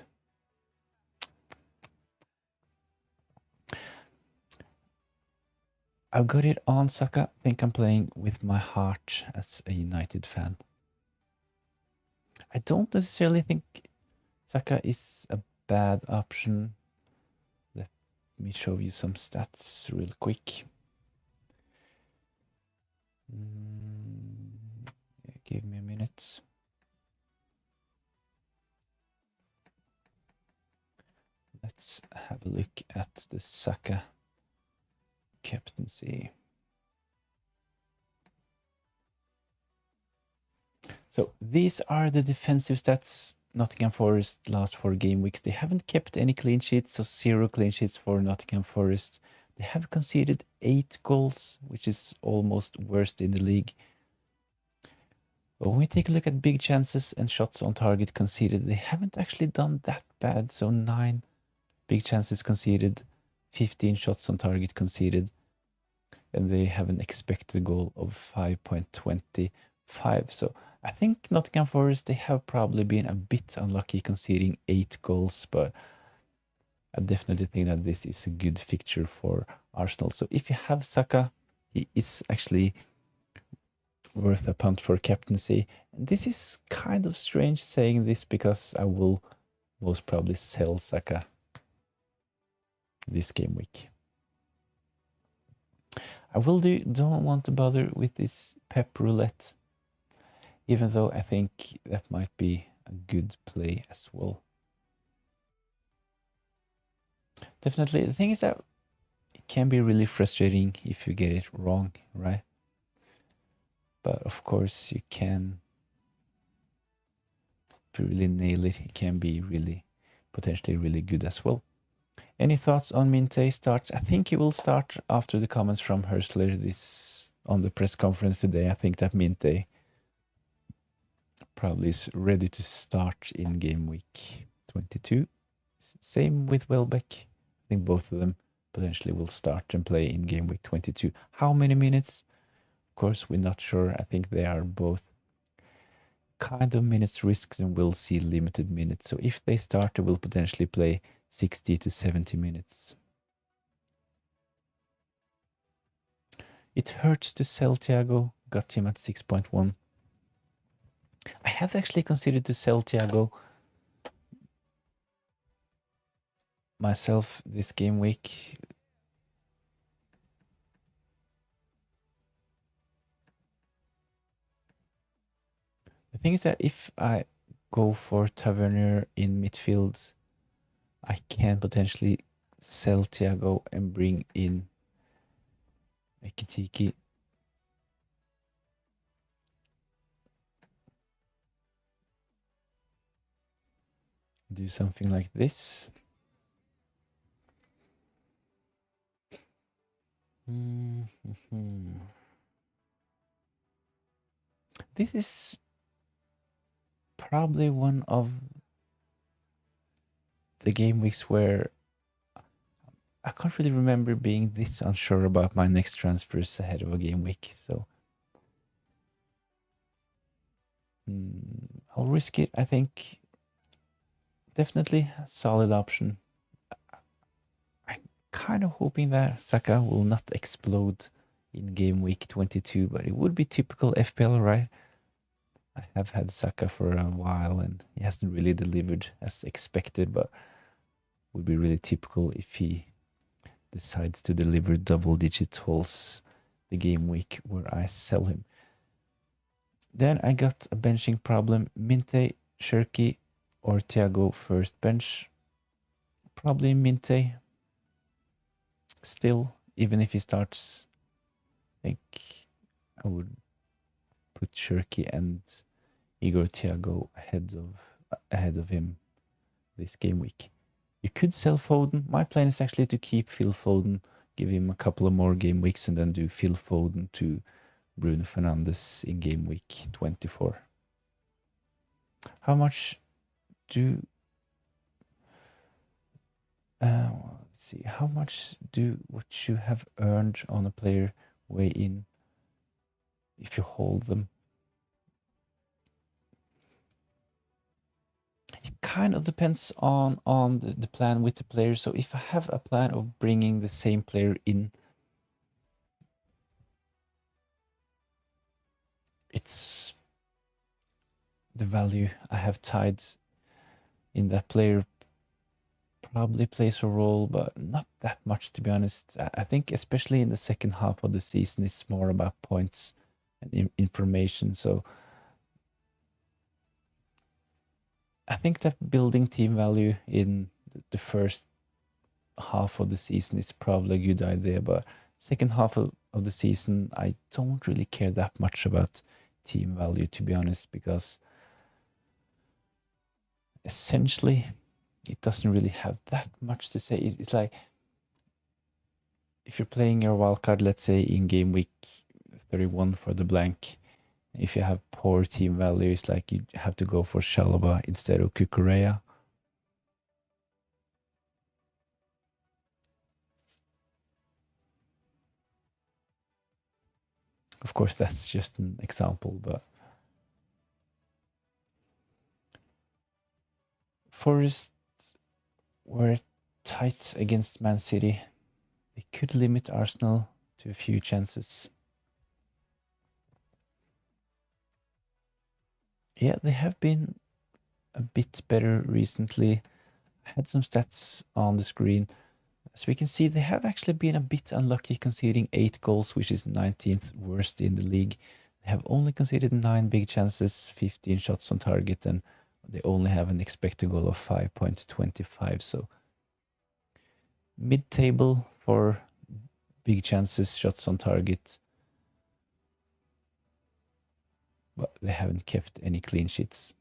I've got it on Saka. I think I'm playing with my heart as a United fan. I don't necessarily think Saka is a bad option. Let me show you some stats real quick. Give me a minute. Let's have a look at the Saka captaincy. So these are the defensive stats. Nottingham Forest last 4 game weeks. They haven't kept any clean sheets, so 0 clean sheets for Nottingham Forest. They have conceded 8 goals, which is almost worst in the league. But when we take a look at big chances and shots on target conceded, they haven't actually done that bad. So 9 big chances conceded, 15 shots on target conceded, and they have an expected goal of 5.25. So I think Nottingham Forest, they have probably been a bit unlucky conceding 8 goals, but I definitely think that this is a good fixture for Arsenal. So if you have Saka, he is actually worth a punt for captaincy. And this is kind of strange saying this because I will most probably sell Saka this game week. I don't want to bother with this pep roulette, even though I think that might be a good play as well. Definitely, the thing is that it can be really frustrating if you get it wrong, right? But of course you can, if you really nail it, it can be really, potentially really good as well. Any thoughts on Minte starts? I think he will start after the comments from Hörsler on the press conference today. I think that Minte probably is ready to start in game week 22. Same with Welbeck. I think both of them potentially will start and play in game week 22. How many minutes? Of course, we're not sure. I think they are both kind of minutes risks and will see limited minutes. So if they start, they will potentially play 60 to 70 minutes. It hurts to sell Thiago. Got him at 6.1. I have actually considered to sell Thiago myself this game week. The thing is that if I go for Tavernier in midfield, I can potentially sell Thiago and bring in Ekitiki. Do something like this. This is probably one of the game weeks where I can't really remember being this unsure about my next transfers ahead of a game week. So I'll risk it. I think definitely a solid option. I'm kind of hoping that Saka will not explode in game week 22, but it would be typical FPL, right? I have had Saka for a while and he hasn't really delivered as expected, but would be really typical if he decides to deliver double-digit hauls the game week where I sell him. Then I got a benching problem. Minte, Shirky, or Thiago first bench. Probably Minte. Still, even if he starts think I would put Shirky and Igor Thiago ahead of him this game week. You could sell Foden. My plan is actually to keep Phil Foden, give him a couple of more game weeks, and then do Phil Foden to Bruno Fernandes in game week 24. How much do let's see, how much what you have earned on a player weigh in if you hold them? It kind of depends on the plan with the player. So if I have a plan of bringing the same player in, it's the value I have tied in that player probably plays a role, but not that much, to be honest. I think especially in the second half of the season, it's more about points and information. So I think that building team value in the first half of the season is probably a good idea, but second half of the season, I don't really care that much about team value, to be honest, because essentially it doesn't really have that much to say. It's like if you're playing your wildcard, let's say in game week 31 for the blank, if you have poor team value, it's like you have to go for Chalobah instead of Cucurella. Of course, that's just an example, but Forest were tight against Man City. They could limit Arsenal to a few chances. Yeah, they have been a bit better recently. I had some stats on the screen. As we can see, they have actually been a bit unlucky, conceding 8 goals, which is 19th worst in the league. They have only conceded 9 big chances, 15 shots on target, and they only have an expected goal of 5.25. So mid-table for big chances, shots on target. But they haven't kept any clean sheets.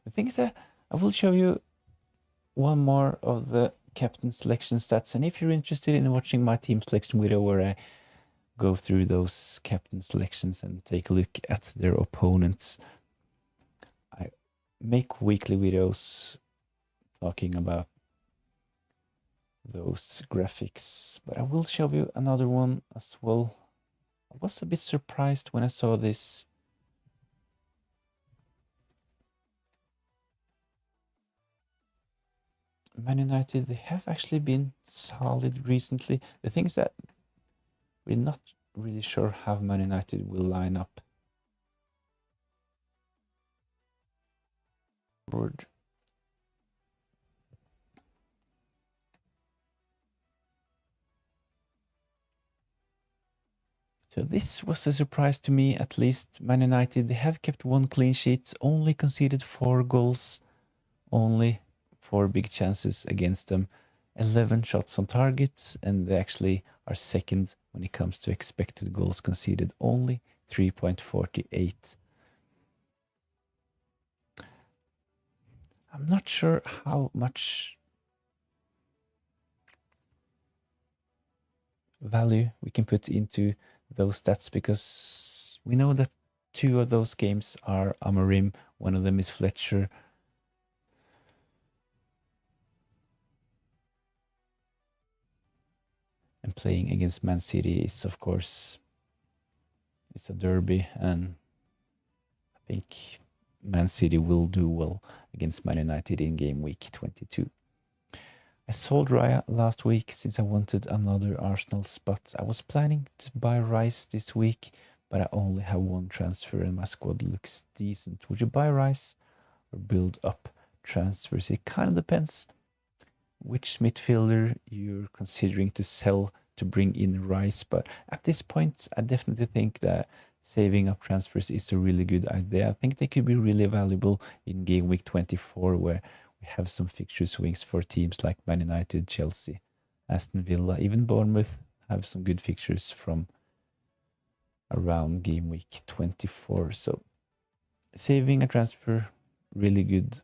The thing is that I will show you one more of the captain selection stats. And if you're interested in watching my team selection video where I go through those captain selections and take a look at their opponents, I make weekly videos talking about those graphics. But I will show you another one as well. I was a bit surprised when I saw this. Man United, they have actually been solid recently. The thing is that we're not really sure how Man United will line up. Forward. So this was a surprise to me, at least. Man United, they have kept 1 clean sheet, only conceded 4 goals, only 4 big chances against them, 11 shots on target, and they actually are second when it comes to expected goals conceded, only 3.48. I'm not sure how much value we can put into those stats, because we know that 2 of those games are Amorim, one of them is Fletcher. And playing against Man City is, of course, it's a derby, and I think Man City will do well against Man United in game week 22. I sold Raya last week since I wanted another Arsenal spot. I was planning to buy Rice this week, but I only have 1 transfer and my squad looks decent. Would you buy Rice or build up transfers? It kind of depends which midfielder you're considering to sell to bring in Rice. But at this point, I definitely think that saving up transfers is a really good idea. I think they could be really valuable in game week 24, where we have some fixture swings for teams like Man United, Chelsea, Aston Villa, even Bournemouth have some good fixtures from around game week 24. So saving a transfer, really good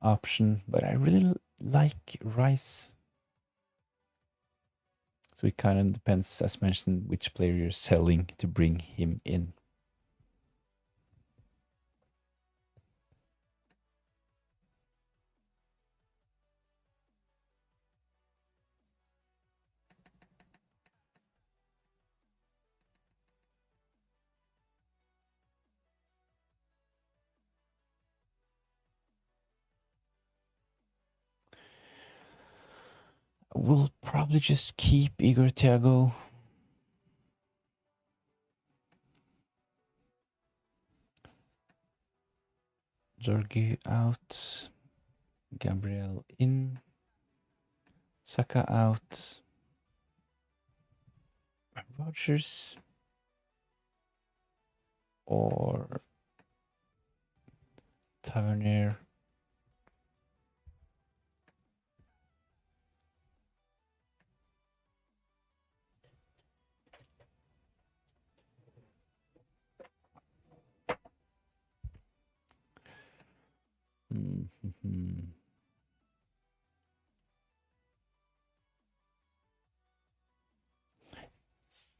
option, but I really like Rice. So it kind of depends, as mentioned, which player you're selling to bring him in. We'll probably just keep Igor Thiago. Jorge out. Gabriel in. Saka out. Rodgers. Or Tavernier.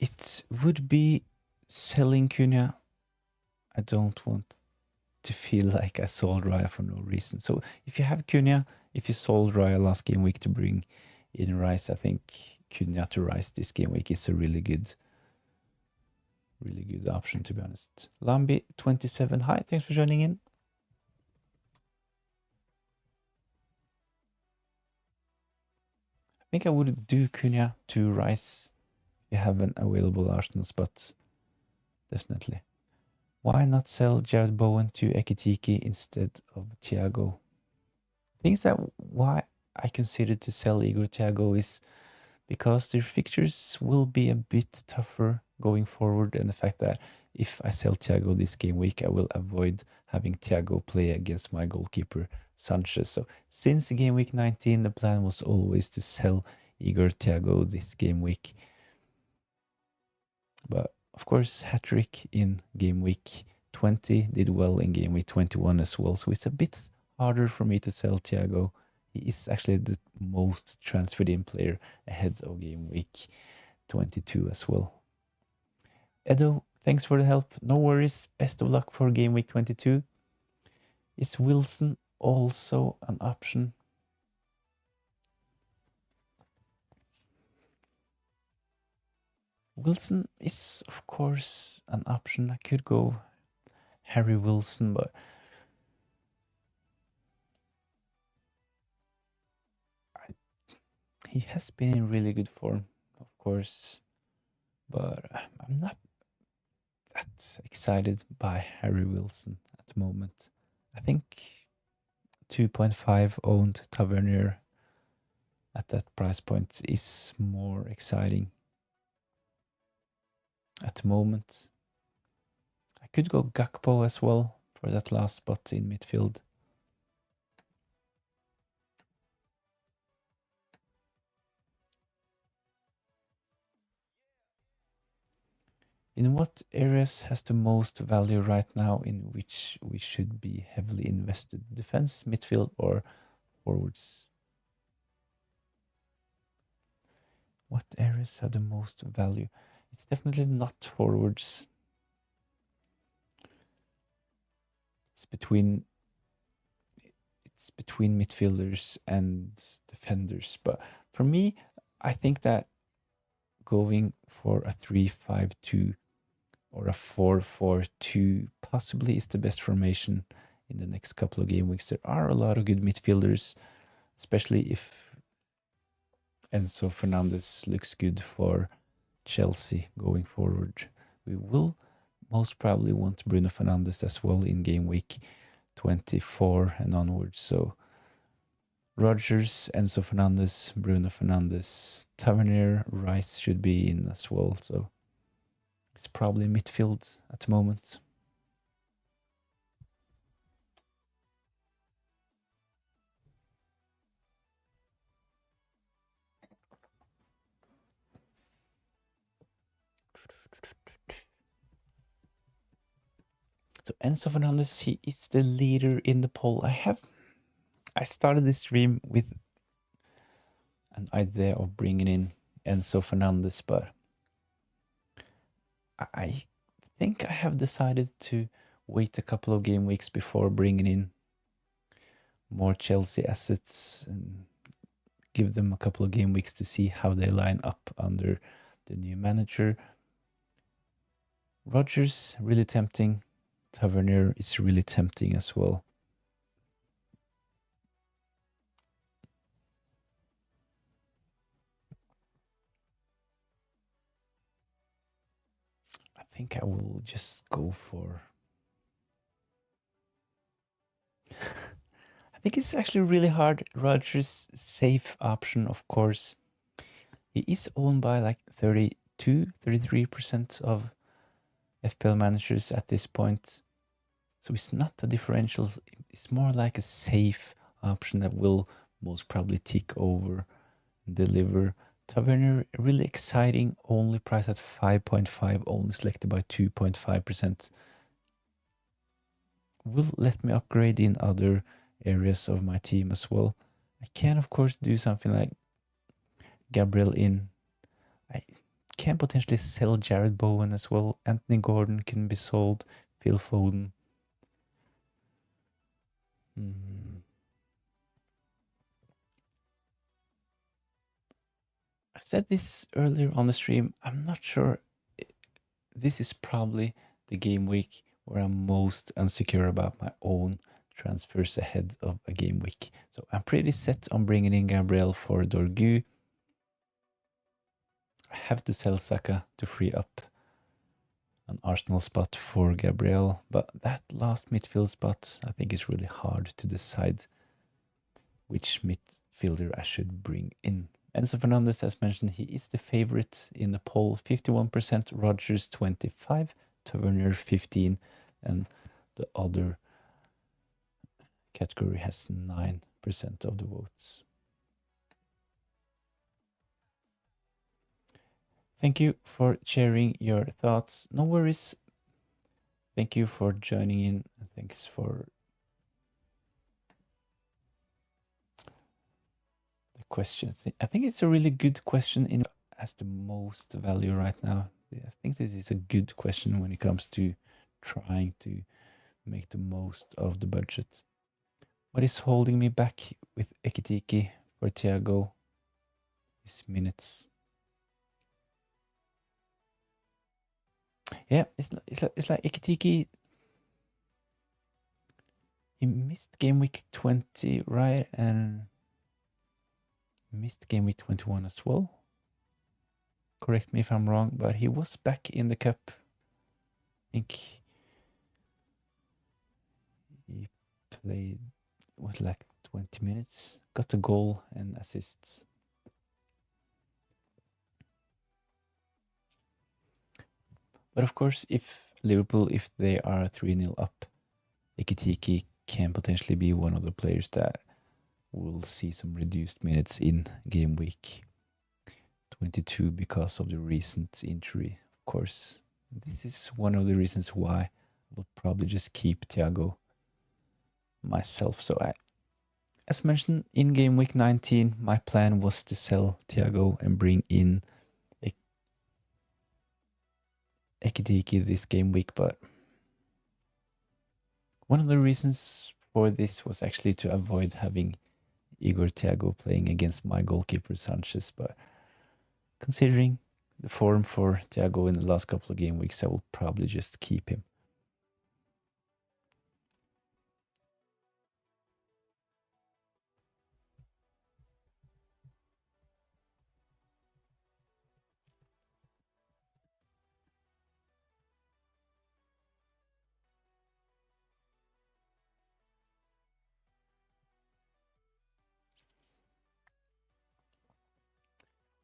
It would be selling Cunha. I don't want to feel like I sold Raya for no reason. So if you have Cunha, if you sold Raya last game week to bring in Rice, I think Cunha to Rice this game week is a really good option, to be honest. Lambi27, hi, thanks for joining in. I think I would do Cunha to Rice if you have an available Arsenal spot, definitely. Why not sell Jared Bowen to Ekitike instead of Thiago? Things that why I considered to sell Igor Thiago is because their fixtures will be a bit tougher going forward, and the fact that if I sell Thiago this game week, I will avoid having Thiago play against my goalkeeper Sanchez. So since game week 19, the plan was always to sell Igor Thiago this game week. But of course, hat-trick in game week 20, did well in game week 21 as well. So it's a bit harder for me to sell Thiago. He is actually the most transferred in player ahead of game week 22 as well. Edo, thanks for the help. No worries. Best of luck for game week 22. Is Wilson also an option? Wilson is, of course, an option. I could go Harry Wilson, but he has been in really good form, of course, but I'm not that excited by Harry Wilson at the moment. I think 2.5 owned Tavernier at that price point is more exciting at the moment. I could go Gakpo as well for that last spot in midfield. In what areas has the most value right now in which we should be heavily invested? Defense, midfield, or forwards? What areas have the most value? It's definitely not forwards. It's between midfielders and defenders. But for me, I think that going for a 3-5-2 or a 4-4-2 possibly is the best formation in the next couple of game weeks. There are a lot of good midfielders, especially if Enzo Fernandez looks good for Chelsea going forward. We will most probably want Bruno Fernandes as well in game week 24 and onwards. So Rodgers, Enzo Fernandez, Bruno Fernandes, Tavernier, Rice should be in as well. So It's probably midfield at the moment. So Enzo Fernandez, he is the leader in the poll. I started this stream with an idea of bringing in Enzo Fernandez, but I think I have decided to wait a couple of game weeks before bringing in more Chelsea assets and give them a couple of game weeks to see how they line up under the new manager. Rodgers, really tempting. Tavernier is really tempting as well. I think I will just go for... I think it's actually really hard. Rodgers, safe option, of course. He is owned by like 33% of FPL managers at this point. So it's not a differential. It's more like a safe option that will most probably tick over and deliver. Tavernier, really exciting, only priced at 5.5, only selected by 2.5%. Will let me upgrade in other areas of my team as well. I can, of course, do something like Gabriel in. I can potentially sell Jared Bowen as well. Anthony Gordon can be sold. Phil Foden. I said this earlier on the stream. I'm not sure. This is probably the game week where I'm most insecure about my own transfers ahead of a game week. So I'm pretty set on bringing in Gabriel for Dorgu. I have to sell Saka to free up an Arsenal spot for Gabriel, but that last midfield spot, I think is really hard to decide which midfielder I should bring in. Enzo Fernandez, as mentioned, he is the favorite in the poll. 51%, Rodgers 25%, Tavernier 15%, and the other category has 9% of the votes. Thank you for sharing your thoughts. No worries. Thank you for joining in. Thanks for the question. I think it's a really good question in has the most value right now. I think this is a good question when it comes to trying to make the most of the budget. What is holding me back with Ekitike for Thiago is minutes. Yeah, it's like Ekitike. He missed game week 20, right? And missed game week 21 as well. Correct me if I'm wrong, but he was back in the cup. I think he played with like 20 minutes, got a goal and assists. But of course, if Liverpool, if they are 3-0 up, Ekitike can potentially be one of the players that will see some reduced minutes in game week 22 because of the recent injury. Of course, this is one of the reasons why I will probably just keep Thiago myself. So as mentioned, in game week 19, my plan was to sell Thiago and bring in Ekitike this game week, but one of the reasons for this was actually to avoid having Igor Thiago playing against my goalkeeper Sanchez, but considering the form for Thiago in the last couple of game weeks, I will probably just keep him.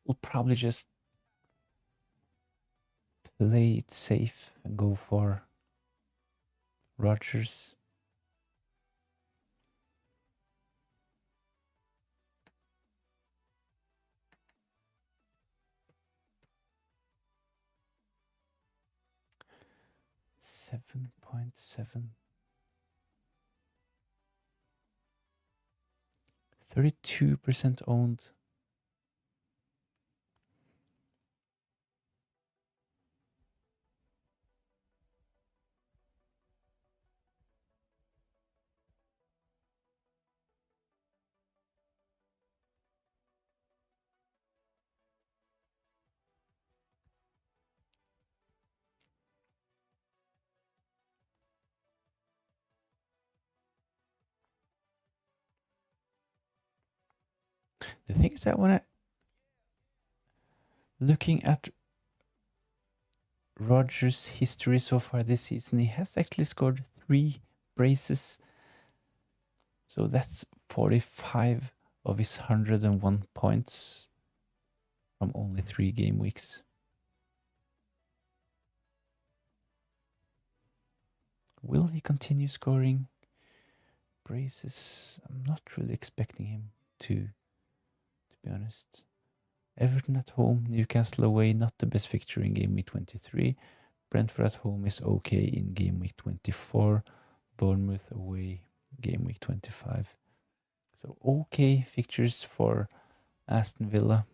We'll probably just play it safe and go for Rodgers. $7.7. 32% owned. The thing is that when I looking at Rodgers' history so far this season, he has actually scored 3 braces. So that's 45 of his 101 points from only 3 game weeks. Will he continue scoring braces? I'm not really expecting him to be honest. Everton at home, Newcastle away, not the best fixture in game week 23. Brentford at home is okay in game week 24. Bournemouth away, game week 25. So okay fixtures for Aston Villa.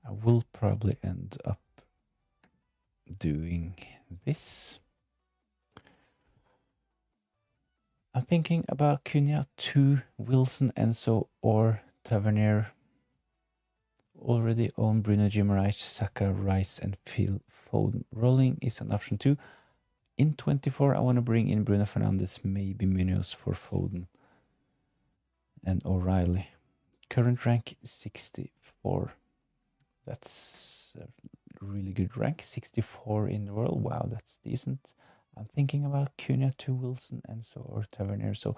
I will probably end up doing this. I'm thinking about Cunha 2, Wilson, Enzo, or Tavernier. Already own Bruno Guimaraes, Saka, Rice, and Phil Foden. Rolling is an option too. In 24, I want to bring in Bruno Fernandes, maybe Munoz for Foden, and O'Reilly. Current rank 64. That's a really good rank. 64 in the world. Wow, that's decent. I'm thinking about Cunha, 2, Wilson, Enzo, or Tavernier. So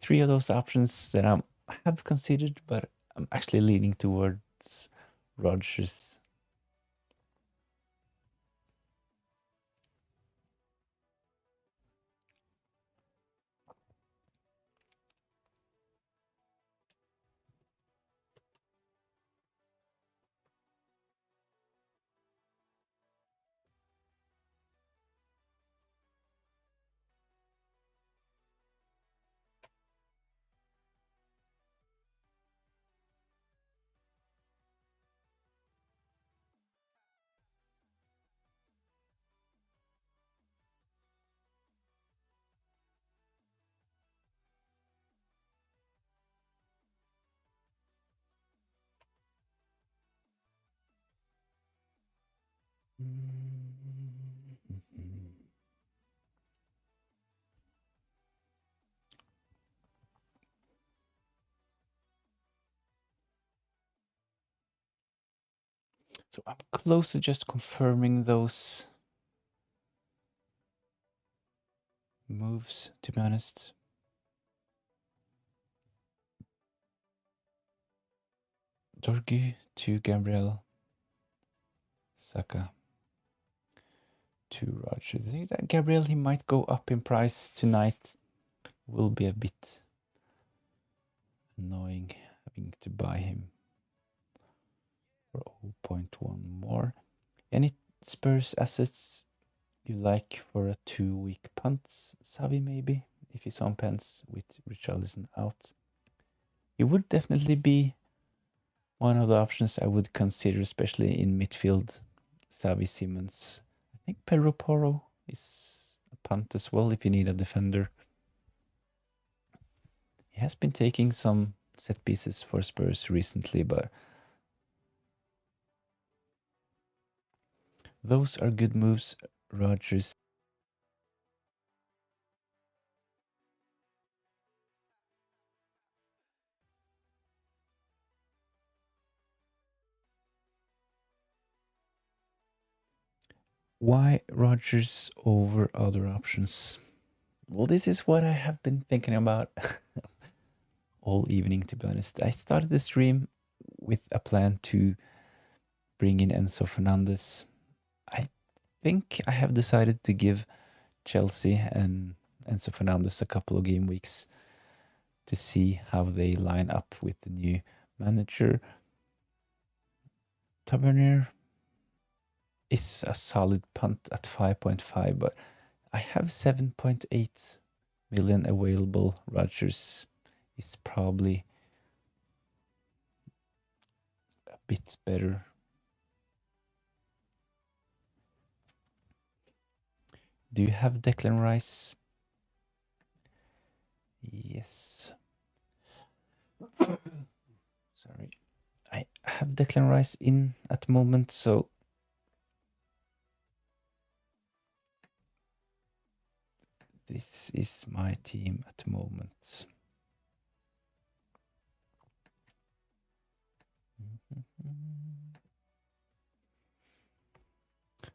3 of those options that I have considered, but I'm actually leaning towards Rodgers. So I'm close to just confirming those moves, to be honest. Dorgu to Gabriel, Saka to Roger. I think that Gabriel, he might go up in price tonight. Will be a bit annoying having to buy him for 0.1 more. Any Spurs assets you like for a 2-week punt? Savi maybe, if he's on pens with Richarlison out. He would definitely be one of the options I would consider, especially in midfield. Xavi Simons. I think Pedro Porro is a punt as well if you need a defender. He has been taking some set pieces for Spurs recently, but those are good moves. Rodgers. Why Rodgers over other options? Well, this is what I have been thinking about all evening, to be honest. I started the stream with a plan to bring in Enzo Fernandez. I think I have decided to give Chelsea and Enzo Fernandez a couple of game weeks to see how they line up with the new manager. Tavernier is a solid punt at 5.5, but I have 7.8 million available. Rodgers is probably a bit better. Do you have Declan Rice? Yes. Sorry. I have Declan Rice in at the moment, so this is my team at the moment.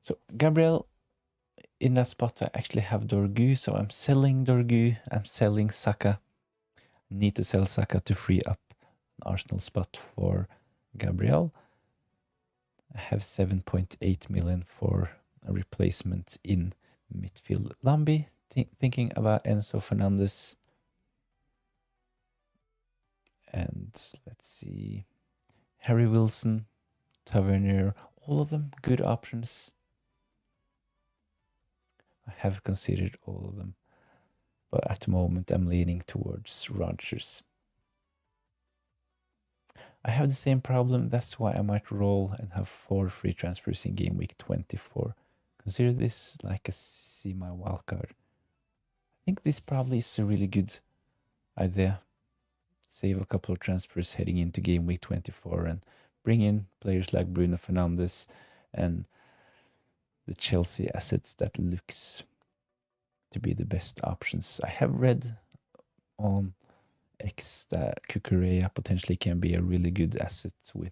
So Gabriel, in that spot, I actually have Dorgu, so I'm selling Dorgu. I'm selling Saka. Need to sell Saka to free up an Arsenal spot for Gabriel. I have 7.8 million for a replacement in midfield. Lambi, thinking about Enzo Fernandez. And let's see, Harry Wilson, Tavernier, all of them good options. I have considered all of them, but at the moment I'm leaning towards Rodgers. I have the same problem. That's why I might roll and have 4 free transfers in game week 24. Consider this like a semi wildcard. I think this probably is a really good idea. Save a couple of transfers heading into game week 24 and bring in players like Bruno Fernandes and the Chelsea assets that looks to be the best options. I have read on X that Cucurella potentially can be a really good asset with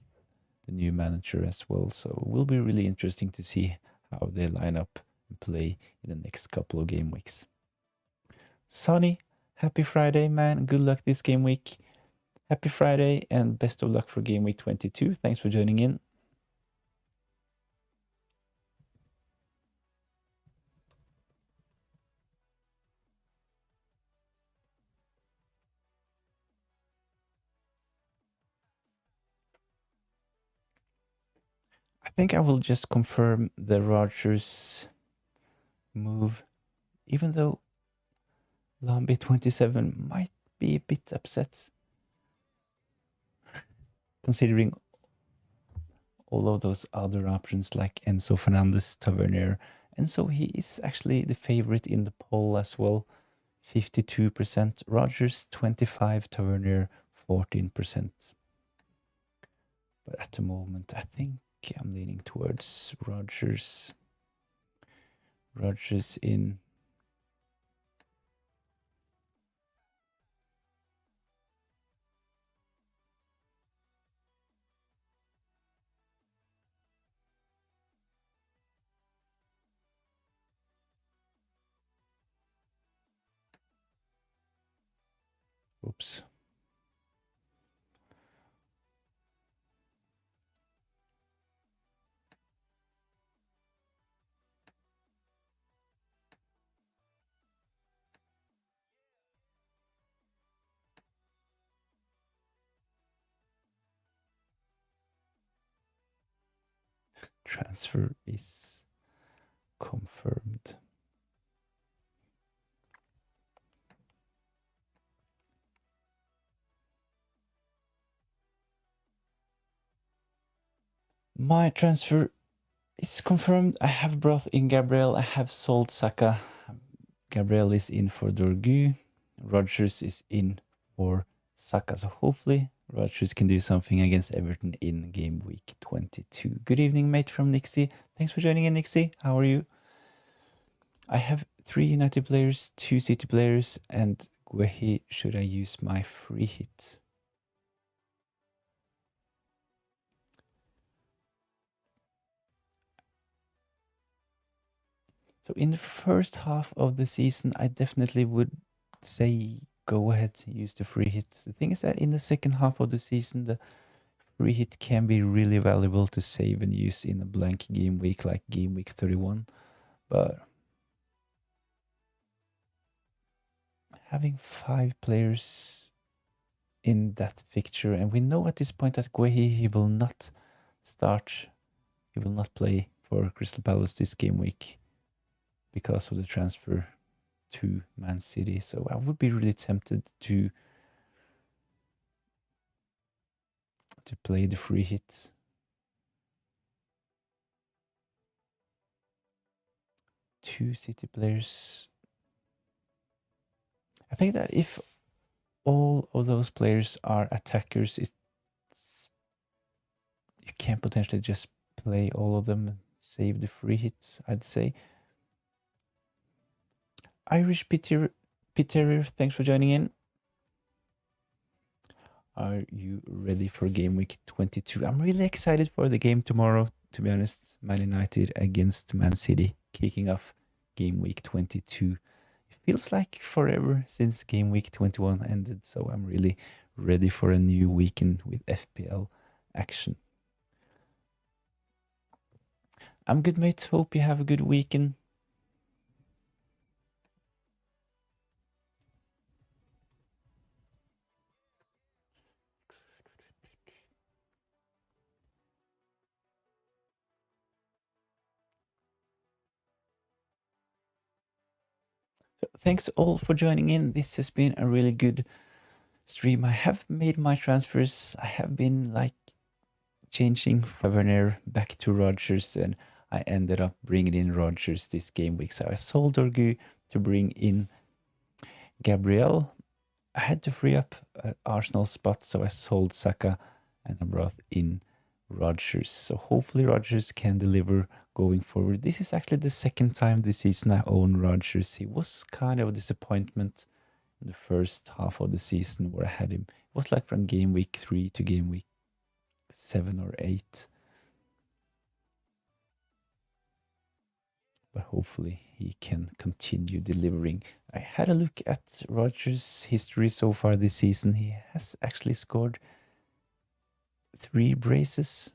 the new manager as well. So it will be really interesting to see how they line up and play in the next couple of game weeks. Sonny, happy Friday, man. Good luck this game week. Happy Friday and best of luck for game week 22. Thanks for joining in. I think I will just confirm the Rodgers move, even though Lambi27 might be a bit upset, considering all of those other options like Enzo Fernandez, Tavernier. And so he is actually the favorite in the poll as well. 52%, Rodgers 25%, Tavernier 14%. But at the moment, I think I'm leaning towards Rodgers. Rodgers in. Oops. Transfer is confirmed. My transfer is confirmed. I have brought in Gabriel. I have sold Saka. Gabriel is in for Dorgu. Rodgers is in for Saka. So hopefully Rodgers can do something against Everton in game week 22. Good evening, mate, from Nixie. Thanks for joining in, Nixie. How are you? I have 3 United players, 2 City players, and Guehi, should I use my free hit? So in the first half of the season, I definitely would say go ahead, use the free hit. The thing is that in the second half of the season, the free hit can be really valuable to save and use in a blank game week like game week 31. But having 5 players in that fixture, and we know at this point that Guehi, he will not start, he will not play for Crystal Palace this game week because of the transfer to Man City. So I would be really tempted to play the free hit. Two City players. I think that if all of those players are attackers, you can potentially just play all of them and save the free hits, I'd say. Irish Peter, thanks for joining in. Are you ready for game week 22? I'm really excited for the game tomorrow, to be honest. Man United against Man City, kicking off game week 22. It feels like forever since game week 21 ended, so I'm really ready for a new weekend with FPL action. I'm good, mate. Hope you have a good weekend. Thanks all for joining in. This has been a really good stream. I have made my transfers. I have been like changing Werner back to Rodgers, and I ended up bringing in Rodgers this game week. So I sold Orgu to bring in Gabriel. I had to free up Arsenal spot, so I sold Saka and I brought in Rodgers. So hopefully Rodgers can deliver going forward. This is actually the second time this season I own Rodgers. He was kind of a disappointment in the first half of the season where I had him. It was like from game week 3 to game week 7 or 8. But hopefully he can continue delivering. I had a look at Rodgers' history so far this season. He has actually scored 3 braces,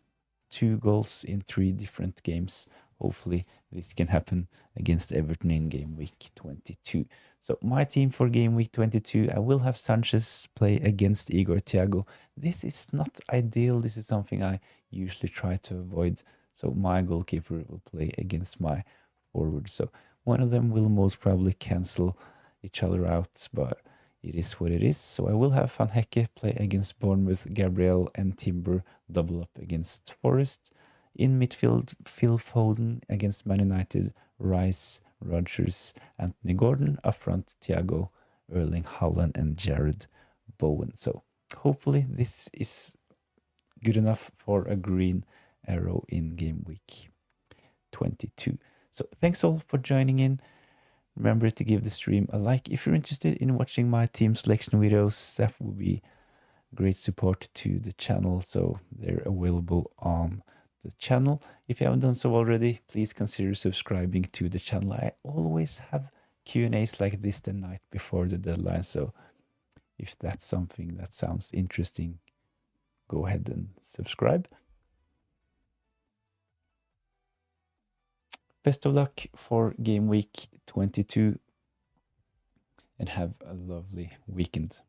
2 goals in 3 different games. Hopefully this can happen against Everton in game week 22. So my team for game week 22, I will have Sanchez play against Igor Thiago. This is not ideal. This is something I usually try to avoid. So my goalkeeper will play against my forward. So one of them will most probably cancel each other out, but it is what it is. So I will have Van Hecke play against Bournemouth, Gabriel and Timber double up against Forest. In midfield, Phil Foden against Man United, Rice, Rodgers, Anthony Gordon. Up front, Thiago, Erling Haaland and Jared Bowen. So hopefully this is good enough for a green arrow in game week 22. So thanks all for joining in. Remember to give the stream a like if you're interested in watching my team selection videos. That would be great support to the channel, so they're available on the channel. If you haven't done so already, please consider subscribing to the channel. I always have Q&As like this the night before the deadline, so if that's something that sounds interesting, go ahead and subscribe. Best of luck for game week 22 and have a lovely weekend.